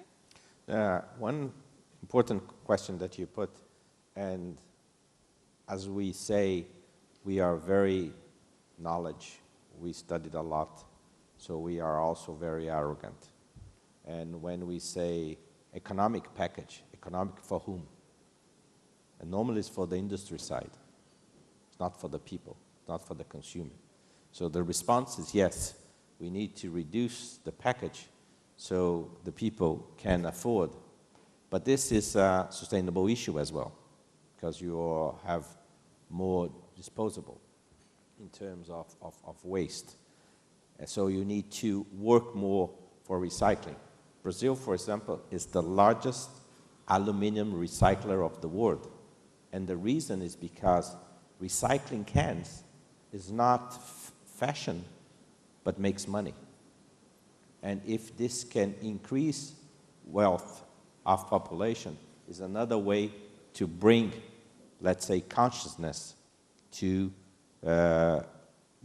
One important question that you put, and as we say, we are very knowledge. We studied a lot, so we are also very arrogant. And when we say economic package, economic for whom? And normally it's for the industry side. It's not for the people, not for the consumer. So the response is yes, we need to reduce the package so the people can afford. But this is a sustainable issue as well, because you have more disposable in terms of waste. And so you need to work more for recycling. Brazil, for example, is the largest aluminum recycler of the world. And the reason is because recycling cans is not fashion, but makes money. And if this can increase wealth of population, is another way to bring, let's say, consciousness to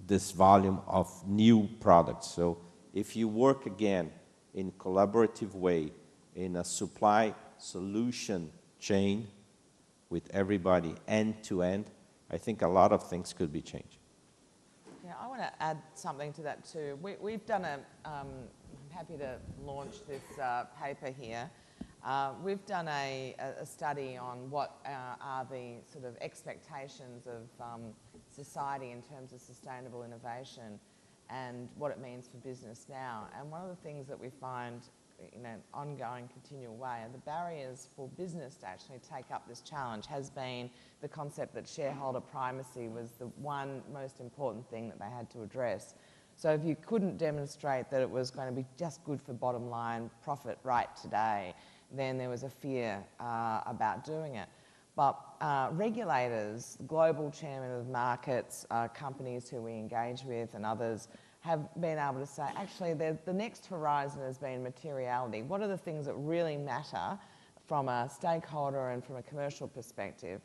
this volume of new products. So if you work again in collaborative way, in a supply solution chain with everybody end to end, I think a lot of things could be changed. Yeah, I want to add something to that too. We've done I'm happy to launch this paper here. We've done a study on what are the sort of expectations of society in terms of sustainable innovation and what it means for business now. And one of the things that we find in an ongoing, continual way, and the barriers for business to actually take up this challenge has been the concept that shareholder primacy was the one most important thing that they had to address. So if you couldn't demonstrate that it was going to be just good for bottom line profit right today, then there was a fear about doing it. But regulators, global chairmen of markets, companies who we engage with and others have been able to say, actually, the next horizon has been materiality. What are the things that really matter from a stakeholder and from a commercial perspective?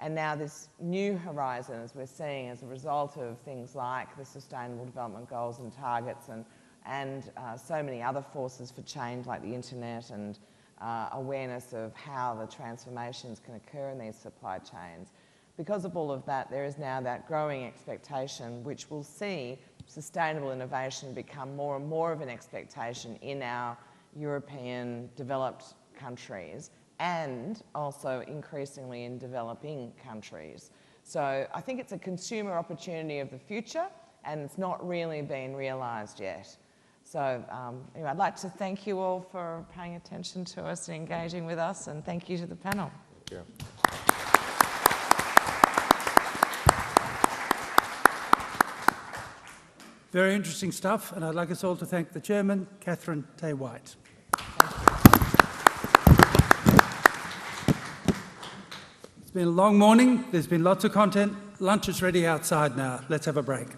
And now this new horizon, as we're seeing as a result of things like the Sustainable Development Goals and targets and so many other forces for change like the internet and awareness of how the transformations can occur in these supply chains. Because of all of that, there is now that growing expectation which will see sustainable innovation become more and more of an expectation in our European developed countries and also increasingly in developing countries. So I think it's a consumer opportunity of the future and it's not really been realised yet. So anyway, I'd like to thank you all for paying attention to us and engaging with us, and thank you to the panel. Thank you. Very interesting stuff, and I'd like us all to thank the chairman, Catherine Tay-White. It's been a long morning. There's been lots of content. Lunch is ready outside now. Let's have a break.